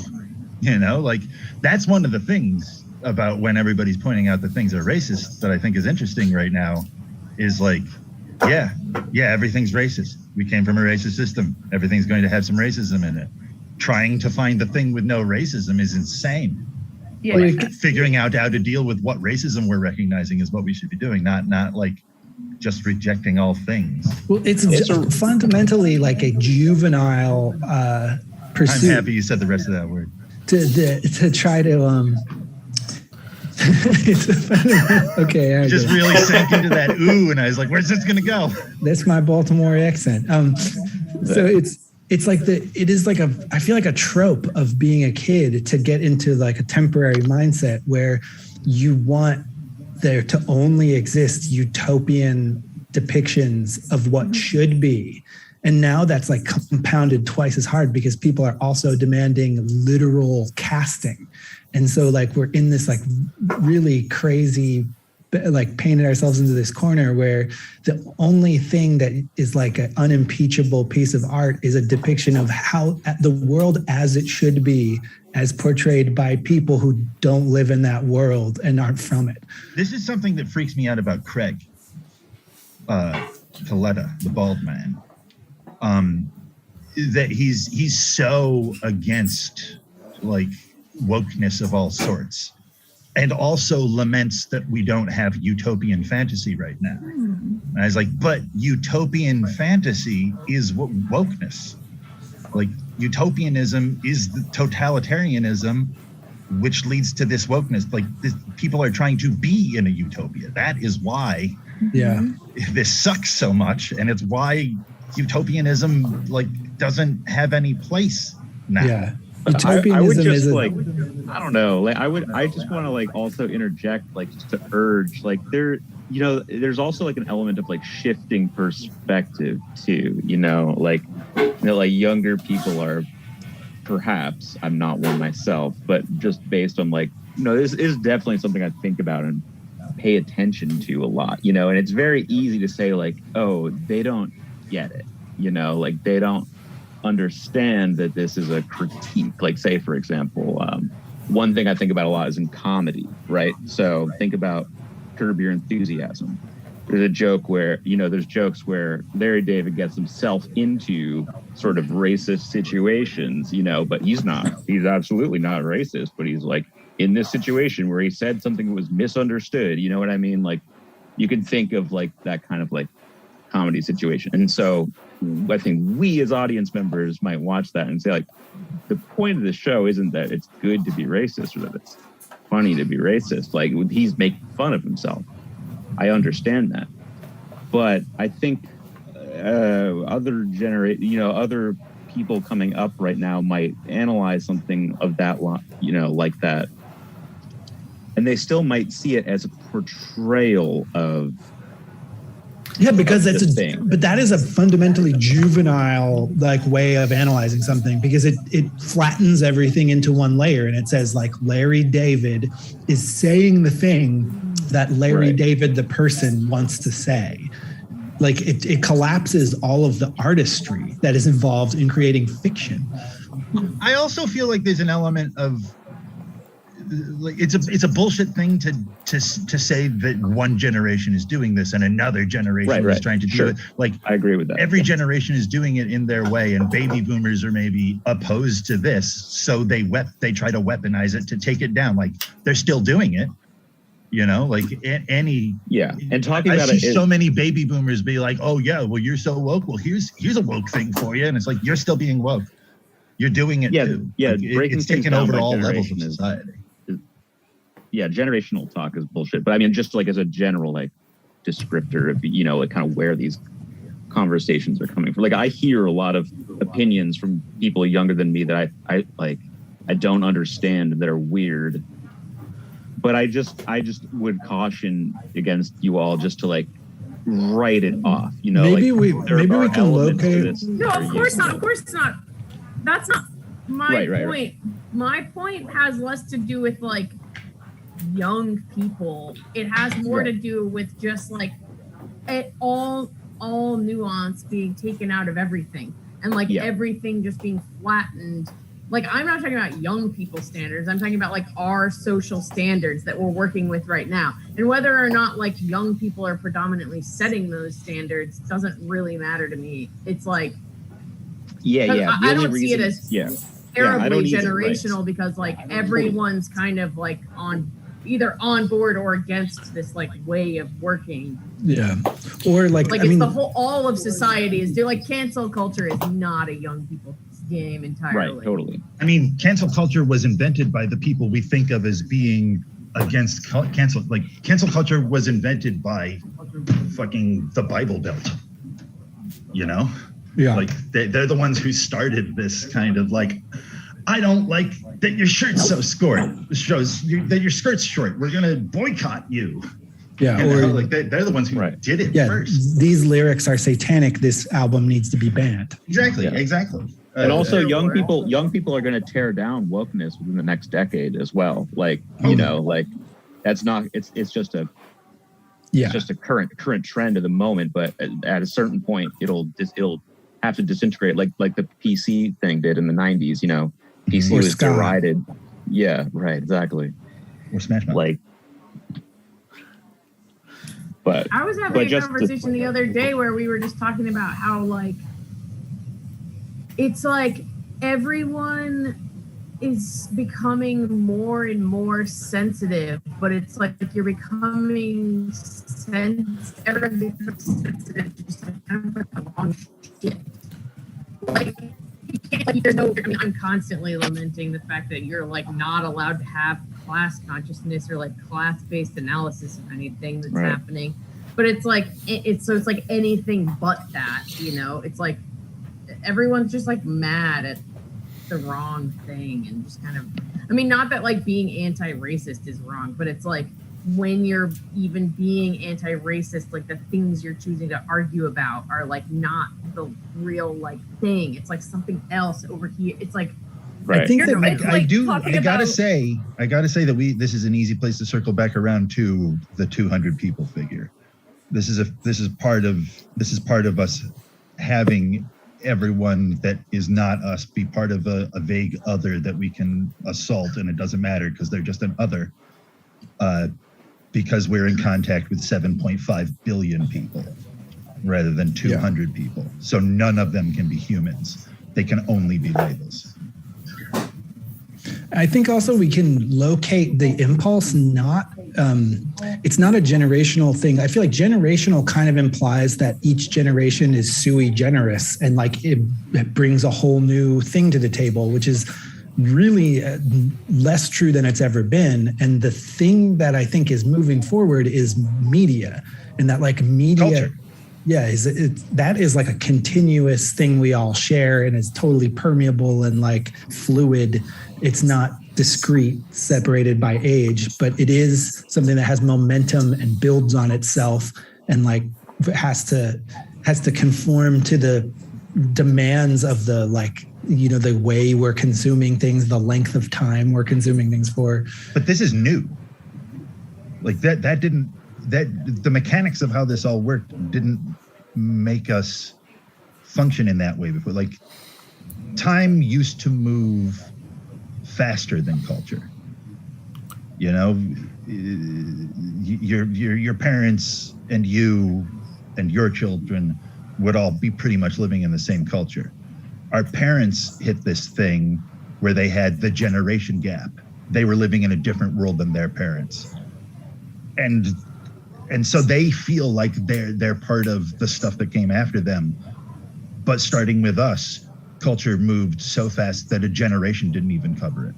Like that's one of the things about when everybody's pointing out that things are racist that I think is interesting right now is like, yeah, everything's racist. We came from a racist system. Everything's going to have some racism in it. Trying to find the thing with no racism is insane. Yeah. Like, figuring out how to deal with what racism we're recognizing is what we should be doing, not like just rejecting all things. Well, it's fundamentally like a juvenile pursuit. I'm happy you said the rest of that word. To try to okay. Just really sank into that ooh, and I was like, "Where's this gonna go?" That's my Baltimore accent. So it's like it is like I feel like a trope of being a kid to get into like a temporary mindset where you want there to only exist utopian depictions of what should be. And now that's like compounded twice as hard because people are also demanding literal casting. And so like we're in this like really crazy, like painted ourselves into this corner where the only thing that is like an unimpeachable piece of art is a depiction of how the world as it should be, as portrayed by people who don't live in that world and aren't from it. This is something that freaks me out about Craig Coletta, the bald man. That he's so against like wokeness of all sorts, and also laments that we don't have utopian fantasy right now. And I was like, but utopian fantasy is wokeness. Like utopianism is the totalitarianism, which leads to this wokeness. Like people are trying to be in a utopia. That is why this sucks so much, and it's why utopianism like doesn't have any place now. Yeah. Utopianism I would just like, I don't know. Like I just want to like also interject, like just to urge, like there's also like an element of like shifting perspective too, like younger people are perhaps, I'm not one myself, but just based on like, this is definitely something I think about and pay attention to a lot, and it's very easy to say like, oh, they don't get it, like they don't understand that this is a critique. Like say for example, one thing I think about a lot is in comedy, right? So think about Curb Your Enthusiasm. There's a joke where, there's jokes where Larry David gets himself into sort of racist situations, but he's absolutely not racist, but he's like in this situation where he said something that was misunderstood, you know what I mean? Like you can think of like that kind of like comedy situation. And so I think we as audience members might watch that and say like, the point of the show isn't that it's good to be racist or that it's funny to be racist. Like he's making fun of himself. I understand that. But I think other people coming up right now might analyze something of that like that. And they still might see it as a portrayal of because but that is a fundamentally juvenile like way of analyzing something, because it flattens everything into one layer, and it says like Larry David is saying the thing that Larry David the person wants to say. Like it collapses all of the artistry that is involved in creating fiction. I also feel like there's an element of like it's a bullshit thing to say that one generation is doing this and another generation is trying to do it. Like I agree with that. Every generation is doing it in their way, and baby boomers are maybe opposed to this, so they try to weaponize it to take it down. Like they're still doing it, like any And talking about it, so many baby boomers be like, oh yeah, well you're so woke. Well here's a woke thing for you, and it's like you're still being woke. You're doing it too. Yeah, like, it's taken over all levels of society. Generational talk is bullshit. But I mean, just like as a general like descriptor of like kind of where these conversations are coming from. Like I hear a lot of opinions from people younger than me that I don't understand, that are weird. But I just would caution against you all just to like write it off. Maybe we can locate. No, of course not. Of course not. That's not my point. Right. My point has less to do with like young people. It has more to do with just like all nuance being taken out of everything, and like everything just being flattened like, I'm not talking about young people standards. I'm talking about like our social standards that we're working with right now. And whether or not like young people are predominantly setting those standards doesn't really matter to me. It's like, I don't see it as terribly generational because like everyone's kind of like either on board or against this like way of working. Yeah. Or like it's the whole, all of society is like cancel culture is not a young people's game entirely. Right, totally. I mean, cancel culture was invented by the people we think of as being against cancel. Like, cancel culture was invented by fucking the Bible Belt. You know? Yeah. Like, they're the ones who started this kind of like, I don't like that your shirt's so short. It shows that your skirt's short. We're going to boycott you. Yeah. Or like they're the ones who did it first. These lyrics are satanic. This album needs to be banned. Exactly. And also, young people are going to tear down wokeness within the next decade as well. Like, you know, like that's not. It's just a. Yeah. It's just a current trend of the moment. But at a certain point, it'll have to disintegrate, like the PC thing did in the 90s. You know, PC was derided. Yeah. Right. Exactly. Or Smash Mouth. Like. But I was having a conversation the other day where we were just talking about how like. It's like everyone is becoming more and more sensitive, but it's like you're becoming sensitive just like kind of like the wrong shit. Like you can't, like, there's no. I mean, I'm constantly lamenting the fact that you're like not allowed to have class consciousness or like class-based analysis of anything that's happening. But it's like it's like anything but that, you know. It's like. Everyone's just like mad at the wrong thing and just kind of, I mean, not that like being anti-racist is wrong, but it's like when you're even being anti-racist, like the things you're choosing to argue about are like not the real like thing. It's like something else over here. It's like, I think that I gotta say that this is an easy place to circle back around to the 200 people figure. This is part of us having everyone that is not us be part of a vague other that we can assault, and it doesn't matter because they're just an other, because we're in contact with 7.5 billion people rather than 200 people. So none of them can be humans. They can only be labels. I think also we can locate the impulse, it's not a generational thing. I feel like generational kind of implies that each generation is sui generis and like it brings a whole new thing to the table, which is really less true than it's ever been. And the thing that I think is moving forward is media, and that like media culture. Yeah, that is like a continuous thing we all share and is totally permeable and like fluid. It's not discrete, separated by age, but it is something that has momentum and builds on itself and like has to conform to the demands of the like, you know, the way we're consuming things, the length of time we're consuming things for. But this is new. Like that the mechanics of how this all worked didn't make us function in that way before. Like time used to move faster than culture. You know, your parents and you and your children would all be pretty much living in the same culture. Our parents hit this thing where they had the generation gap. They were living in a different world than their parents. And so they feel like they're part of the stuff that came after them. But starting with us, culture moved so fast that a generation didn't even cover it.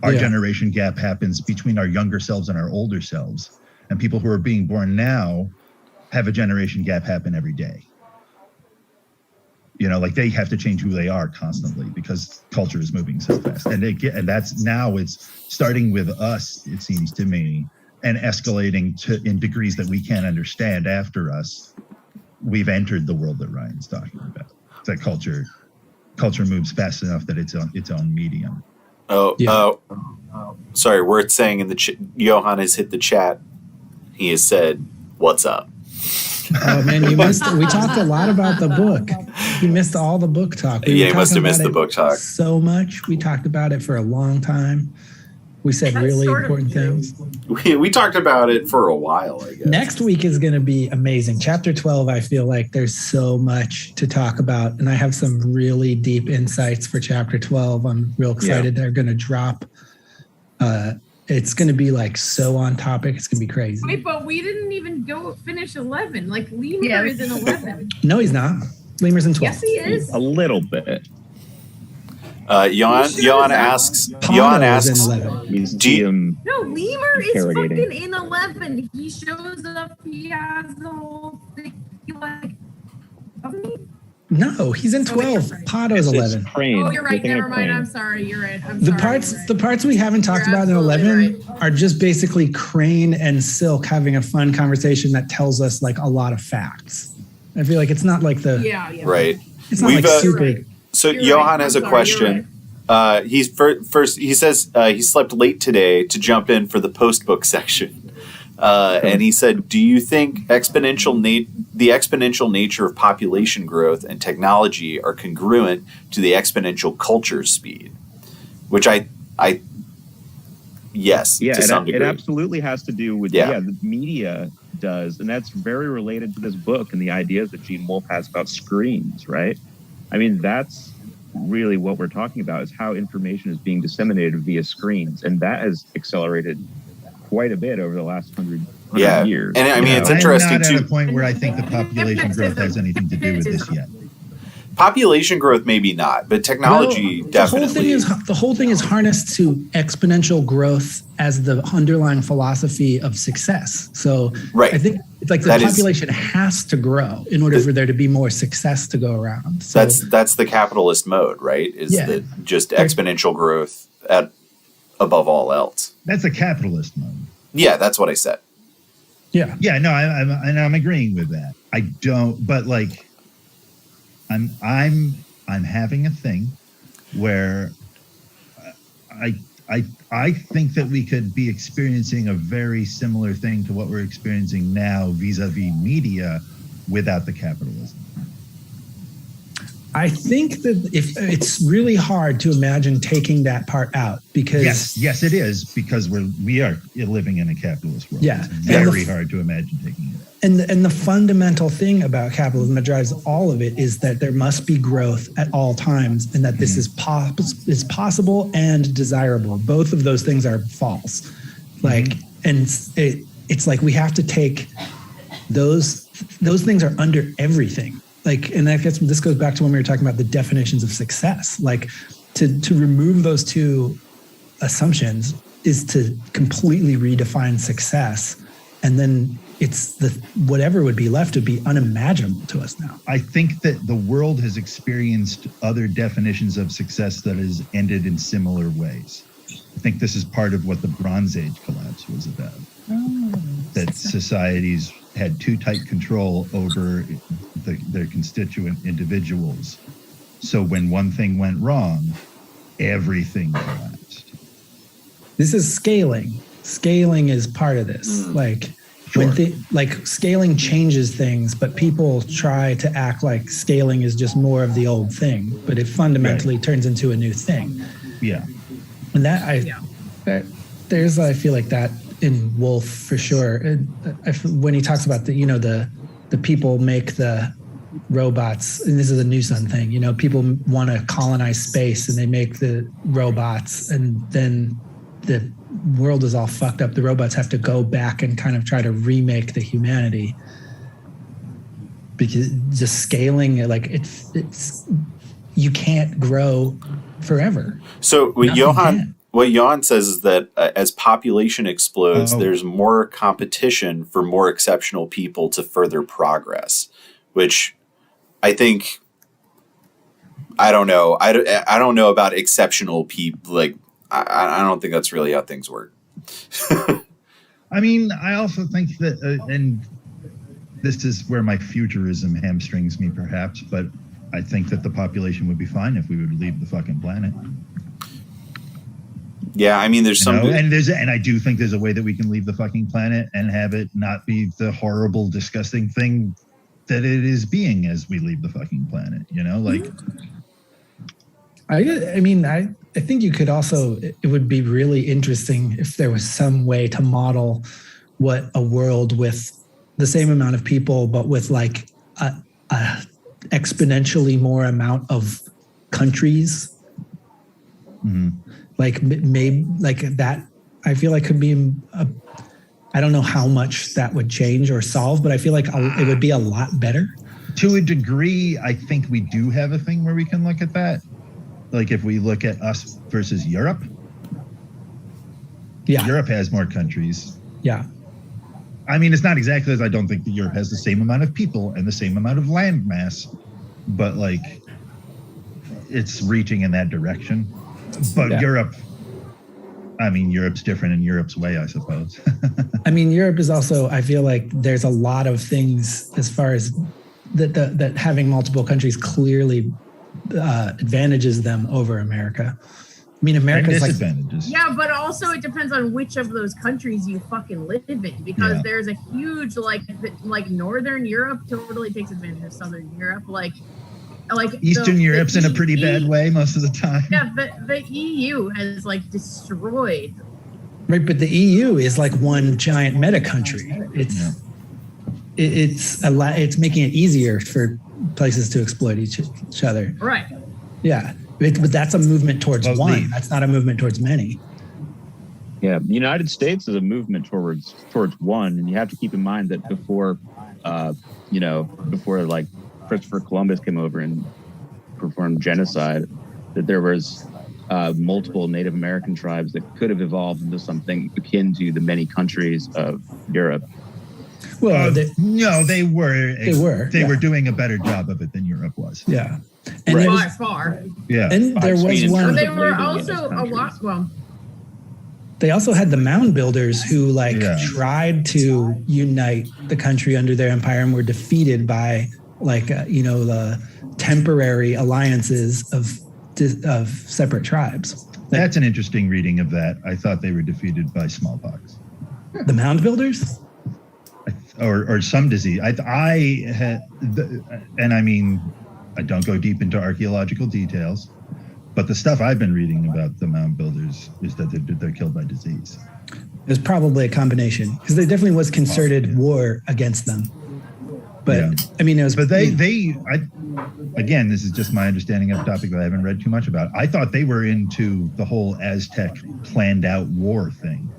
Our generation gap happens between our younger selves and our older selves. And people who are being born now have a generation gap happen every day. You know, like they have to change who they are constantly because culture is moving so fast. And that's now it's starting with us, it seems to me, and escalating to in degrees that we can't understand after us. We've entered the world that Ryan's talking about. That culture moves fast enough that it's on its own medium. Sorry, we're saying in the Johan has hit the chat. He has said, "What's up?" Oh man, you missed. We talked a lot about the book. You missed all the book talk. Yeah, you must have missed the book talk so much. We talked about it for a long time. We said really important things. We talked about it for a while, I guess. Next week is going to be amazing. Chapter 12, I feel like there's so much to talk about, and I have some really deep insights for chapter 12. I'm real excited. They're going to drop. It's going to be like so on topic. It's going to be crazy. Wait, but we didn't even go finish 11. Like Lemur is in 11. No, he's not. Lemur's in 12. Yes, he is. A little bit. Jan asks. He's GM. No, Lemur is fucking in 11. He shows up. He has the whole thing. Doesn't he? No, he's in 12. Pato's 11. Oh, you're right. Never mind. I'm sorry. You're right. The parts we haven't talked about in 11 are just basically Crane and Silk having a fun conversation that tells us like a lot of facts. I feel like it's not like the right. It's not like super. Right. So Johan has a question. He's first. He says he slept late today to jump in for the post book section, and he said, "Do you think the exponential nature of population growth and technology are congruent to the exponential culture speed?" Which yes, yeah, to some degree. It absolutely has to do with the media does, and that's very related to this book and the ideas that Gene Wolfe has about screens, right? I mean, that's really what we're talking about, is how information is being disseminated via screens. And that has accelerated quite a bit over the last 100 years. And I mean, it's interesting, I'm not at a point where I think the population growth has anything to do with this yet. Population growth, maybe not, but technology definitely. The whole thing is harnessed to exponential growth as the underlying philosophy of success. So I think it's like the population has to grow in order for there to be more success to go around. So that's the capitalist mode, right? Just exponential growth above all else. That's a capitalist mode. Yeah, that's what I said. Yeah. Yeah, no, I'm agreeing with that. I don't, but like, I'm having a thing where I think that we could be experiencing a very similar thing to what we're experiencing now vis-a-vis media without the capitalism. I think that if it's really hard to imagine taking that part out, because yes it is, because we are living in a capitalist world. Yeah, it's very hard to imagine taking it out. And the fundamental thing about capitalism that drives all of it is that there must be growth at all times, and that this is possible and desirable. Both of those things are false. Like, and it's like we have to take those things are under everything. Like, and this goes back to when we were talking about the definitions of success. Like, to remove those two assumptions is to completely redefine success, and then whatever would be left would be unimaginable to us now. I think that the world has experienced other definitions of success that has ended in similar ways. I think this is part of what the Bronze Age collapse was about. That societies had too tight control over their constituent individuals. So when one thing went wrong, everything collapsed. This is scaling. Scaling is part of this. Like scaling changes things, but people try to act like scaling is just more of the old thing, but it fundamentally turns into a new thing. Yeah. And I feel like that in Wolfe for sure. When he talks about the people make the robots, and this is a Newsom thing, people want to colonize space and they make the robots, and then the world is all fucked up. The robots have to go back and kind of try to remake the humanity, because just scaling, like it's you can't grow forever. So what Johan says is that as population explodes, there's more competition for more exceptional people to further progress, which I think, I don't know. I don't know about exceptional people. Like, I don't think that's really how things work. I mean, I also think that, and this is where my futurism hamstrings me perhaps, but I think that the population would be fine if we would leave the fucking planet. Yeah, I mean, there's and I do think there's a way that we can leave the fucking planet and have it not be the horrible, disgusting thing that it is being as we leave the fucking planet. You know, like. I mean, I think you could also, it would be really interesting if there was some way to model what a world with the same amount of people, but with like a exponentially more amount of countries. Mm-hmm. Like maybe like that, I feel like could be, I don't know how much that would change or solve, but I feel like it would be a lot better. To a degree, I think we do have a thing where we can look at that. Like if we look at us versus Europe. Yeah. Europe has more countries. Yeah. I mean, it's not exactly as I don't think that Europe has the same amount of people and the same amount of land mass, but like it's reaching in that direction. But Europe, I mean, Europe's different in Europe's way, I suppose. I mean, Europe is also, I feel like there's a lot of things as far as that having multiple countries clearly advantages them over America. I mean, America's like disadvantages. Yeah, but also it depends on which of those countries you fucking live in, because there's a huge like Northern Europe totally takes advantage of Southern Europe, like Eastern Europe's in a pretty bad way most of the time. Yeah, the EU has like destroyed. Right, but the EU is like one giant meta country. It's making it easier for places to exploit each other. Right. Yeah, but that's a movement towards one. That's not a movement towards many. Yeah, the United States is a movement towards one, and you have to keep in mind that before like Christopher Columbus came over and performed genocide, that there was multiple Native American tribes that could have evolved into something akin to the many countries of Europe. Well, they were. They were yeah. doing a better job of it than Europe was. Yeah, and By was, far. Yeah, and there was one. They were also a lot. Well, they also had the mound builders who tried to unite the country under their empire and were defeated by the temporary alliances of separate tribes. That's an interesting reading of that. I thought they were defeated by smallpox. The mound builders? Or some disease. I don't go deep into archaeological details, but the stuff I've been reading about the mound builders is that they're killed by disease. It was probably a combination, because there definitely was concerted war against them. But I mean, it was. But again, this is just my understanding of the topic that I haven't read too much about. I thought they were into the whole Aztec planned out war thing.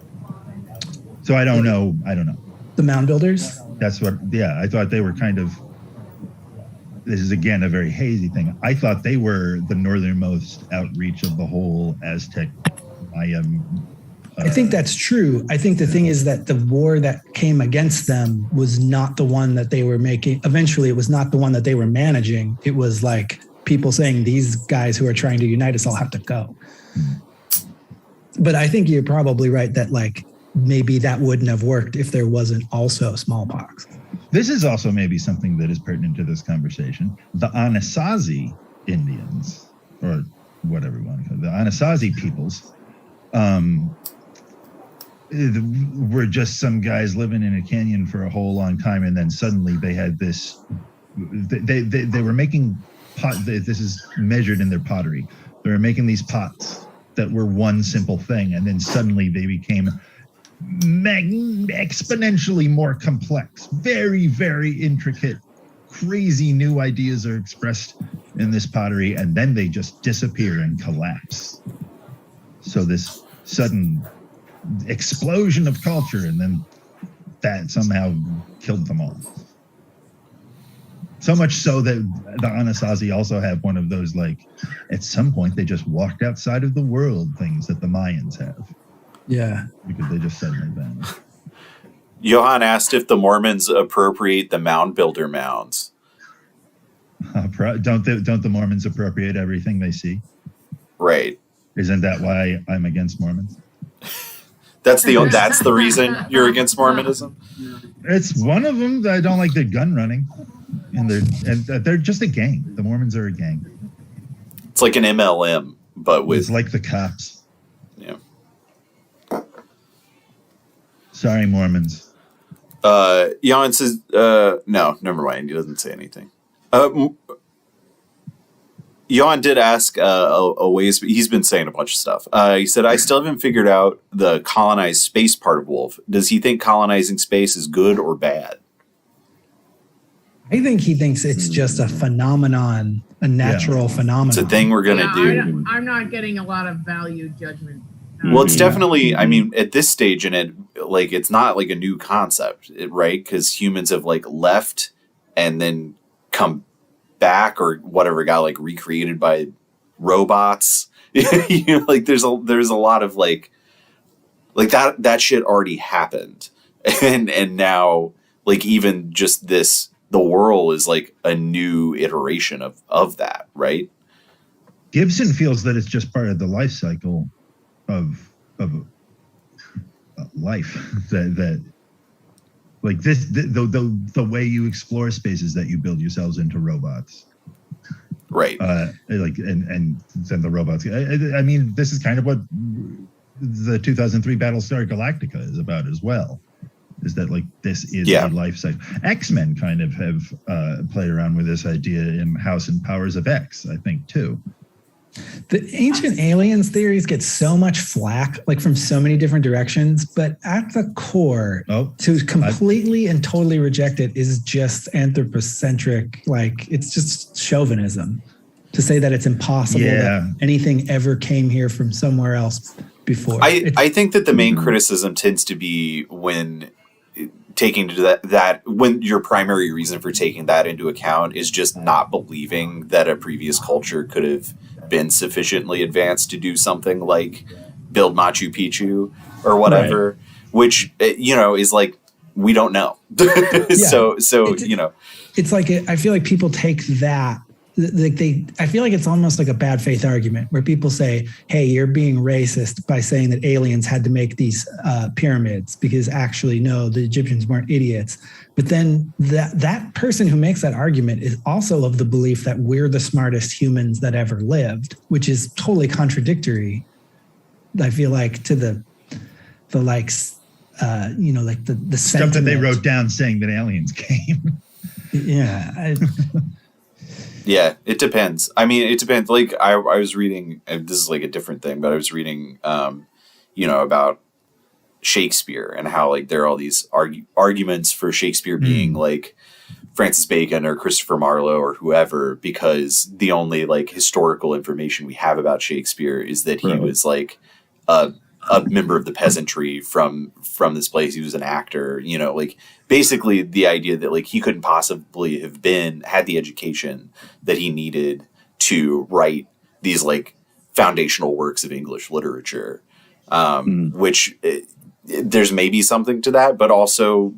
So I don't know. The mound builders? That's what, I thought they were kind of, this is again a very hazy thing. I thought they were the northernmost outreach of the whole Aztec Mayan. I think that's true. I think the thing is that the war that came against them was not the one that they were making. Eventually, it was not the one that they were managing. It was like people saying, these guys who are trying to unite us all have to go. But I think you're probably right that maybe that wouldn't have worked if there wasn't also smallpox. This is also maybe something that is pertinent to this conversation. The Anasazi Indians, or whatever you want to call it, the Anasazi peoples, were just some guys living in a canyon for a whole long time, and then suddenly they had this. They were making pot. This is measured in their pottery. They were making these pots that were one simple thing, and then suddenly they became exponentially more complex, very, very intricate, crazy new ideas are expressed in this pottery, and then they just disappear and collapse. So this sudden explosion of culture, and then that somehow killed them all. So much so that the Anasazi also have one of those, at some point they just walked outside of the world things that the Mayans have. Yeah. Because they just suddenly vanished. Johan asked if the Mormons appropriate the mound builder mounds. Don't the Mormons appropriate everything they see? Right. Isn't that why I'm against Mormons? That's the reason you're against Mormonism? It's one of them. That I don't like their gun running. And they're just a gang. The Mormons are a gang. It's like an MLM, but with... It's like the cops. Yeah. Sorry, Mormons. Jan says, no, never mind. He doesn't say anything. Jan did ask a ways, but he's been saying a bunch of stuff. He said, I still haven't figured out the colonized space part of Wolfe. Does he think colonizing space is good or bad? I think he thinks it's just a phenomenon, a natural phenomenon. It's a thing we're going to do. I'm not getting a lot of value judgment. Well, it's definitely, I mean, at this stage in it, like, it's not like a new concept, right? Because humans have like left and then come back or whatever, got like recreated by robots. You know, like there's a lot of like that shit already happened. And now like even just this, the world is like a new iteration of that, right? Gibson feels that it's just part of the life cycle of life that like this the way you explore spaces, that you build yourselves into robots, right? Like and then the robots. I mean, this is kind of what the 2003 Battlestar Galactica is about as well. Is that like this is a life cycle? X-Men kind of have played around with this idea in House and Powers of X, I think, too. The ancient aliens theories get so much flack, like from so many different directions, but at the core, to completely and totally reject it is just anthropocentric. Like it's just chauvinism to say that it's impossible that anything ever came here from somewhere else before. I think that the main criticism tends to be when taking to that when your primary reason for taking that into account is just not believing that a previous culture could have been sufficiently advanced to do something like build Machu Picchu or whatever, which, you know, is like, we don't know. So you know, it's like, I feel like people take that, like I feel like it's almost like a bad faith argument where people say, hey, you're being racist by saying that aliens had to make these pyramids because actually, no, the Egyptians weren't idiots. But then that person who makes that argument is also of the belief that we're the smartest humans that ever lived, which is totally contradictory. I feel like to the likes, you know, like the stuff that they wrote down saying that aliens came. Yeah. Yeah, it depends. I mean, it depends. Like I was reading, and this is like a different thing, but I was reading, you know, about Shakespeare and how like there are all these arguments for Shakespeare being like Francis Bacon or Christopher Marlowe or whoever, because the only like historical information we have about Shakespeare is that he was like a member of the peasantry from this place. He was an actor, you know, like basically the idea that like he couldn't possibly have had the education that he needed to write these like foundational works of English literature, which there's maybe something to that, but also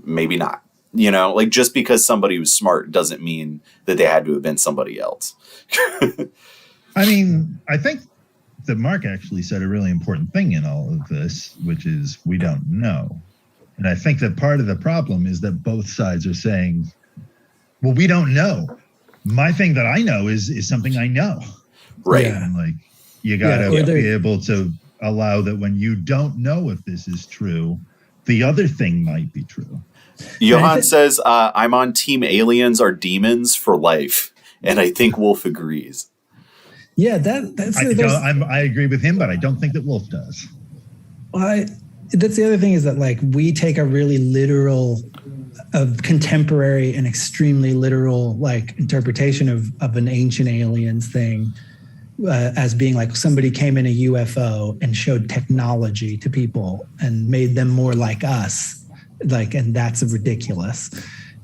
maybe not, you know, like just because somebody was smart doesn't mean that they had to have been somebody else. I mean, I think that Mark actually said a really important thing in all of this, which is we don't know. And I think that part of the problem is that both sides are saying, well, we don't know. My thing that I know is something I know. Right. And like, you got to be able to allow that when you don't know if this is true, the other thing might be true. Johan says, I'm on team aliens are demons for life. And I think Wolfe agrees. Yeah, that's I agree with him, but I don't think that Wolfe does. Well, that's the other thing is that like we take a really literal, contemporary and extremely literal like interpretation of an ancient aliens thing as being like somebody came in a UFO and showed technology to people and made them more like us, like, and that's ridiculous.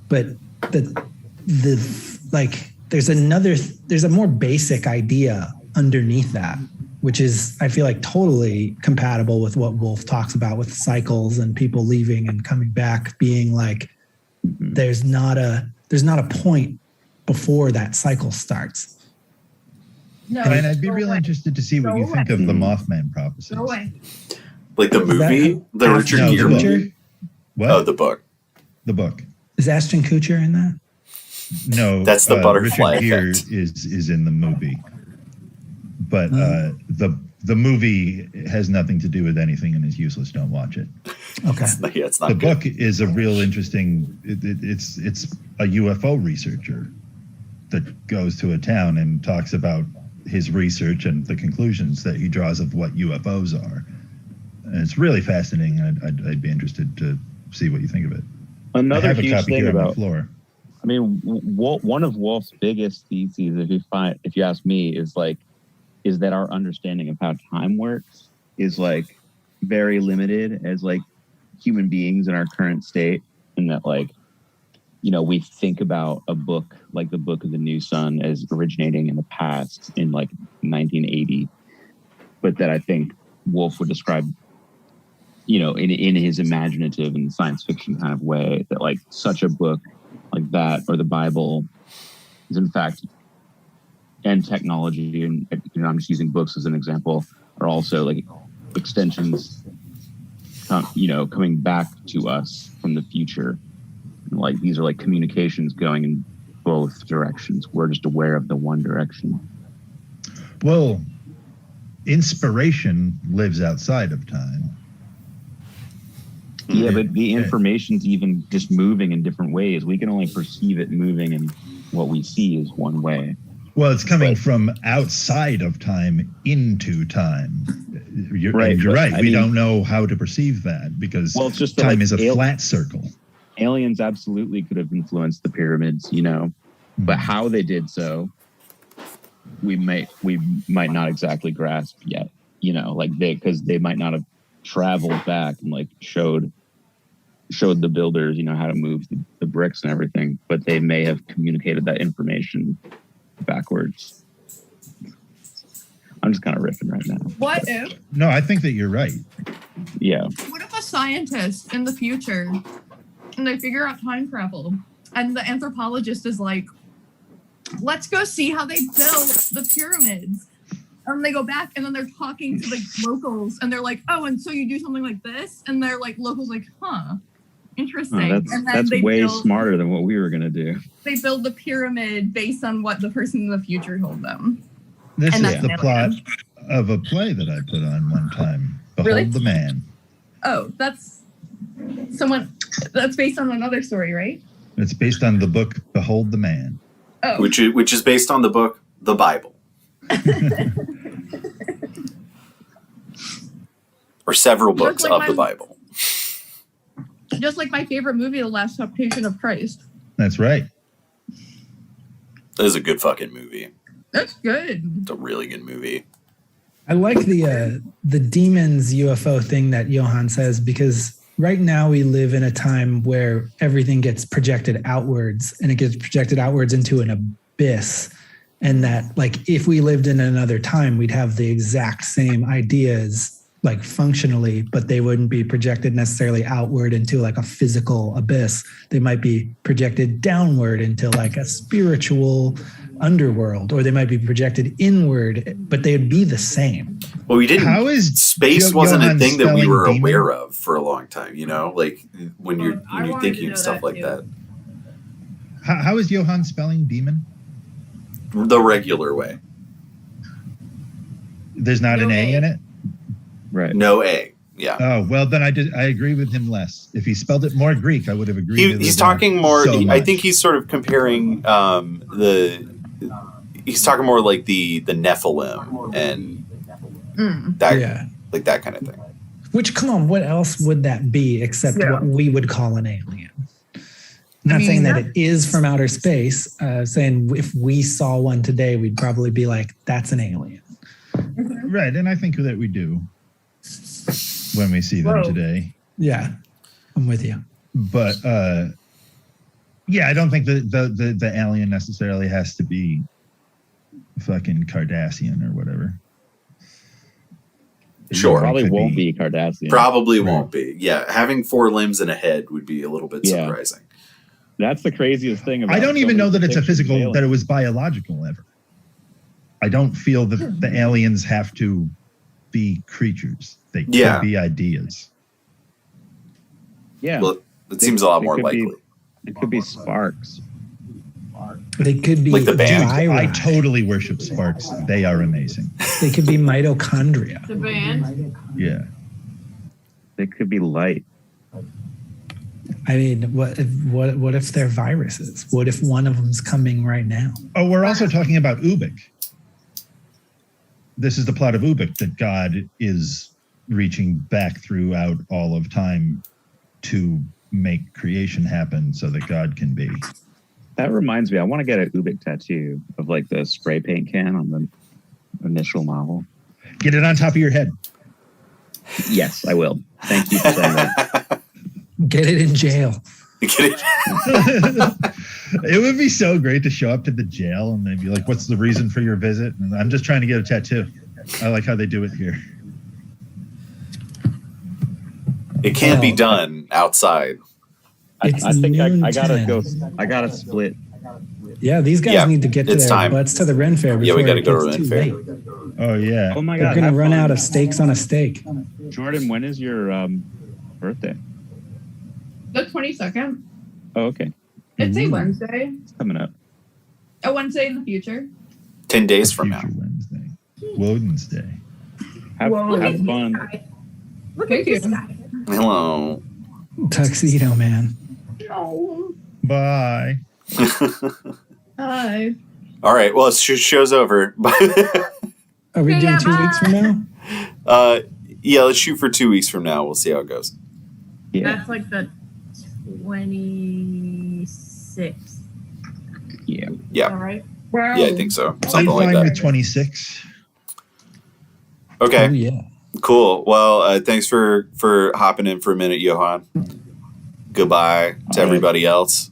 But the like. There's a more basic idea underneath that, which is, I feel like, totally compatible with what Wolfe talks about with cycles and people leaving and coming back, being like, there's not a point before that cycle starts. No, and I'd be really interested to see what you think of the Mothman prophecies. No way. Like the movie, the Richard Gere movie. What? Oh, the book. The book. Is Ashton Kutcher in that? No, that's the butterfly Richard Gere effect. is in the movie, but the The movie has nothing to do with anything and is useless. Don't watch it. Okay. It's not The good. book is a real interesting. It's a UFO researcher that goes to a town and talks about his research and the conclusions that he draws of what UFOs are. And it's really fascinating. I'd be interested to see what you think of it. Another I have a huge copy thing here on the about, floor. I mean, one of Wolfe's biggest theses, if you ask me, is that our understanding of how time works is like very limited as like human beings in our current state, and that like, you know, we think about a book like the Book of the New Sun as originating in the past in like 1980, but that I think Wolfe would describe, you know, in his imaginative and science fiction kind of way, that like such a book like that or the Bible is in fact, and technology, and you know, I'm just using books as an example, are also like extensions, you know, coming back to us from the future. Like these are like communications going in both directions. We're just aware of the one direction. Well, inspiration lives outside of time. Yeah, but the information's even just moving in different ways. We can only perceive it moving, and what we see is one way. Well, it's coming from outside of time into time. You're right. We don't know how to perceive that because it's just time is a flat circle. Aliens absolutely could have influenced the pyramids, you know, but how they did so, we might not exactly grasp yet, you know, like because they might not have traveled back and like showed the builders, you know, how to move the bricks and everything, but they may have communicated that information backwards. I'm just kind of riffing right now. What if? No, I think that you're right. Yeah. What if a scientist in the future and they figure out time travel and the anthropologist is like, let's go see how they built the pyramids. And they go back and then they're talking to the locals and they're like, oh, and so you do something like this? And they're like, locals like, huh, interesting. Oh, and then that's way smarter than what we were going to do. They build the pyramid based on what the person in the future told them. This is the plot of a play that I put on one time. Behold the Man. Oh, that's based on another story, right? It's based on the book Behold the Man. Oh. Which is based on the book The Bible. Or several books of the Bible. Just like my favorite movie, The Last Temptation of Christ. That's right. That is a good fucking movie. That's good. It's a really good movie. I like the demons UFO thing that Johan says, because right now we live in a time where everything gets projected outwards, and it gets projected outwards into an abyss. And that, like, if we lived in another time, we'd have the exact same ideas, like functionally, but they wouldn't be projected necessarily outward into like a physical abyss. They might be projected downward into like a spiritual underworld, or they might be projected inward, but they would be the same. Well, we didn't. How is space wasn't a thing that we were demon? aware of for a long time, you know, like when you're thinking of stuff like that. How is Johan spelling demon? The regular way. There's not an A in it? Right. No A. Yeah. Oh, well, then I agree with him less. If he spelled it more Greek, I would have agreed. He's talking more. I think he's sort of comparing he's talking more like the Nephilim and that, like that kind of thing. Which, come on, what else would that be except what we would call an alien? Not saying that it is from outer space, saying if we saw one today, we'd probably be like, that's an alien. Right, and I think that we do when we see them today. Yeah, I'm with you. But yeah, I don't think the alien necessarily has to be fucking Cardassian or whatever. Sure. Probably won't be Cardassian. Probably won't be. Yeah, having 4 limbs and a head would be a little bit surprising. That's the craziest thing about I don't even know that it's a physical, that it was biological ever. I don't feel that the aliens have to be creatures. They could be ideas. Yeah. Well, it seems a lot more likely. It could be sparks. They could be Like the band? I viri. totally worship sparks. They are amazing. They could be mitochondria. The band. Yeah. They could be light. I mean, what if they're viruses? What if one of them's coming right now? Oh, we're also talking about Ubik. This is the plot of Ubik, that God is reaching back throughout all of time to make creation happen so that God can be. That reminds me, I want to get an Ubik tattoo of like the spray paint can on the initial novel. Get it on top of your head. Yes, I will. Thank you for saying that. Get it in jail. It would be so great to show up to the jail and they'd be like, "What's the reason for your visit?" And I'm just trying to get a tattoo. I like how they do it here. It can't be done outside. I think I gotta noon go. time. I gotta split. Yeah, these guys Yeah, need to get to it's their time. butts to the Ren Fair before Yeah, we gotta it go to gets Ren too Fair. late. Oh yeah. Oh my They're god! gonna have run fun. out of steaks on a steak. Jordan, when is your birthday? The 22nd. Oh, okay. It's a Ooh. Wednesday. It's coming up. A Wednesday in the future. 10 days from now. Future Wednesday. Woden's Day. Have Whoa. fun. Look Thank at this you. guy. Hello. Tuxedo man. No. Bye. Hi. All right. Well, show's over. Are we doing Yeah, 2 weeks from now? Yeah, let's shoot for 2 weeks from now. We'll see how it goes. Yeah. That's like the 26th. Yeah. Yeah. All right. Wow. Yeah, I think so. I'm Something like fine that. with 26. Okay. Oh, yeah. Cool. Well, thanks for hopping in for a minute, Johan. Goodbye to All right. everybody else.